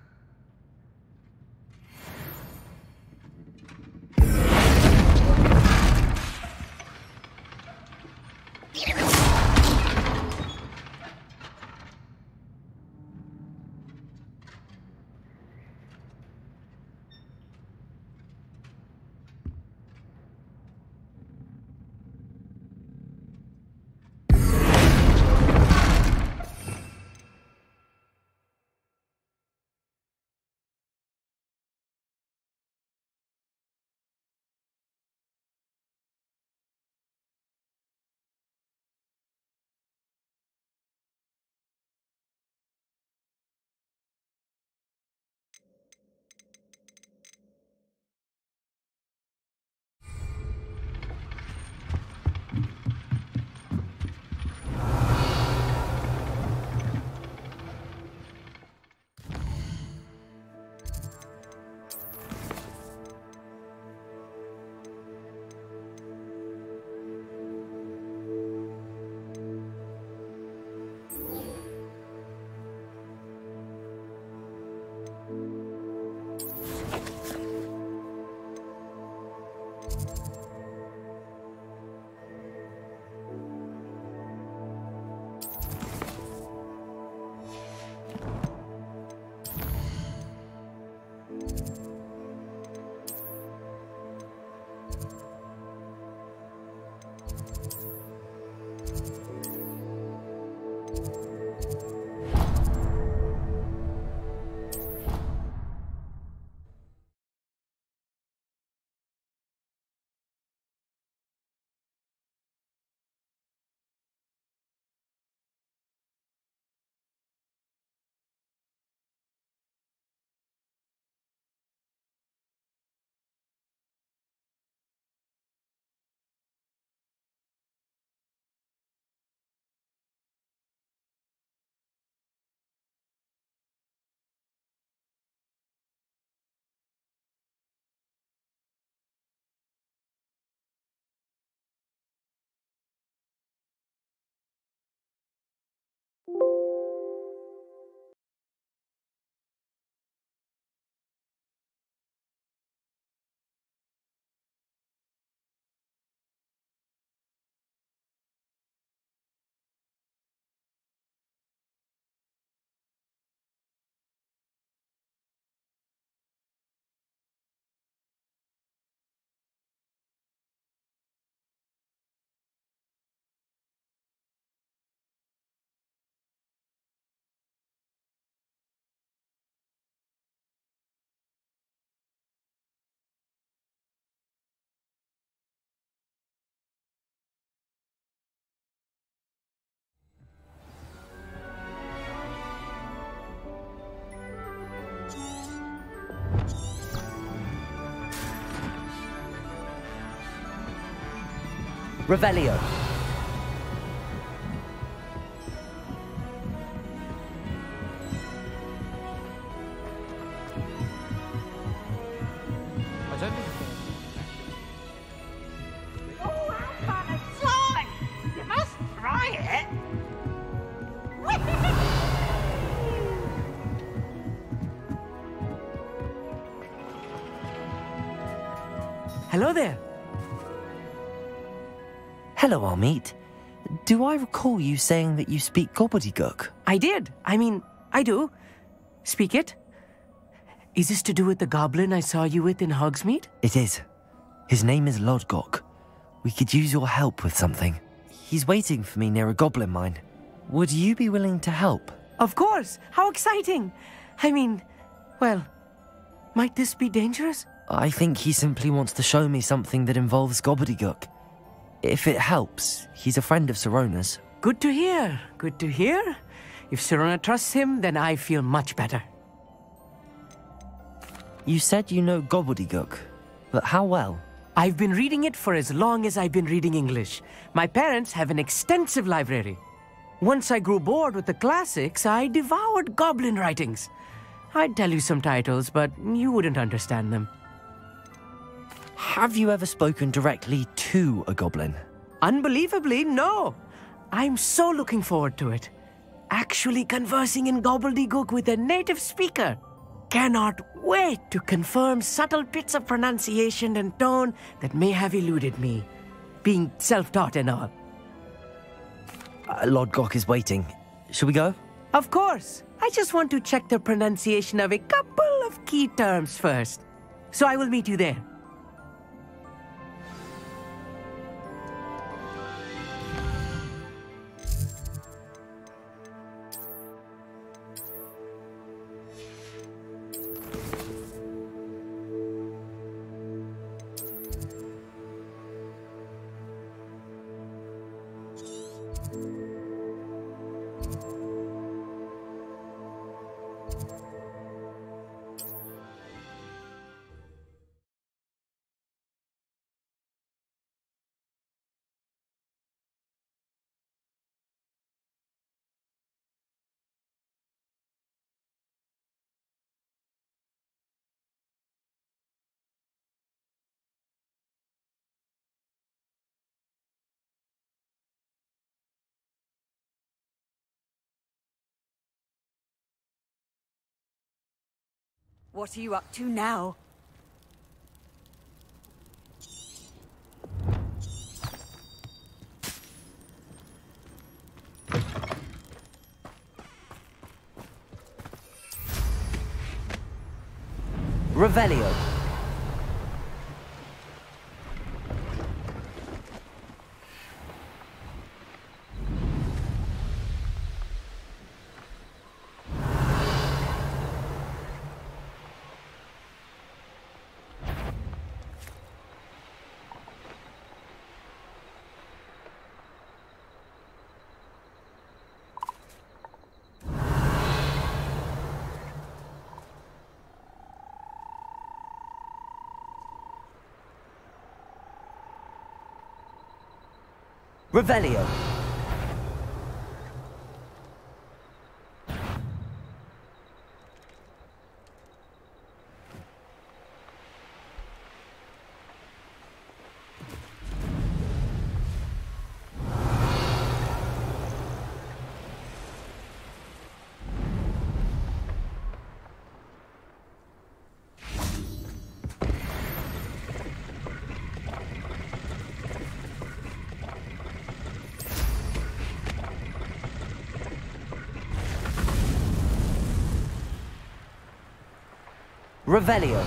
Speaker 6: Revelio.
Speaker 19: You must try it.
Speaker 7: Hello there.
Speaker 6: Hello, Armeet. Do I recall you saying that you speak gobbledygook?
Speaker 7: I did. I do. Speak it. Is this to do with the goblin I saw you with in Hogsmeade?
Speaker 6: It is. His name is Lodgok. We could use your help with something. He's waiting for me near a goblin mine. Would you be willing to help?
Speaker 7: Of course. How exciting. Well, might this be dangerous?
Speaker 6: I think he simply wants to show me something that involves gobbledygook. If it helps, he's a friend of Sirona's.
Speaker 7: Good to hear. Good to hear. If Sirona trusts him, then I feel much better.
Speaker 6: You said you know gobbledygook, but how well?
Speaker 7: I've been reading it for as long as I've been reading English. My parents have an extensive library. Once I grew bored with the classics, I devoured goblin writings. I'd tell you some titles, but you wouldn't understand them.
Speaker 6: Have you ever spoken directly to a goblin?
Speaker 7: Unbelievably, no. I'm so looking forward to it. Actually conversing in gobbledygook with a native speaker. Cannot wait to confirm subtle bits of pronunciation and tone that may have eluded me, being self-taught and all.
Speaker 6: Lodgok is waiting. Shall we go?
Speaker 7: Of course. I just want to check the pronunciation of a couple of key terms first. So I will meet you there.
Speaker 5: What are you up to now?
Speaker 6: Revelio. Revelio. Revelio.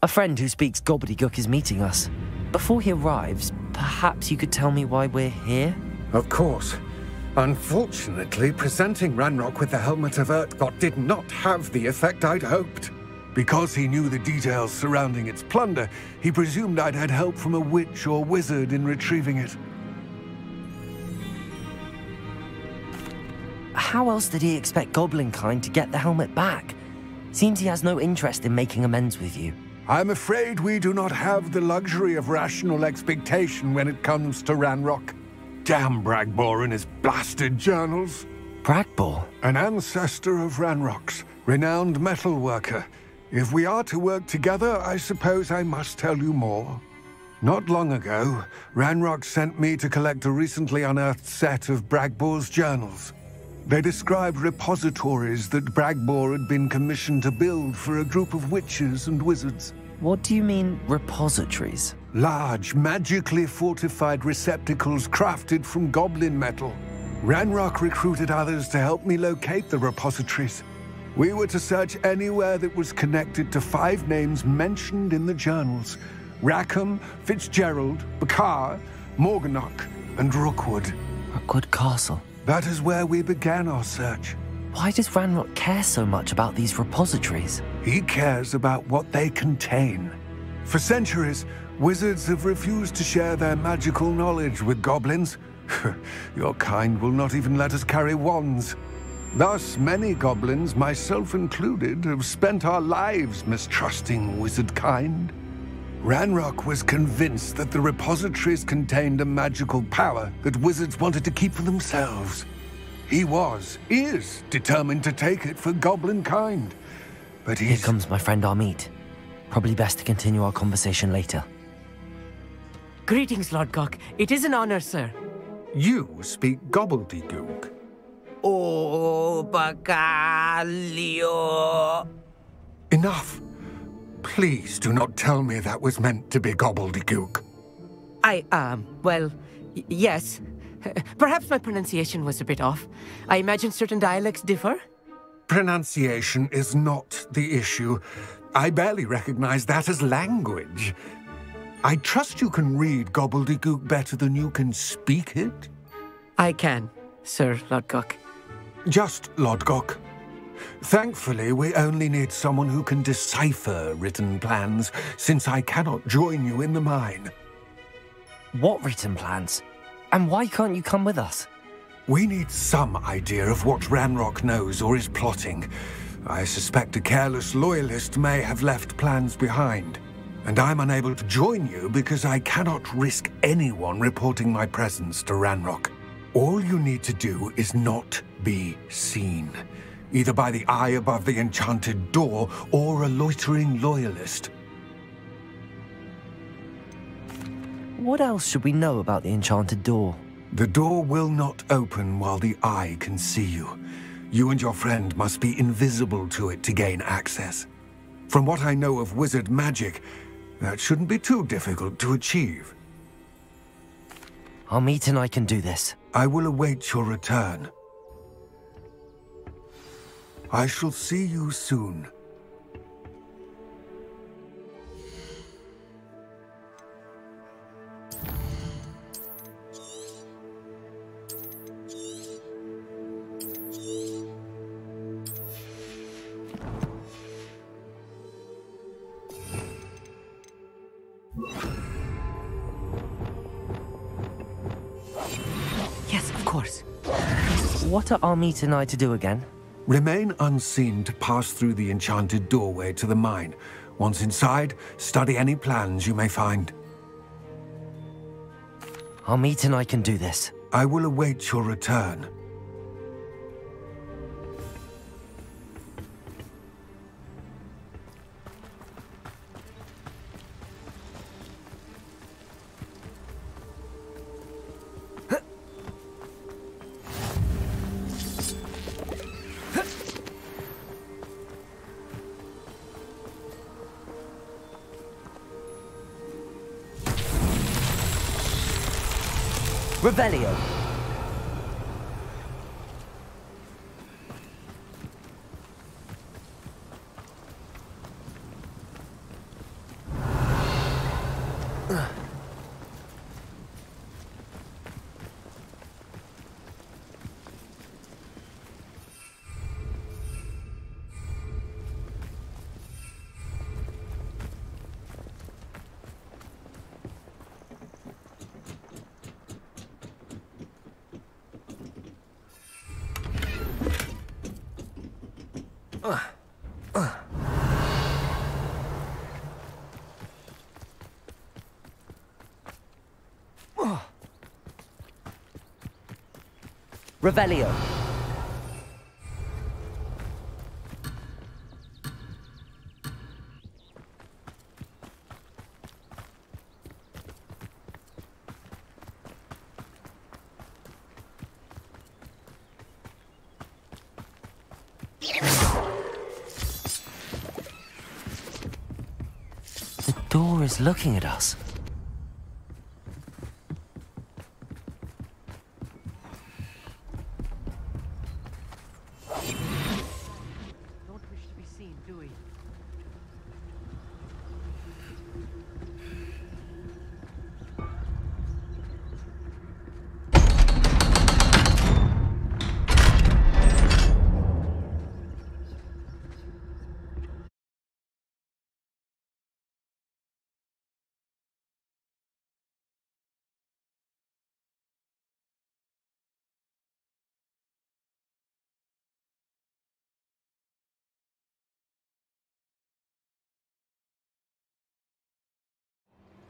Speaker 6: A friend who speaks gobbledygook is meeting us. Before he arrives, perhaps you could tell me why we're here?
Speaker 2: Of course. Unfortunately, presenting Ranrock with the Helmet of Urtkot did not have the effect I'd hoped. Because he knew the details surrounding its plunder, he presumed I'd had help from a witch or wizard in retrieving it.
Speaker 6: How else did he expect Goblinkind to get the helmet back? Seems he has no interest in making amends with you.
Speaker 2: I'm afraid we do not have the luxury of rational expectation when it comes to Ranrock. Damn Bragbor and his blasted journals.
Speaker 6: Bragbor?
Speaker 2: An ancestor of Ranrock's, renowned metal worker. If we are to work together, I suppose I must tell you more. Not long ago, Ranrock sent me to collect a recently unearthed set of Bragbor's journals. They described repositories that Bragbor had been commissioned to build for a group of witches and wizards.
Speaker 6: What do you mean, repositories?
Speaker 2: Large, magically fortified receptacles crafted from goblin metal. Ranrock recruited others to help me locate the repositories. We were to search anywhere that was connected to 5 names mentioned in the journals. Rackham, Fitzgerald, Bakar, Morganach, and Rookwood.
Speaker 6: Rookwood Castle.
Speaker 2: That is where we began our search.
Speaker 6: Why does Ranrock care so much about these repositories?
Speaker 2: He cares about what they contain. For centuries, wizards have refused to share their magical knowledge with goblins. Your kind will not even let us carry wands. Thus, many goblins, myself included, have spent our lives mistrusting wizard kind. Ranrock was convinced that the repositories contained a magical power that wizards wanted to keep for themselves. He is determined to take it for goblin kind. But
Speaker 6: Here comes my friend Amit. Probably best to continue our conversation later.
Speaker 7: Greetings, Lord Gok. It is an honor, sir.
Speaker 2: You speak gobbledygook.
Speaker 7: Oh, Bacalio.
Speaker 2: Enough. Please do not tell me that was meant to be gobbledygook.
Speaker 7: Well, yes. Perhaps my pronunciation was a bit off. I imagine certain dialects differ?
Speaker 2: Pronunciation is not the issue. I barely recognize that as language. I trust you can read gobbledygook better than you can speak it?
Speaker 7: I can, Sir Lord Gok.
Speaker 2: Just Lord Gok. Thankfully, we only need someone who can decipher written plans, since I cannot join you in the mine.
Speaker 6: What written plans? And why can't you come with us?
Speaker 2: We need some idea of what Ranrock knows or is plotting. I suspect a careless loyalist may have left plans behind. And I'm unable to join you because I cannot risk anyone reporting my presence to Ranrock. All you need to do is not be seen, either by the eye above the enchanted door or a loitering loyalist.
Speaker 6: What else should we know about the enchanted door?
Speaker 2: The door will not open while the eye can see you. You and your friend must be invisible to it to gain access. From what I know of wizard magic, that shouldn't be too difficult to achieve.
Speaker 6: Amit and I can do this.
Speaker 2: I will await your return. I shall see you soon.
Speaker 7: Yes, of course.
Speaker 6: What are Amit and I to do again?
Speaker 2: Remain unseen to pass through the enchanted doorway to the mine. Once inside, study any plans you may find.
Speaker 6: Amit and I can do this.
Speaker 2: I will await your return.
Speaker 6: Revelio. Revelio. The door is looking at us.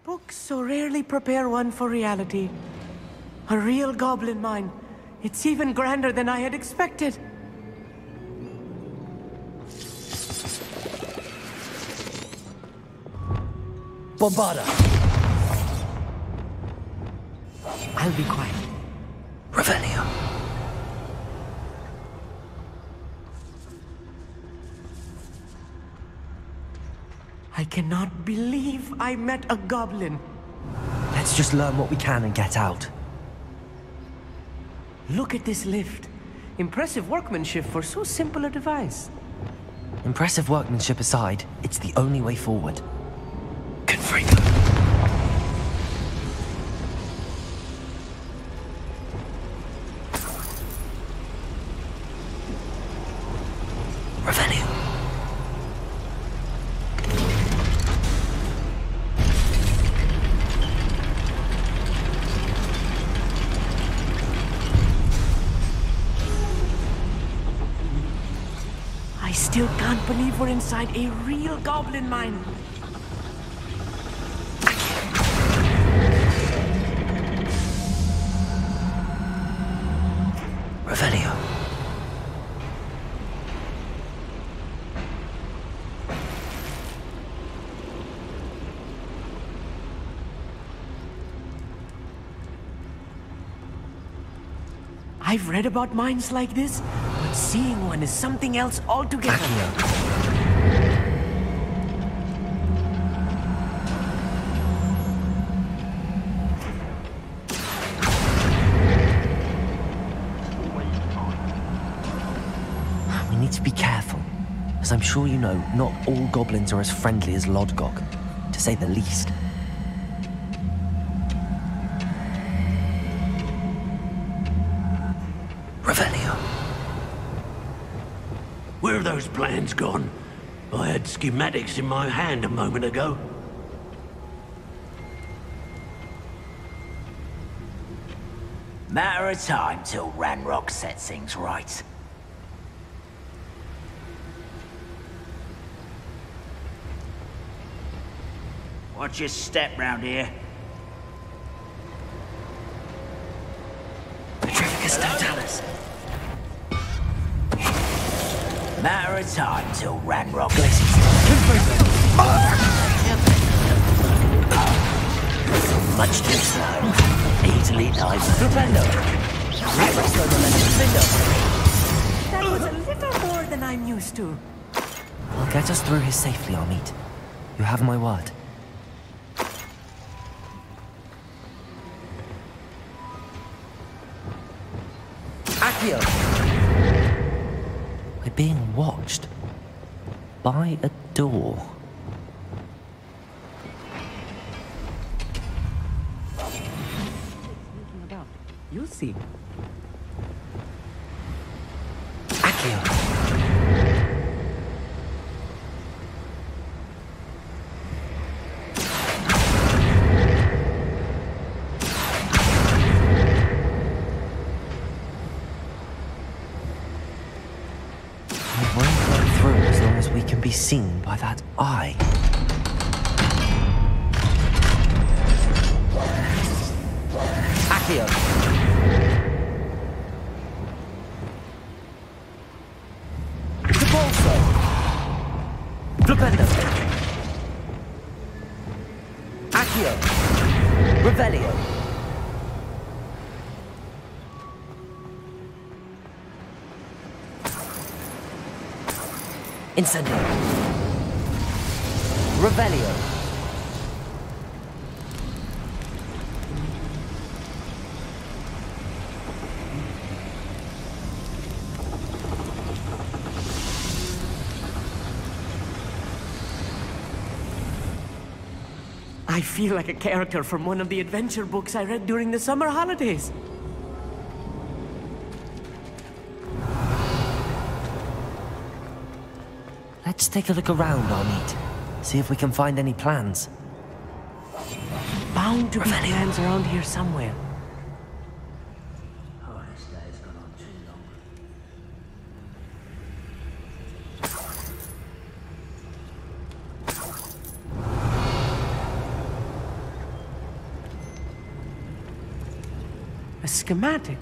Speaker 7: Books so rarely prepare one for reality. A real goblin mine. It's even grander than I had expected.
Speaker 6: Bombarda.
Speaker 7: I'll be quiet.
Speaker 6: Revelio.
Speaker 7: I cannot believe I met a goblin.
Speaker 6: Let's just learn what we can and get out.
Speaker 7: Look at this lift. Impressive workmanship for so simple a device.
Speaker 6: Impressive workmanship aside, it's the only way forward. Confringo. Revelio.
Speaker 7: I still can't believe we're inside a real goblin mine.
Speaker 6: Revelio.
Speaker 7: I've read about mines like this, but seeing one is something else altogether.
Speaker 6: We need to be careful. As I'm sure you know, not all goblins are as friendly as Lodgok, to say the least. Revelio.
Speaker 8: Where are those plans gone? I had schematics in my hand a moment ago.
Speaker 4: Matter of time till Ranrock sets things right. Watch your step round here.
Speaker 6: Petrificus Totalis.
Speaker 4: Matter of time till Ranrock.
Speaker 19: Much too slow. Easily dive.
Speaker 7: That was a little more than I'm used to.
Speaker 6: I'll get us through here safely, Amit. You have my word. Accio! We're being watched. By a door.
Speaker 7: You'll see.
Speaker 6: Accio. We won't get through as long as we can be seen by that eye. Accio. Repulso. Flipendo. Accio. Revelio. Incendio. Revelio.
Speaker 7: I feel like a character from one of the adventure books I read during the summer holidays.
Speaker 6: Let's take a look around, Arneet. See if we can find any plans.
Speaker 7: Bound to be plans around here somewhere. A schematic.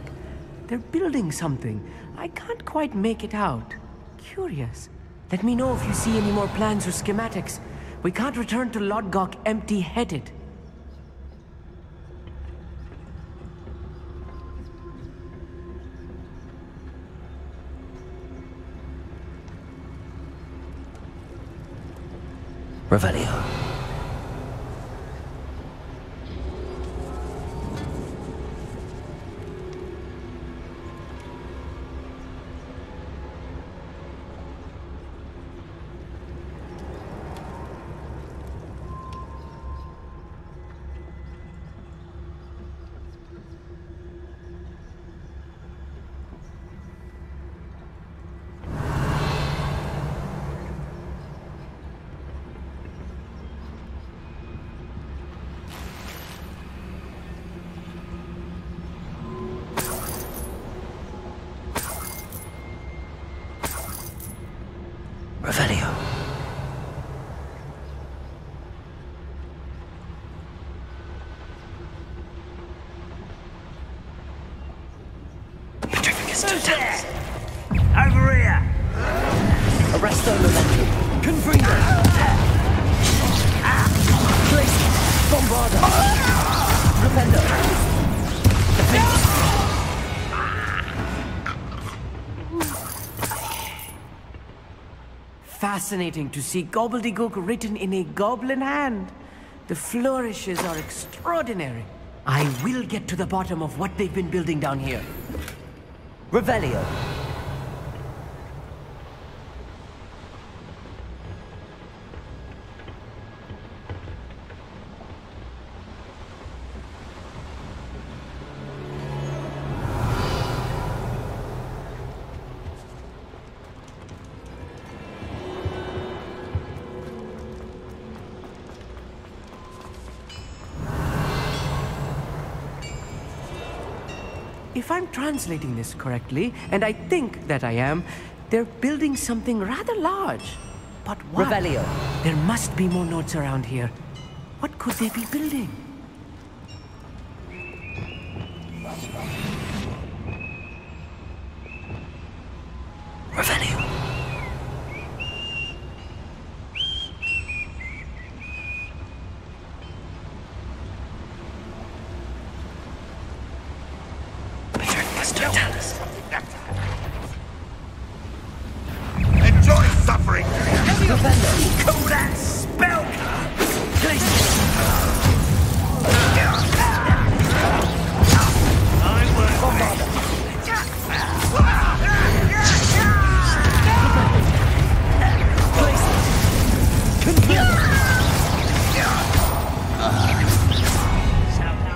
Speaker 7: They're building something. I can't quite make it out. Curious. Let me know if you see any more plans or schematics. We can't return to Lodgok empty-headed.
Speaker 6: Revelio. Revelio. Petrificus totalis.
Speaker 8: Over here!
Speaker 6: Arresto momentum. Confringo. Glacier. Bombarda. Rependo. Defeat.
Speaker 7: Fascinating to see gobbledygook written in a goblin hand. The flourishes are extraordinary. I will get to the bottom of what they've been building down here.
Speaker 6: Revelio.
Speaker 7: If I'm translating this correctly, and I think that I am, they're building something rather large. But what?
Speaker 6: Revelio.
Speaker 7: There must be more notes around here. What could they be building?
Speaker 6: Revelio.
Speaker 10: Enjoy suffering!
Speaker 8: Call that spell!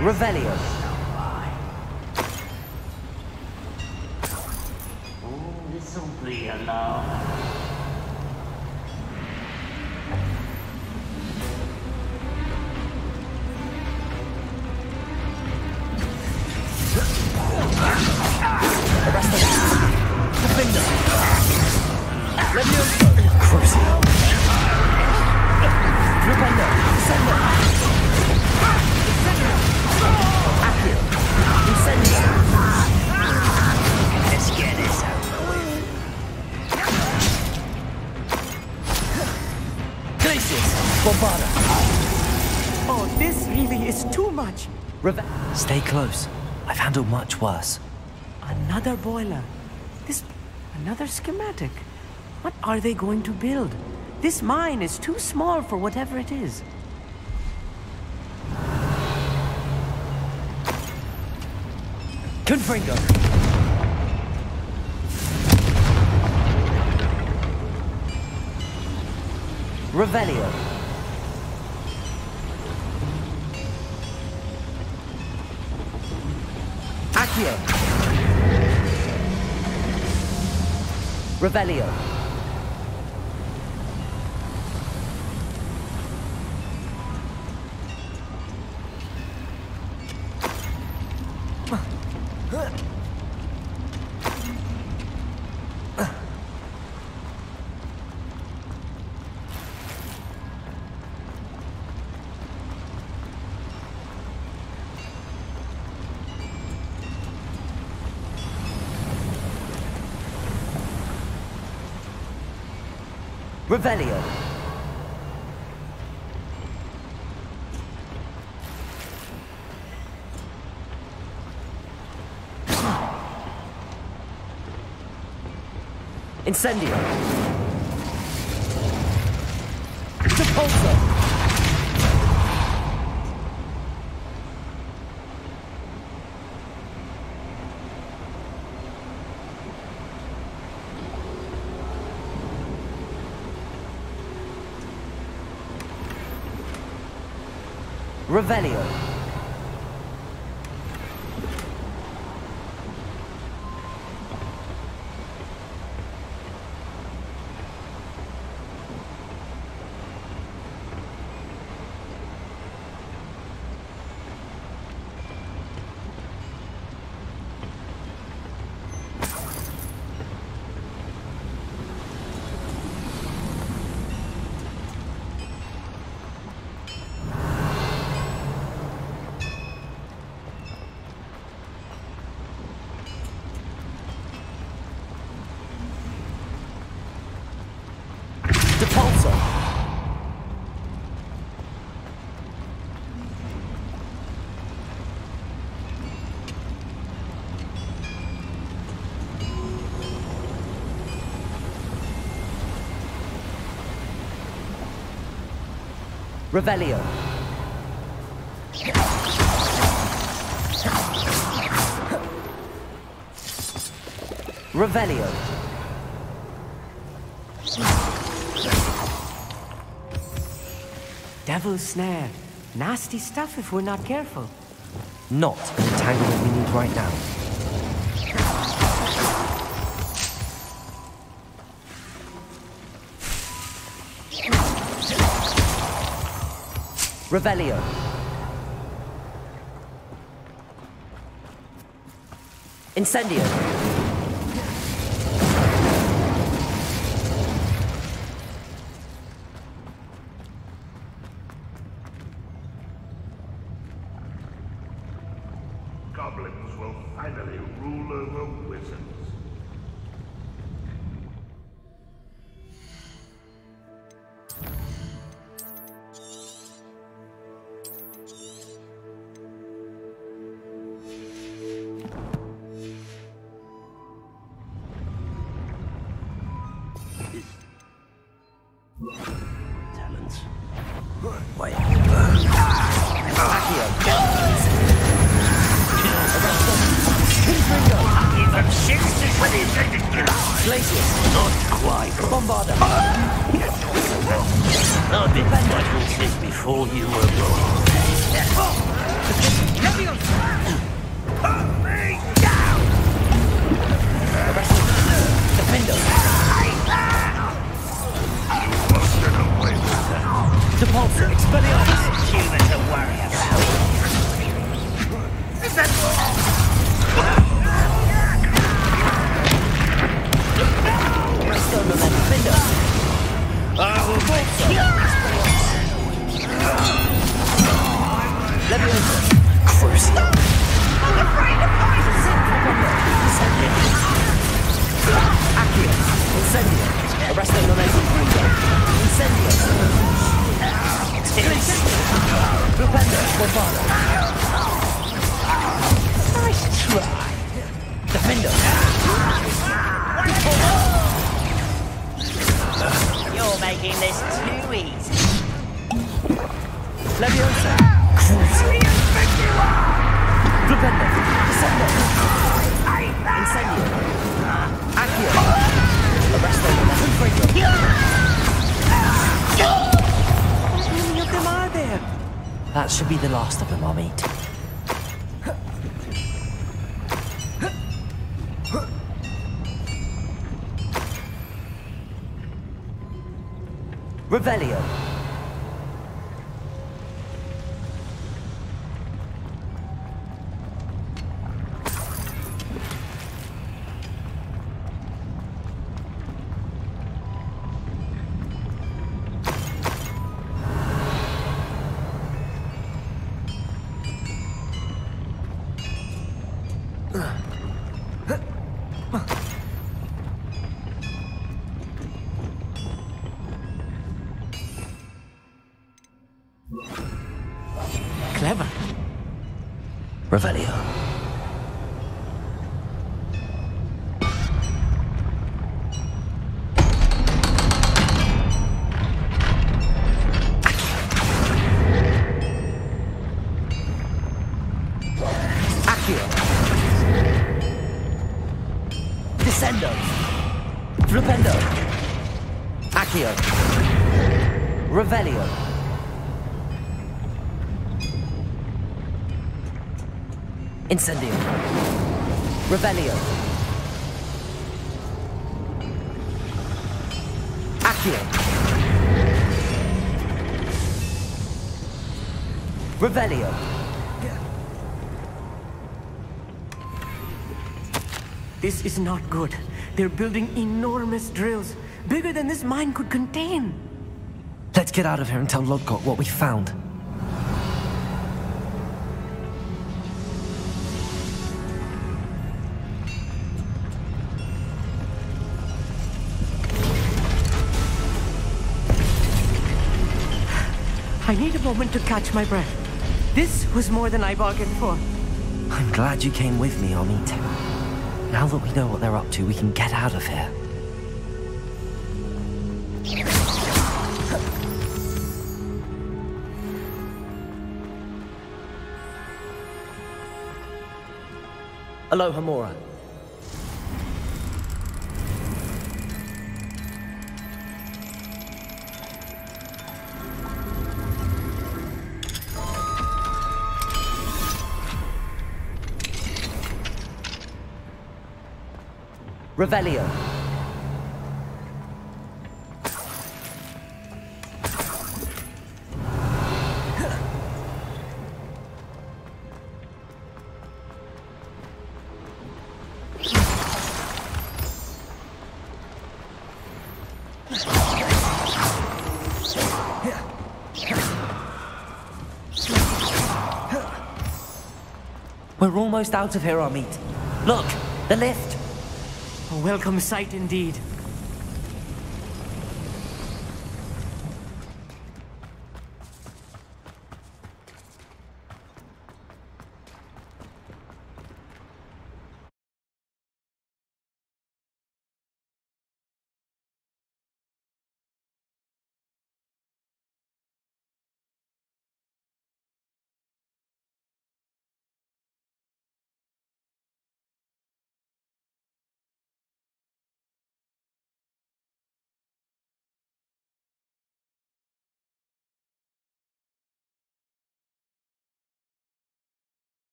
Speaker 6: Revelio.
Speaker 7: much.
Speaker 6: Stay close. I've handled much worse.
Speaker 7: Another boiler. Another schematic. What are they going to build? This mine is too small for whatever it is.
Speaker 6: Confringo! Revelio. Accio. Revelio. Revelio. Incendio. Depulso. Revelio. Depulso. Revelio. Revelio.
Speaker 7: Devil's snare. Nasty stuff if we're not careful.
Speaker 6: Not an entanglement we need right now. Revelio. Incendio.
Speaker 10: Goblins will finally rule over wizards.
Speaker 8: Talents. Wait.
Speaker 10: Even six when he's ready to kill us.
Speaker 8: Not quite.
Speaker 6: Bombarda.
Speaker 8: I've been fighting since before you were born.
Speaker 10: Put me down!
Speaker 6: Defendo.
Speaker 10: You busted away with that.
Speaker 6: Depulso. Expelliarmus.
Speaker 19: Human to worry about.
Speaker 10: Is that
Speaker 6: I will bolster. Leviosa. Cruise.
Speaker 10: I'm afraid of heights!
Speaker 6: Accio. Incendio. Arresto non è Incendio.
Speaker 4: Nice try. Defender. You're making this too easy. Leviosa.
Speaker 6: Defender. Descender. Incendio. Accio. Arresto. Confringo.
Speaker 7: How many of them are there?
Speaker 6: That should be the last of them, I'll meet. Revelio.
Speaker 7: Clever.
Speaker 6: Revelio. Accio. Descendo. Flipendo. Accio. Revelio. Incendio. Revelio. Accio. Revelio.
Speaker 7: This is not good. They're building enormous drills, bigger than this mine could contain.
Speaker 6: Let's get out of here and tell Lodgott what we found.
Speaker 7: I need a moment to catch my breath. This was more than I bargained for.
Speaker 6: I'm glad you came with me, Amit. Now that we know what they're up to, we can get out of here. Aloha Mora. Revelio. We're almost out of here, Amit. Look, the lift.
Speaker 7: A welcome sight indeed.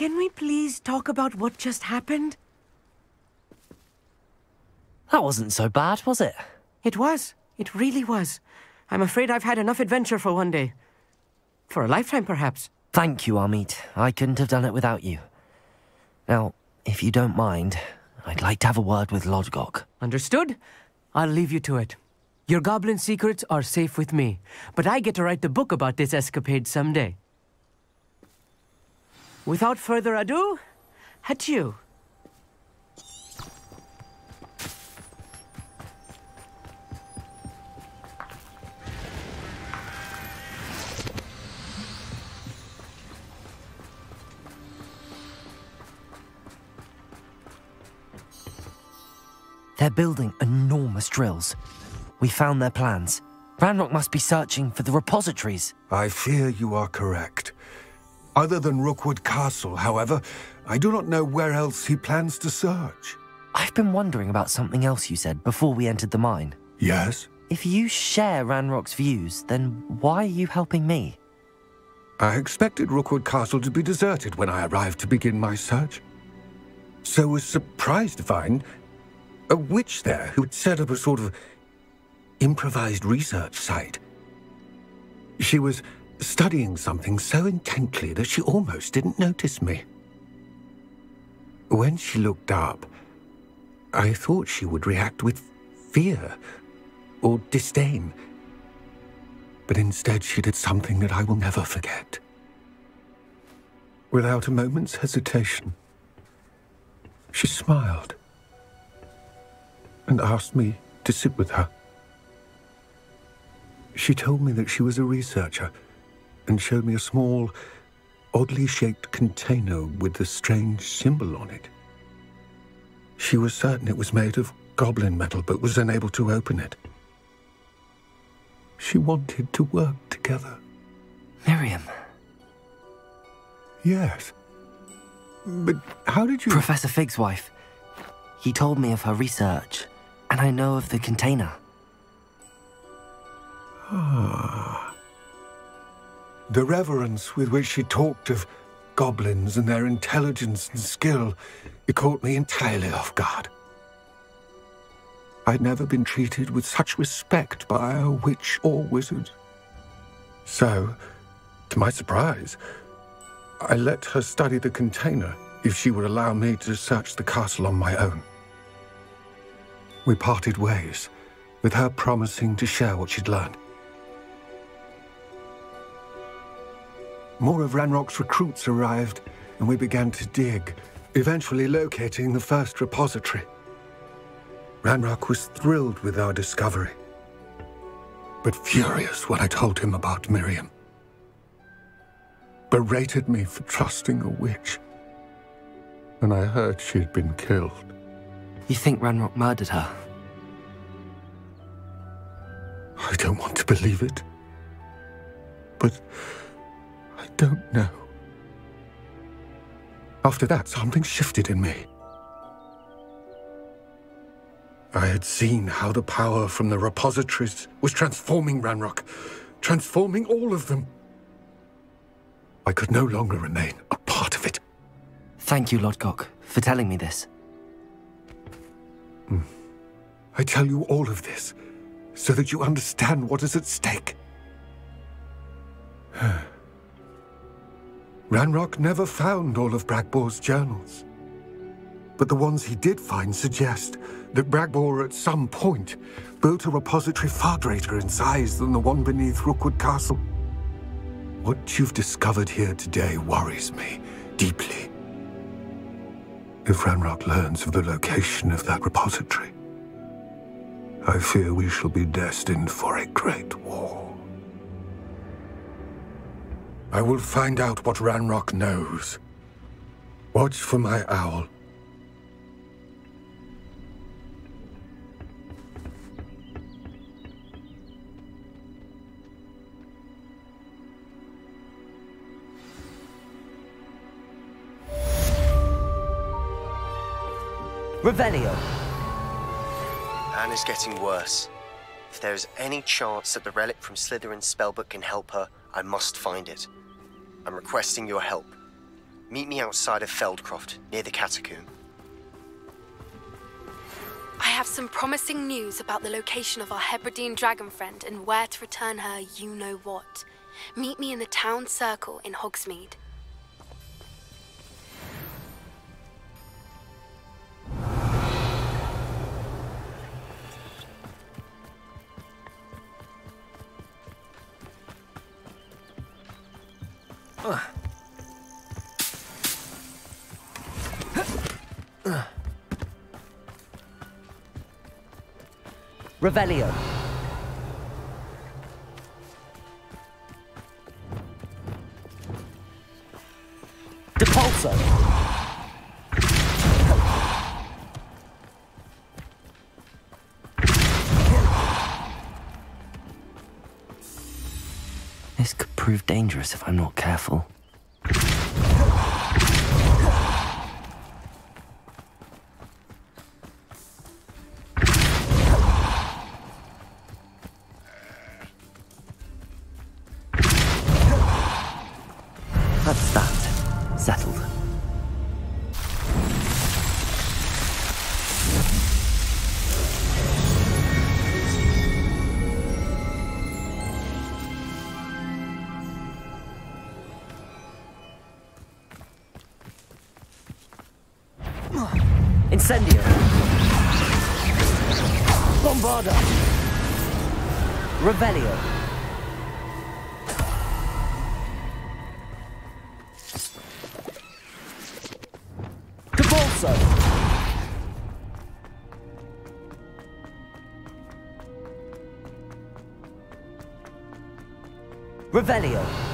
Speaker 7: Can we please talk about what just happened?
Speaker 6: That wasn't so bad, was it?
Speaker 7: It was. It really was. I'm afraid I've had enough adventure for one day. For a lifetime, perhaps.
Speaker 6: Thank you, Amit. I couldn't have done it without you. Now, if you don't mind, I'd like to have a word with Lodgok.
Speaker 7: Understood? I'll leave you to it. Your goblin secrets are safe with me, but I get to write the book about this escapade someday. Without further ado, adieu.
Speaker 6: They're building enormous drills. We found their plans. Ranrock must be searching for the repositories.
Speaker 2: I fear you are correct. Other than Rookwood Castle, however, I do not know where else he plans to search.
Speaker 6: I've been wondering about something else you said before we entered the mine.
Speaker 2: Yes?
Speaker 6: If you share Ranrock's views, then why are you helping me?
Speaker 2: I expected Rookwood Castle to be deserted when I arrived to begin my search. So was surprised to find a witch there who had set up a sort of improvised research site. She was studying something so intently that she almost didn't notice me. When she looked up, I thought she would react with fear or disdain. But instead she did something that I will never forget. Without a moment's hesitation, she smiled and asked me to sit with her. She told me that she was a researcher and showed me a small, oddly shaped container with a strange symbol on it. She was certain it was made of goblin metal, but was unable to open it. She wanted to work together.
Speaker 6: Miriam.
Speaker 2: Yes. But how did you...
Speaker 6: Professor Fig's wife. He told me of her research, and I know of the container.
Speaker 2: Ah. The reverence with which she talked of goblins and their intelligence and skill, it caught me entirely off guard. I'd never been treated with such respect by a witch or wizard. So, to my surprise, I let her study the container if she would allow me to search the castle on my own. We parted ways, with her promising to share what she'd learned. More of Ranrock's recruits arrived, and we began to dig, eventually locating the first repository. Ranrock was thrilled with our discovery, but furious when I told him about Miriam. Berated me for trusting a witch, and I heard she had been killed.
Speaker 6: You think Ranrock murdered her?
Speaker 2: I don't want to believe it, but I don't know. After that, something shifted in me. I had seen how the power from the repositories was transforming Ranrock, transforming all of them. I could no longer remain a part of it.
Speaker 6: Thank you, Lodgok, for telling me this.
Speaker 2: I tell you all of this so that you understand what is at stake. Ranrock never found all of Bragbor's journals. But the ones he did find suggest that Bragbor at some point built a repository far greater in size than the one beneath Rookwood Castle. What you've discovered here today worries me deeply. If Ranrock learns of the location of that repository, I fear we shall be destined for a great war. I will find out what Ranrock knows. Watch for my owl.
Speaker 6: Revelio.
Speaker 21: Anne is getting worse. If there is any chance that the relic from Slytherin's spellbook can help her, I must find it. I'm requesting your help. Meet me outside of Feldcroft, near the Catacomb.
Speaker 9: I have some promising news about the location of our Hebridean dragon friend and where to return her you-know-what. Meet me in the town circle in Hogsmeade.
Speaker 6: Revelio. Depulso. This could prove dangerous if I'm not careful. That's that. Settled. Incendio. Bombarda. Revelio. Depulso. Revelio.